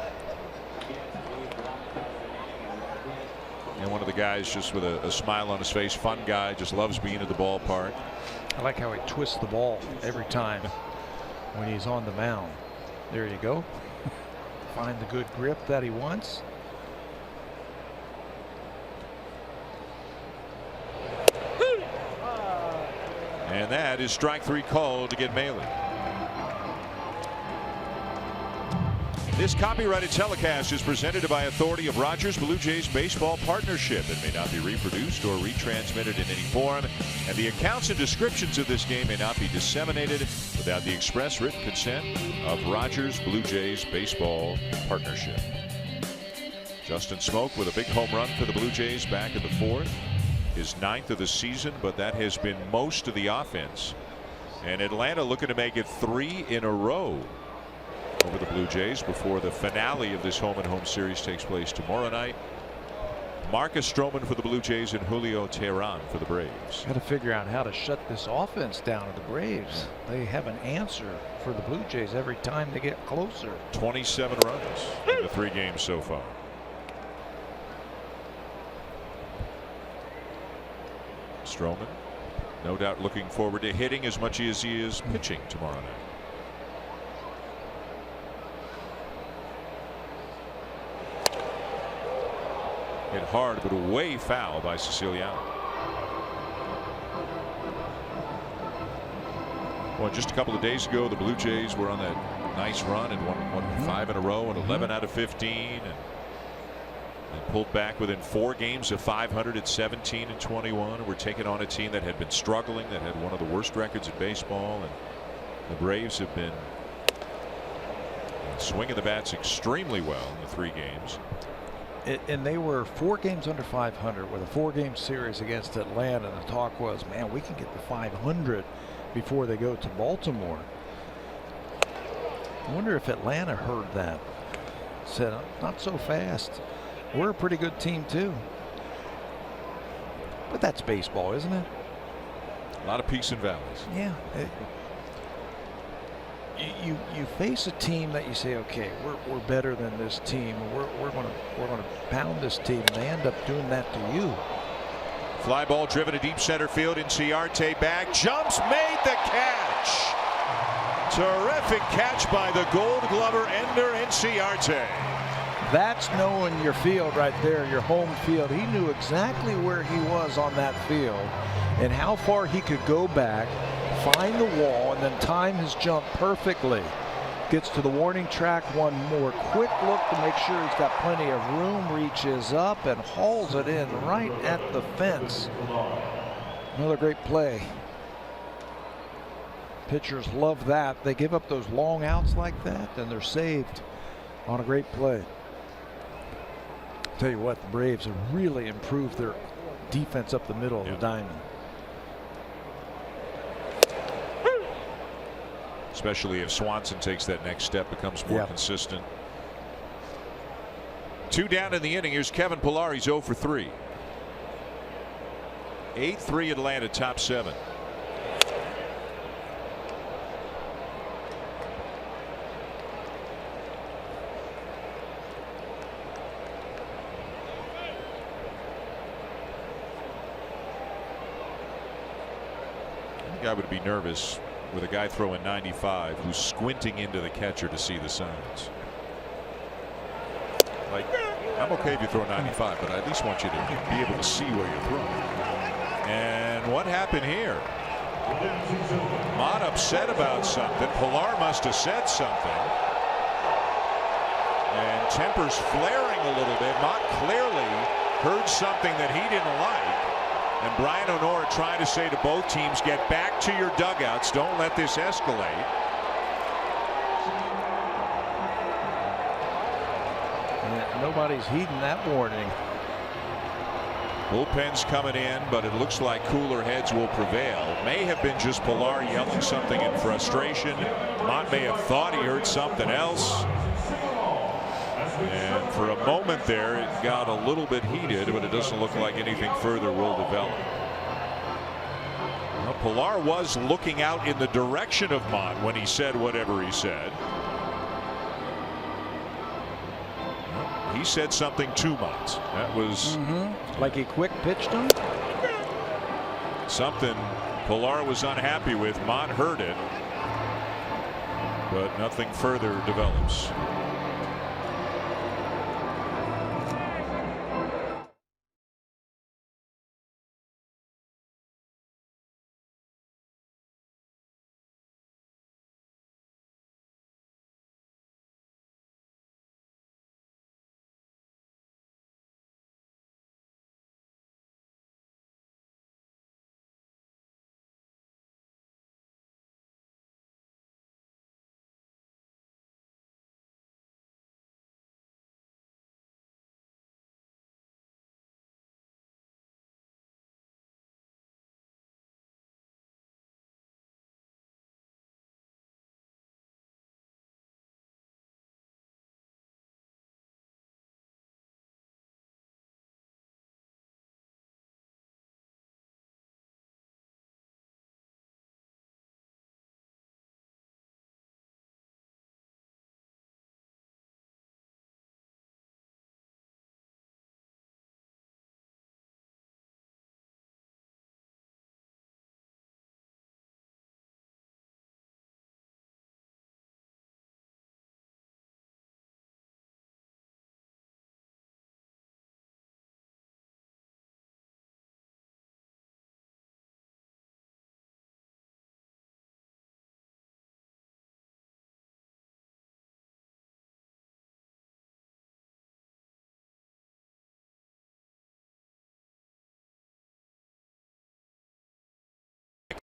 And one of the guys just with a smile on his face, fun guy, just loves being at the ballpark. I like how he twists the ball every time when he's on the mound. There you go. Find the good grip that he wants. And that is strike 3 called to get Maley. This copyrighted telecast is presented by authority of Rogers Blue Jays Baseball Partnership. It may not be reproduced or retransmitted in any form, and the accounts and descriptions of this game may not be disseminated without the express written consent of Rogers Blue Jays Baseball Partnership. Justin Smoak with a big home run for the Blue Jays back in the 4th. His 9th of the season, but that has been most of the offense. And Atlanta looking to make it 3 in a row over the Blue Jays before the finale of this home-and-home series takes place tomorrow night. Marcus Stroman for the Blue Jays and Julio Teheran for the Braves. Got to figure out how to shut this offense down to the Braves. They have an answer for the Blue Jays every time they get closer. 27 runs in the 3 games so far. Stroman, no doubt looking forward to hitting as much as he is pitching tomorrow night. Hit hard, but way foul by Siciliano. Well, just a couple of days ago, the Blue Jays were on that nice run and won 5 in a row and 11 out of 15. And They pulled back within 4 games of 500 at 17-21. We're taking on a team that had been struggling, that had one of the worst records in baseball, and the Braves have been swinging the bats extremely well in the 3 games. And they were 4 games under 500 with a 4-game series against Atlanta. And the talk was, man, we can get to 500 before they go to Baltimore. I wonder if Atlanta heard that. Said, not so fast. We're a pretty good team too. But that's baseball, isn't it? A lot of peaks and valleys. Yeah. You face a team that you say, okay, we're better than this team. We're gonna pound this team, and they end up doing that to you. Fly ball driven to deep center field. Inciarte back, jumps, made the catch. Terrific catch by the Gold Glover Ender Inciarte. That's knowing your field right there, your home field. He knew exactly where he was on that field and how far he could go back, find the wall, and then time his jump perfectly. Gets to the warning track, one more quick look to make sure he's got plenty of room, reaches up and hauls it in right at the fence. Another great play. Pitchers love that. They give up those long outs like that, and they're saved on a great play. Tell you what, the Braves have really improved their defense up the middle of the diamond. Especially if Swanson takes that next step, becomes more consistent. 2 down in the inning. Here's Kevin Pillar. He's 0 for 3. 8-3 Atlanta, top 7. I would be nervous with a guy throwing 95 who's squinting into the catcher to see the signs. Like, I'm okay if you throw 95, but I at least want you to be able to see where you're throwing. And what happened here? Mott upset about something. Pillar must have said something. And tempers flaring a little bit. Mott clearly heard something that he didn't like. And Brian O'Nora trying to say to both teams, get back to your dugouts. Don't let this escalate. Yeah, nobody's heeding that warning. Bullpen's coming in, but it looks like cooler heads will prevail. May have been just Pillar yelling something in frustration. Mott may have thought he heard something else. And for a moment there, it got a little bit heated, but it doesn't look like anything further will develop. Well, Pillar was looking out in the direction of Mott when he said whatever he said. He said something to Mott. That was like he quick pitched him. Something Pillar was unhappy with. Mott heard it, but nothing further develops.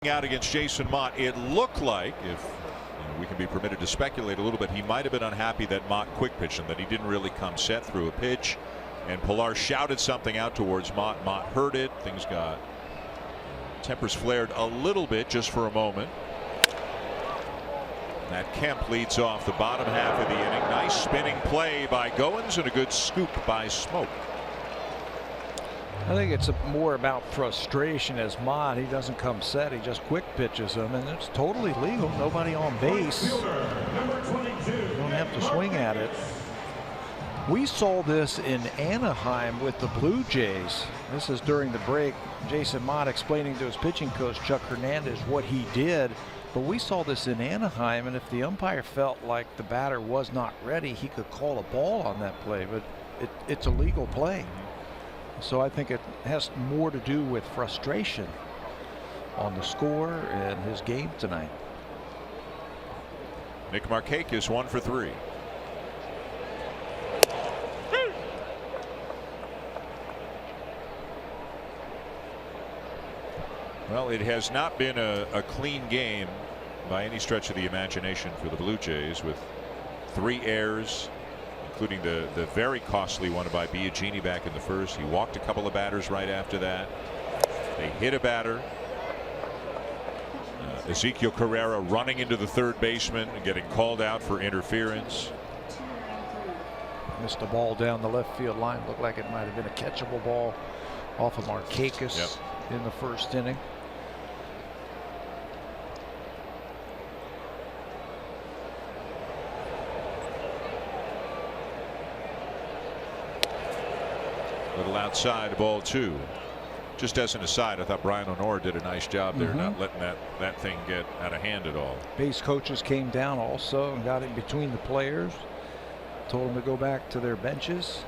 striking out against Jason Mott. It looked like, if we can be permitted to speculate a little bit, he might have been unhappy that Mott quick pitched him, that he didn't really come set through a pitch. And Pilar shouted something out towards Mott. Mott heard it. Things got tempers flared a little bit just for a moment. Matt Kemp leads off the bottom half of the inning. Nice spinning play by Goins and a good scoop by Smoke. I think it's more about frustration as Mott. He doesn't come set. He just quick pitches him, and it's totally legal. Nobody on base. You don't have to swing at it. We saw this in Anaheim with the Blue Jays. This is during the break. Jason Mott explaining to his pitching coach, Chuck Hernandez, what he did. But we saw this in Anaheim, and if the umpire felt like the batter was not ready, he could call a ball on that play. But it's a legal play. So I think it has more to do with frustration on the score and his game tonight. Nick Markakis 1 for 3. Well, it has not been a clean game by any stretch of the imagination for the Blue Jays, with 3 errors, including the very costly one by Biagini back in the first. He walked a couple of batters right after that. They hit a batter. Ezekiel Carrera running into the third baseman and getting called out for interference. Missed a ball down the left field line. Looked like it might have been a catchable ball off of Markakis in the first inning. Little outside, ball 2. Just as an aside, I thought Brian Honora did a nice job there, not letting that thing get out of hand at all. Base coaches came down also and got in between the players, told them to go back to their benches.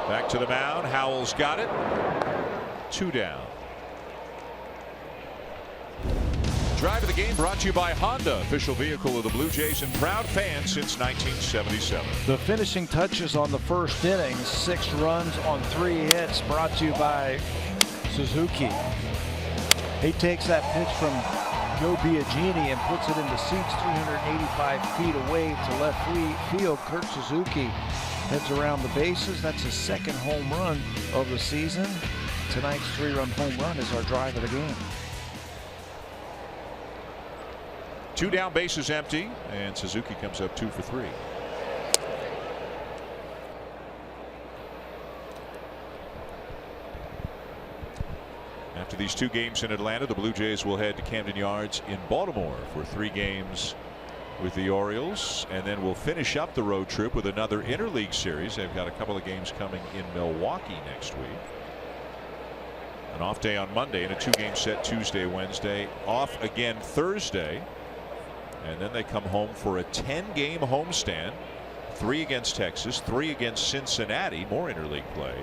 Back to the mound. Howell's got it. 2 down. Drive of the game brought to you by Honda, official vehicle of the Blue Jays and proud fan since 1977. The finishing touches on the first inning, 6 runs on 3 hits, brought to you by Suzuki. He takes that pitch from Joe Biagini and puts it in the seats 385 feet away to left field. Kurt Suzuki heads around the bases. That's his 2nd home run of the season. Tonight's 3-run home run is our drive of the game. 2 down, bases empty, and Suzuki comes up 2 for 3. After these 2 games in Atlanta, the Blue Jays will head to Camden Yards in Baltimore for 3 games with the Orioles, and then we'll finish up the road trip with another interleague series. They've got a couple of games coming in Milwaukee next week. An off day on Monday and a 2-game set Tuesday, Wednesday. Off again Thursday. And then they come home for a 10-game homestand. 3 against Texas, 3 against Cincinnati, more interleague play,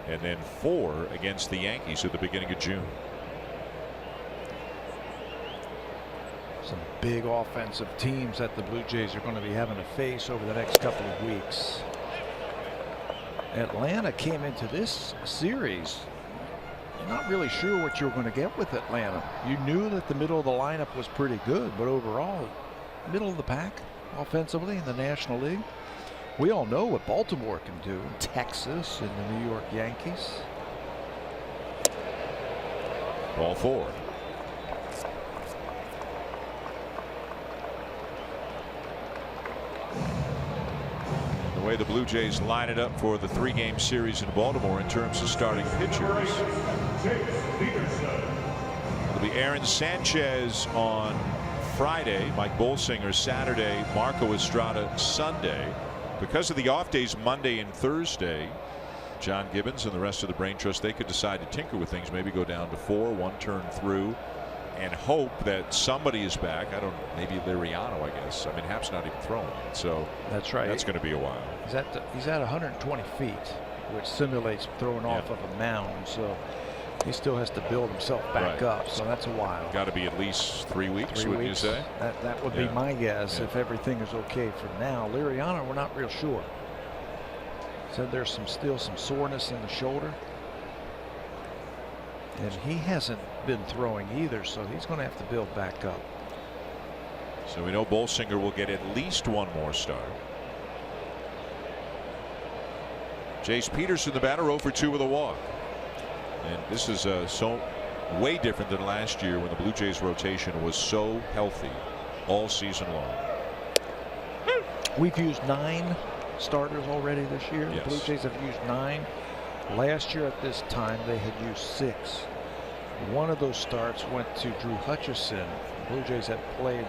and then 4 against the Yankees at the beginning of June. Some big offensive teams that the Blue Jays are going to be having to face over the next couple of weeks. Atlanta came into this series not really sure what you were going to get with Atlanta. You knew that the middle of the lineup was pretty good, but overall, middle of the pack offensively in the National League. We all know what Baltimore can do, Texas and the New York Yankees. Ball 4. The way the Blue Jays line it up for the 3-game series in Baltimore in terms of starting pitchers. It'll be Aaron Sanchez on Friday, Mike Bolsinger Saturday, Marco Estrada Sunday. Because of the off days Monday and Thursday, John Gibbons and the rest of the Brain Trust, they could decide to tinker with things, maybe go down to 4, 1 turn through, and hope that somebody is back. I don't know, maybe Liriano, I guess. I mean, Happ's not even throwing it, so that's right. That's going to be a while. He's at 120 feet, which simulates throwing off of a mound, so he still has to build himself back up, so that's a while. Got to be at least 3 weeks, wouldn't you say? That would be my guess if everything is okay for now. Liriano, we're not real sure. Said there's still some soreness in the shoulder. And he hasn't been throwing either, so he's going to have to build back up. So we know Bolsinger will get at least one more start. Jace Peterson, the batter, 0 for 2 with a walk. And this is so way different than last year when the Blue Jays rotation was so healthy all season long. We've used 9 starters already this year. Yes. The Blue Jays have used 9. Last year at this time they had used 6. One of those starts went to Drew Hutchison. The Blue Jays had played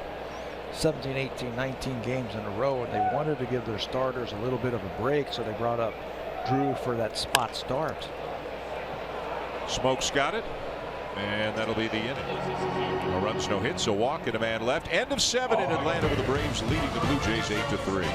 17, 18, 19 games in a row, and they wanted to give their starters a little bit of a break, so they brought up Drew for that spot start. Smoke's got it, and that'll be the inning. No runs, no hits, a walk, and a man left. End of 7 in Atlanta with the Braves leading the Blue Jays 8-3.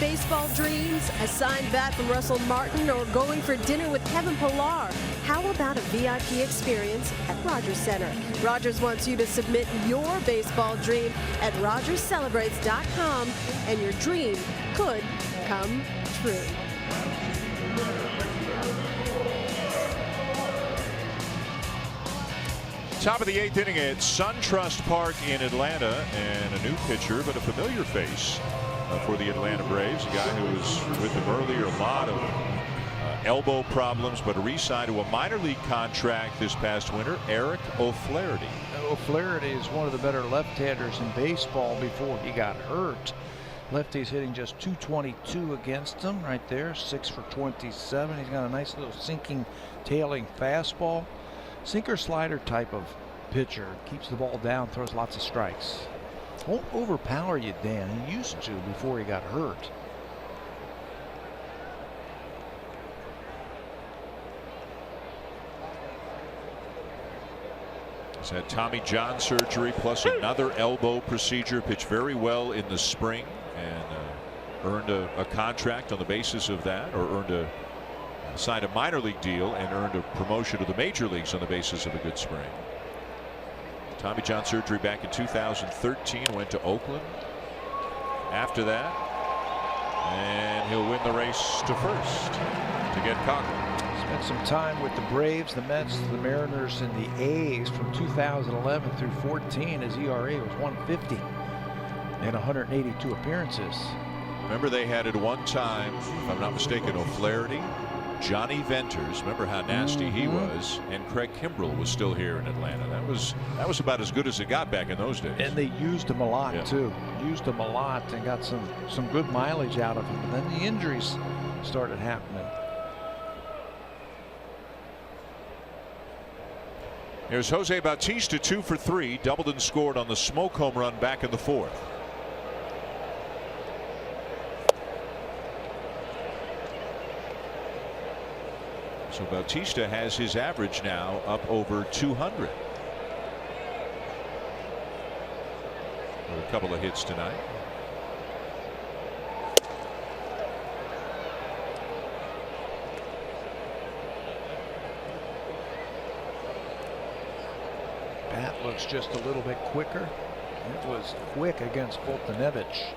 Baseball dreams, a signed bat from Russell Martin, or going for dinner with Kevin Pillar? How about a VIP experience at Rogers Center? Rogers wants you to submit your baseball dream at RogersCelebrates.com, and your dream could come true. Top of the 8th inning at SunTrust Park in Atlanta, and a new pitcher, but a familiar face for the Atlanta Braves, a guy who was with them earlier, a lot of elbow problems, but re-signed to a minor league contract this past winter, Eric O'Flaherty. O'Flaherty is one of the better left-handers in baseball before he got hurt. Lefty's hitting just .222 against him right there, 6 for 27. He's got a nice little sinking, tailing fastball. Sinker slider type of pitcher, keeps the ball down, throws lots of strikes. Won't overpower you, Dan. He used to before he got hurt. He's had Tommy John surgery plus another elbow procedure. Pitched very well in the spring and earned a contract on the basis of that, or signed a minor league deal and earned a promotion to the major leagues on the basis of a good spring. Tommy John surgery back in 2013, went to Oakland after that, and he'll win the race to first to get Coughlin. Spent some time with the Braves, the Mets, the Mariners, and the A's from 2011 through 14. His ERA was 150 in 182 appearances. Remember, they had at one time, if I'm not mistaken, O'Flaherty, Johnny Venters, remember how nasty he was, and Craig Kimbrell was still here in Atlanta. That was about as good as it got back in those days. And they used him a lot too. Used him a lot and got some good mileage out of him. And then the injuries started happening. Here's Jose Bautista, 2 for 3, doubled and scored on the smoke home run back in the 4th. So Bautista has his average now up over 200. couple of hits tonight. Bat looks just a little bit quicker. It was quick against Fultonevich.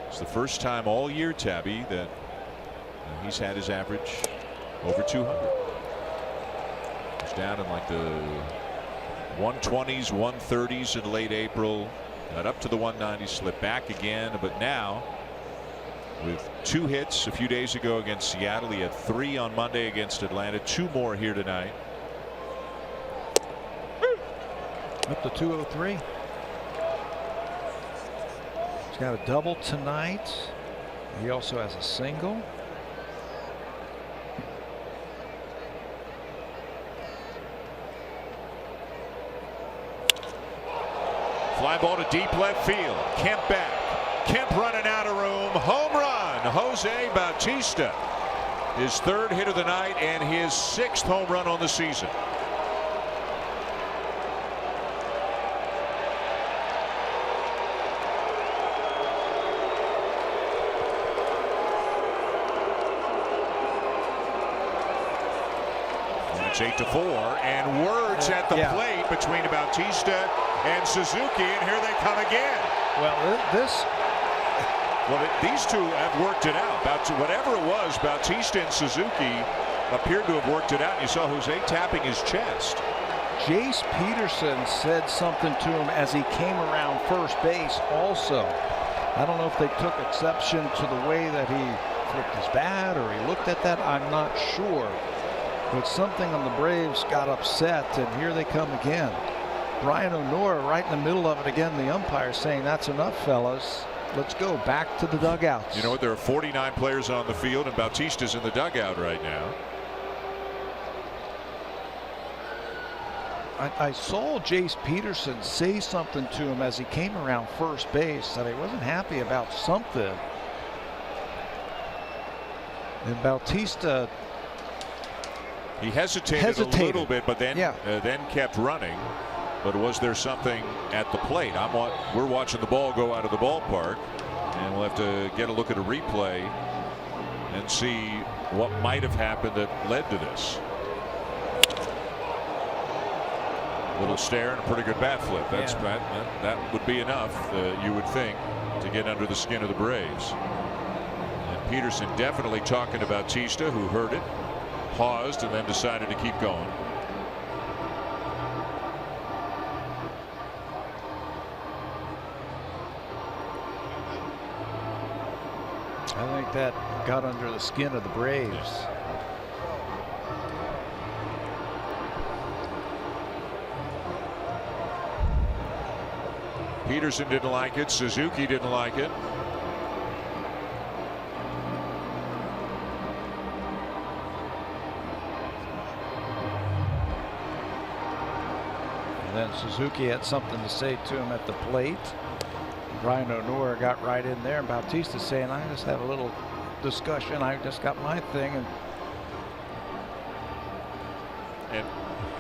It's the first time all year, Tabby, that he's had his average over 200. He's down in like the 120s, 130s in late April. Got up to the 190s, slipped back again, but now with 2 hits a few days ago against Seattle, he had 3 on Monday against Atlanta, 2 more here tonight. Up to 203. He's got a double tonight. He also has a single. Fly ball to deep left field. Kemp back. Kemp running out of room. Home run. Jose Bautista. His 3rd hit of the night and his 6th home run on the season. It's 8-4, and words at the plate between Bautista and Suzuki, and here they come again. Well, these two have worked it out. Whatever it was, Bautista and Suzuki appeared to have worked it out. You saw Jose tapping his chest. Jace Peterson said something to him as he came around first base also. I don't know if they took exception to the way that he flipped his bat or he looked at that. I'm not sure. But something on the Braves got upset, and here they come again. Brian O'Nora right in the middle of it again. The umpire saying, "That's enough, fellas. Let's go back to the dugouts." You know what? There are 49 players on the field, and Bautista's in the dugout right now. I saw Jace Peterson say something to him as he came around first base that he wasn't happy about something. And Bautista. He hesitated a little bit, but then kept running. But was there something at the plate? We're watching the ball go out of the ballpark, and we'll have to get a look at a replay and see what might have happened that led to this. Little stare and a pretty good bat flip. That would be enough, you would think, to get under the skin of the Braves. And Peterson definitely talking to Bautista, who heard it, paused, and then decided to keep going. I think that got under the skin of the Braves. Peterson didn't like it. Suzuki didn't like it. Then Suzuki had something to say to him at the plate. Brian O'Nora got right in there, and Bautista saying, "I just had a little discussion. I just got my thing." And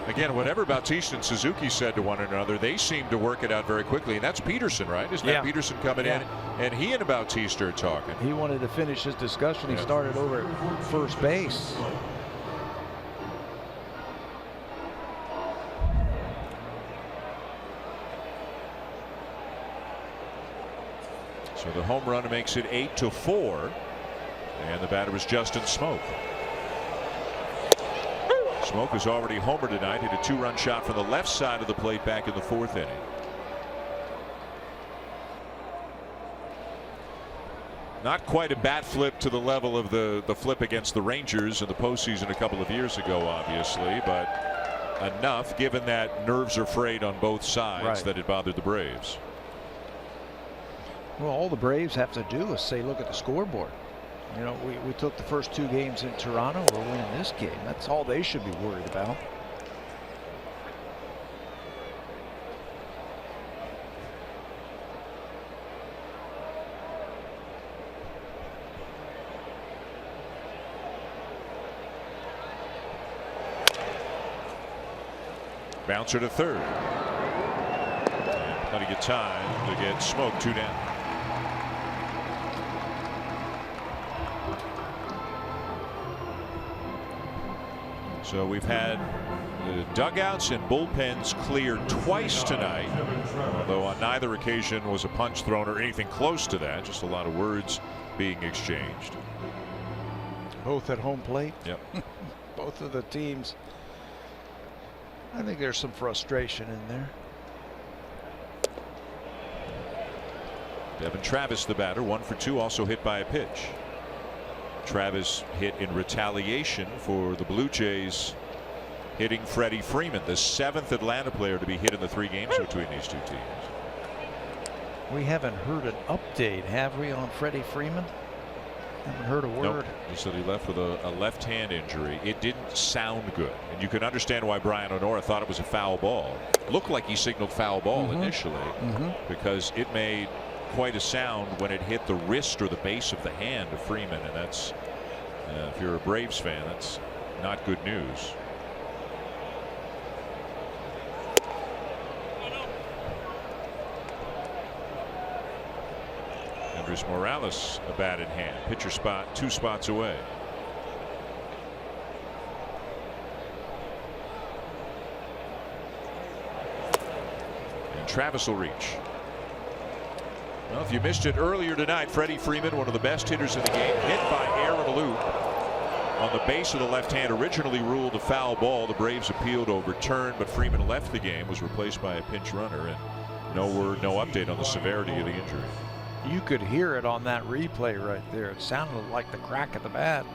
again, whatever Bautista and Suzuki said to one another, they seemed to work it out very quickly. And that's Peterson, right? Isn't that Peterson coming in? And he and Bautista are talking. He wanted to finish his discussion. He started over at first base. So the home run makes it 8-4, and the batter was Justin Smoke. Smoke has already homered tonight. Hit a 2-run shot from the left side of the plate back in the 4th inning. Not quite a bat flip to the level of the flip against the Rangers in the postseason a couple of years ago, obviously, but enough given that nerves are frayed on both sides that it bothered the Braves. Well, all the Braves have to do is say, look at the scoreboard. You know, we took the first 2 games in Toronto. We're winning this game. That's all they should be worried about. Bouncer to third. going to get time to get smoked. 2 down. So we've had the dugouts and bullpens cleared twice tonight, although on neither occasion was a punch thrown or anything close to that. Just a lot of words being exchanged. Both at home plate. Yep. Both of the teams. I think there's some frustration in there. Devin Travis, the batter, 1 for 2, also hit by a pitch. Travis hit in retaliation for the Blue Jays hitting Freddie Freeman, the 7th Atlanta player to be hit in the 3 games between these two teams. We haven't heard an update, have we, on Freddie Freeman? Haven't heard a word. Nope. He said he left with a left hand injury. It didn't sound good, and you can understand why Brian Honora thought it was a foul ball. Looked like he signaled foul ball initially because it made quite a sound when it hit the wrist or the base of the hand of Freeman, and that's if you're a Braves fan, that's not good news. Andres Morales, a bat in hand, pitcher spot 2 spots away. And Travis will reach. Well, if you missed it earlier tonight, Freddie Freeman, one of the best hitters in the game, hit by Aaron Loop on the base of the left hand, originally ruled a foul ball. The Braves appealed, overturned, but Freeman left the game, was replaced by a pinch runner, and no word, no update on the severity of the injury. You could hear it on that replay right there. It sounded like the crack of the bat.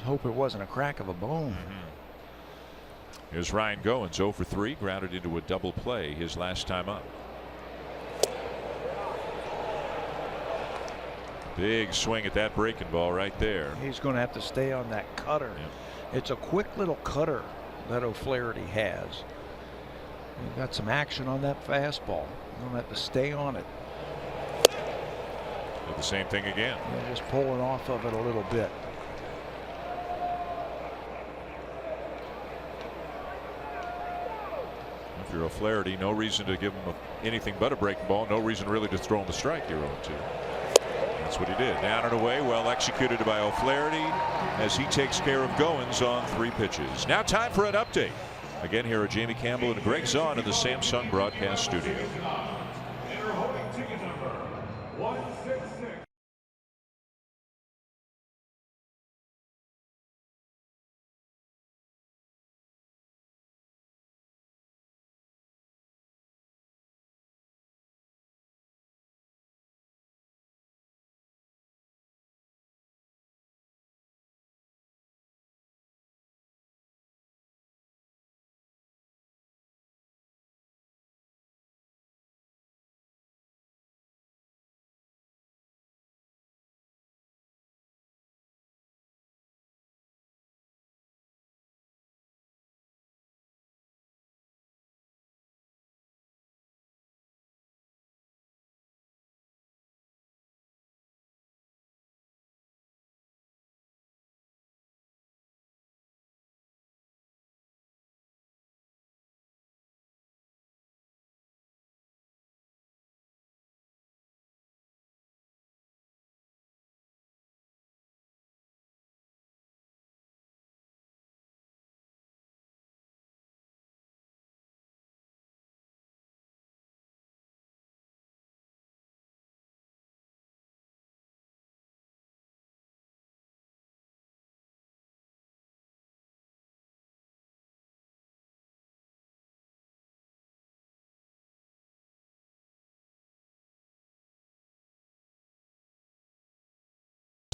Hope it wasn't a crack of a bone. Here's Ryan Goins, 0 for 3, grounded into a double play his last time up. Big swing at that breaking ball right there. He's going to have to stay on that cutter. It's a quick little cutter that O'Flaherty has. You've got some action on that fastball. You don't have to stay on it. Did the same thing again. You're just pulling off of it a little bit. If you're O'Flaherty, no reason to give him anything but a breaking ball. No reason really to throw him the strike. You're 0-2. That's what he did. Down and away, well executed by O'Flaherty as he takes care of Goins on 3 pitches. Now time for an update. Again, here are Jamie Campbell and Greg Zahn in the Samsung broadcast studio. Enter holding ticket number 166.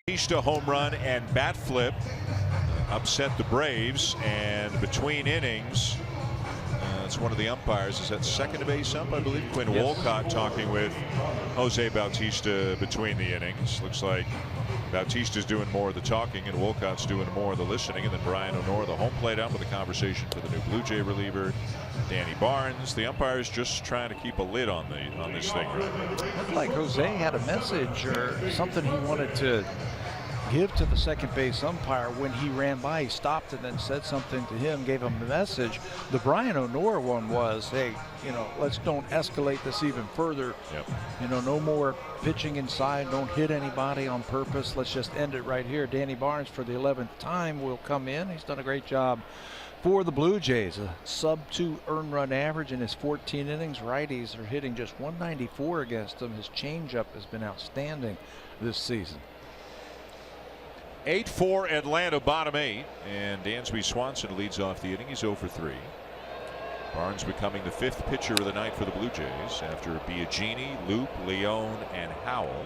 Bautista home run and bat flip upset the Braves, and between innings, it's one of the umpires. Is that second base ump, I believe? Quinn Wolcott talking with Jose Bautista between the innings. Looks like Bautista's doing more of the talking and Wolcott's doing more of the listening. And then Brian Honora, the home plate ump, with a conversation for the new Blue Jay reliever, Danny Barnes. The umpires just trying to keep a lid on this thing. Looked like Jose had a message or something he wanted to give to the second base umpire when he ran by. He stopped and then said something to him, gave him the message. The Brian O'Nora one was, hey, let's don't escalate this even further. Yep. No more pitching inside. Don't hit anybody on purpose. Let's just end it right here. Danny Barnes, for the 11th time, will come in. He's done a great job for the Blue Jays. A sub-2 earned run average in his 14 innings. Righties are hitting just 194 against him. His changeup has been outstanding this season. 8-4 Atlanta, bottom 8, and Dansby Swanson leads off the inning. He's 0 for 3. Barnes becoming the 5th pitcher of the night for the Blue Jays after Biagini, Luke, Leone, and Howell.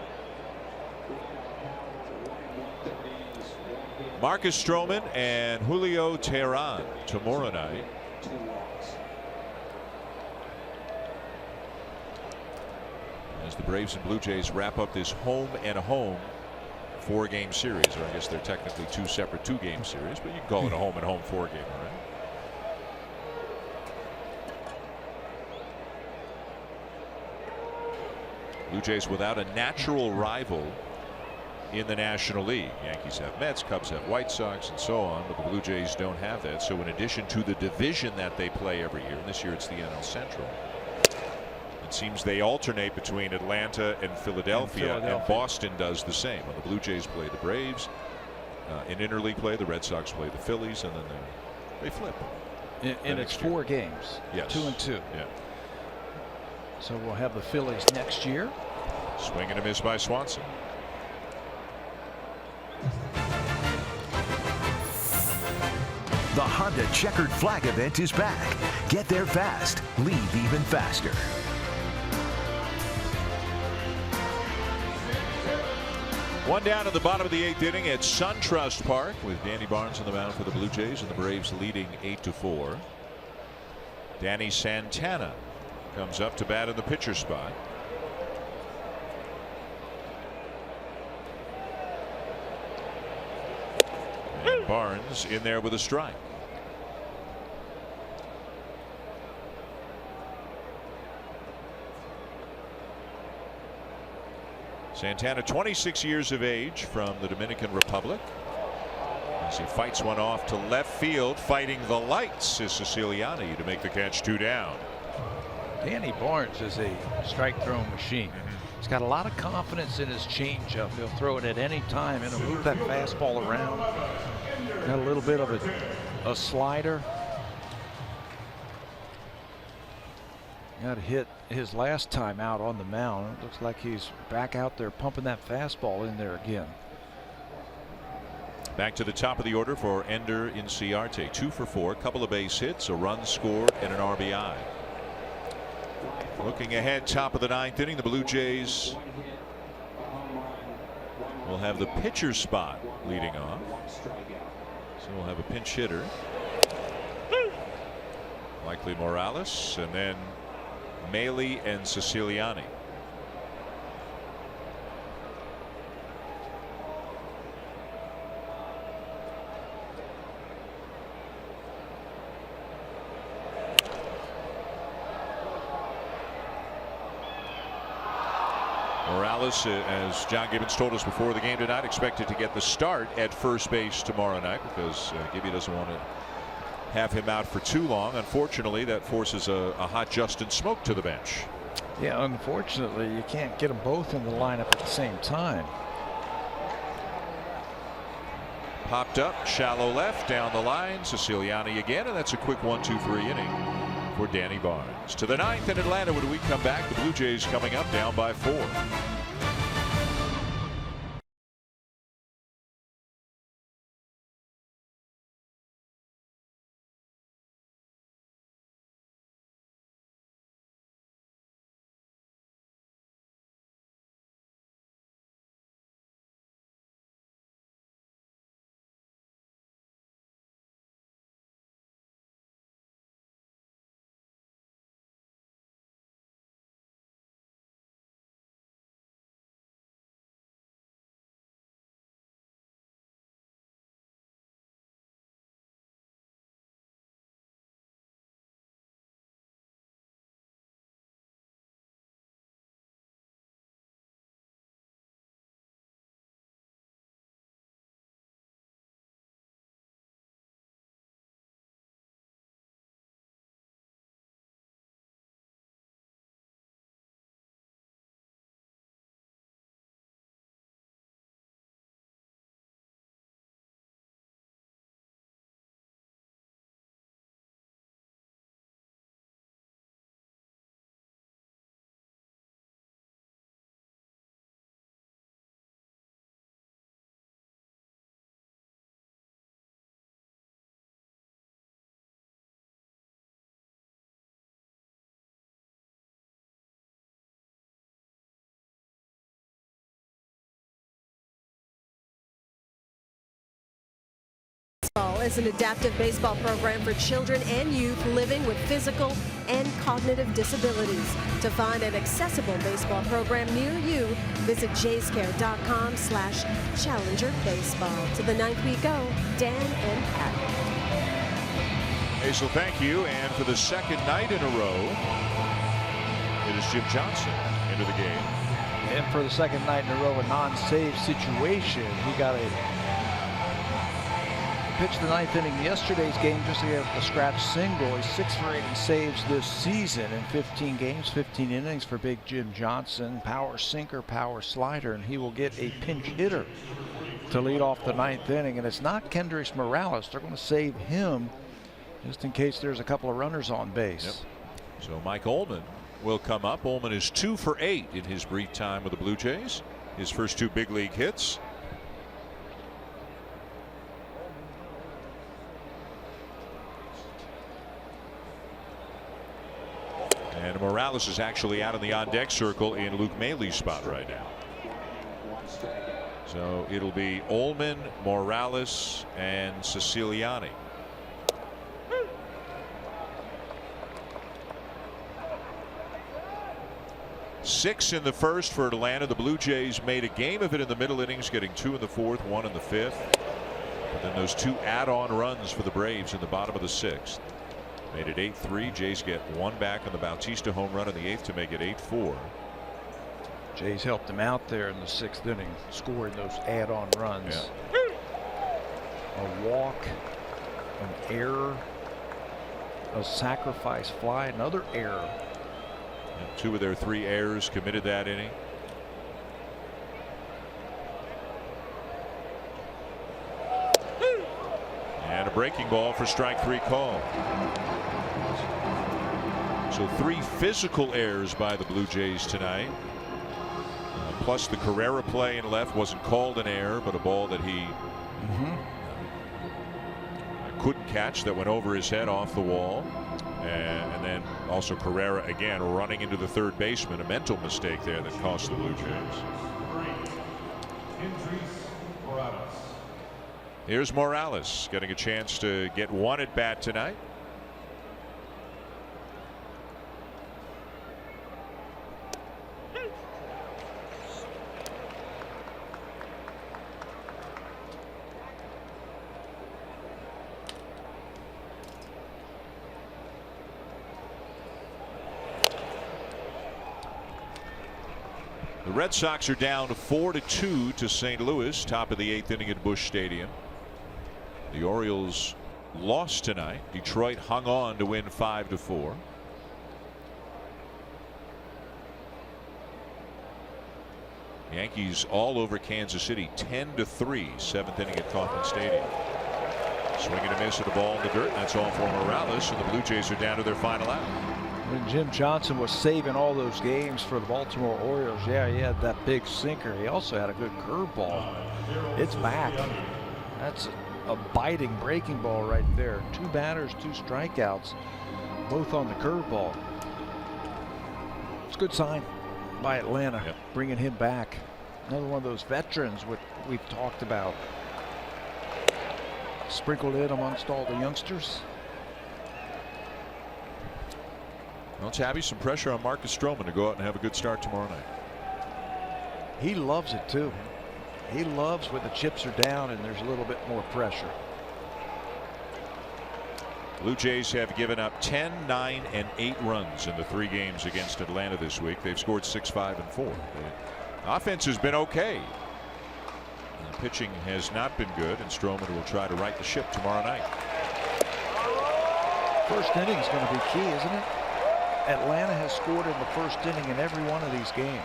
Marcus Stroman and Julio Teheran tomorrow night. As the Braves and Blue Jays wrap up this home and home 4-game series, or I guess they're technically 2 separate 2-game series, but you can call it a home and home 4-game, right? Blue Jays without a natural rival in the National League. Yankees have Mets, Cubs have White Sox, and so on, but the Blue Jays don't have that. So in addition to the division that they play every year, and this year it's the NL Central, it seems they alternate between Atlanta and Philadelphia, and Boston does the same. When the Blue Jays play the Braves, in interleague play, the Red Sox play the Phillies, and then they flip. And it's 4 games. Yes. 2 and 2. Yeah. So we'll have the Phillies next year. Swing and a miss by Swanson. The Honda Checkered Flag event is back. Get there fast. Leave even faster. One down at the bottom of the 8th inning at SunTrust Park with Danny Barnes on the mound for the Blue Jays and the Braves leading 8-4. Danny Santana comes up to bat in the pitcher spot. And Barnes in there with a strike. Santana, 26 years of age, from the Dominican Republic, as he fights one off to left field. Fighting the lights is Siciliani to make the catch. 2 down. Danny Barnes is a strike throwing machine. He's got a lot of confidence in his changeup. He'll throw it at any time and he'll move that fastball around. Got a little bit of a slider. Got hit his last time out on the mound. It looks like he's back out there pumping that fastball in there again. Back to the top of the order for Ender Inciarte. 2 for 4, couple of base hits, a run scored, and an RBI. Looking ahead, top of the 9th inning, the Blue Jays will have the pitcher spot leading off. So we'll have a pinch hitter, likely Morales, and then Maile and Siciliani. Morales, as John Gibbons told us before the game tonight, expected to get the start at first base tomorrow night because Gibby doesn't want to have him out for too long. Unfortunately, that forces a hot Justin Smoke to the bench. Yeah, unfortunately, you can't get them both in the lineup at the same time. Popped up, shallow left, down the line, Siciliani again, and that's a quick 1-2-3 inning for Danny Barnes. To the 9th in Atlanta when we come back. The Blue Jays coming up down by 4. is an adaptive baseball program for children and youth living with physical and cognitive disabilities. To find an accessible baseball program near you, visit jayscare.com/challengerbaseball. To the ninth we go, Dan and Pat. Hazel, thank you. And for the second night in a row, it is Jim Johnson into the game. And for the second night in a row, a non-save situation. He got a pitched the ninth inning yesterday's game just to get a scratch single. He's 6 for 8 in saves this season in 15 games, 15 innings for Big Jim Johnson. Power sinker, power slider, and he will get a pinch hitter to lead off the ninth inning. And it's not Kendrys Morales. They're going to save him just in case there's a couple of runners on base. Yep. So Mike Ullman will come up. Ullman is 2 for 8 in his brief time with the Blue Jays. His first 2 big league hits. And Morales is actually out in the on-deck circle in Luke Mailey's spot right now. So it'll be Ullman, Morales, and Siciliani. Six in the first for Atlanta. The Blue Jays made a game of it in the middle innings, getting 2 in the fourth, 1 in the fifth. But then those 2 add-on runs for the Braves in the bottom of the sixth made it 8-3. Jays get 1 back on the Bautista home run in the 8th to make it 8-4. Jays helped him out there in the 6th inning, scoring those add-on runs. Yeah. A walk, an error, a sacrifice fly, another error. And 2 of their 3 errors committed that inning. And a breaking ball for strike 3 call. So 3 physical errors by the Blue Jays tonight. Plus the Carrera play in left wasn't called an error, but a ball that he couldn't catch that went over his head off the wall. And then also Carrera again running into the third baseman, a mental mistake there that cost the Blue Jays. Here's Morales getting a chance to get 1 at bat tonight. The Red Sox are down 4-2 to St. Louis, top of the 8th inning at Busch Stadium. The Orioles lost tonight. Detroit hung on to win 5-4. Yankees all over Kansas City 10-3, 7th inning at Kauffman Stadium. Swing and a miss at the ball in the dirt. That's all for Morales, and the Blue Jays are down to their final out. When Jim Johnson was saving all those games for the Baltimore Orioles, yeah, he had that big sinker. He also had a good curveball. It's back. That's a biting breaking ball right there. 2 batters, 2 strikeouts, both on the curveball. It's a good sign by Atlanta, bringing him back. Another one of those veterans we've talked about. Sprinkled in amongst all the youngsters. Well, Tabby, some pressure on Marcus Stroman to go out and have a good start tomorrow night. He loves it too. He loves when the chips are down and there's a little bit more pressure. Blue Jays have given up 10, 9, and 8 runs in the 3 games against Atlanta this week. They've scored 6, 5, and 4. The offense has been okay. The pitching has not been good, and Stroman will try to right the ship tomorrow night. First inning is going to be key, isn't it? Atlanta has scored in the first inning in every one of these games.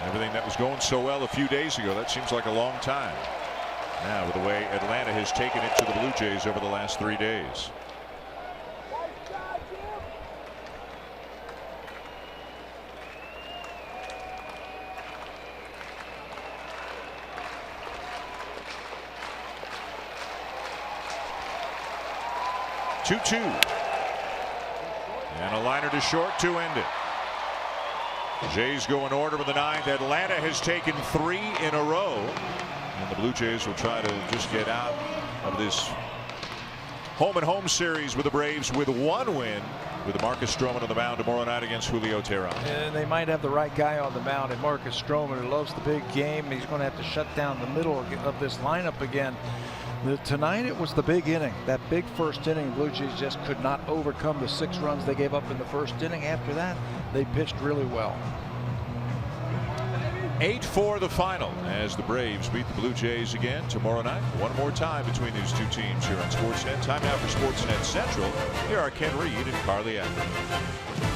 Everything that was going so well a few days ago, that seems like a long time. Now, with the way Atlanta has taken it to the Blue Jays over the last 3 days. Two-two. And a liner to short to end it. Jays go in order with the 9th. Atlanta has taken 3 in a row. And the Blue Jays will try to just get out of this home-and-home series with the Braves with 1 win, with Marcus Stroman on the mound tomorrow night against Julio Teheran. And they might have the right guy on the mound, and Marcus Stroman, who loves the big game. He's going to have to shut down the middle of this lineup again. Tonight it was the big inning, that big first inning. Blue Jays just could not overcome the 6 runs they gave up in the first inning. After that, they pitched really well. 8-4 the final as the Braves beat the Blue Jays again tomorrow night. One more time between these two teams here on Sportsnet. Time now for Sportsnet Central. Here are Ken Reed and Carly Atwood.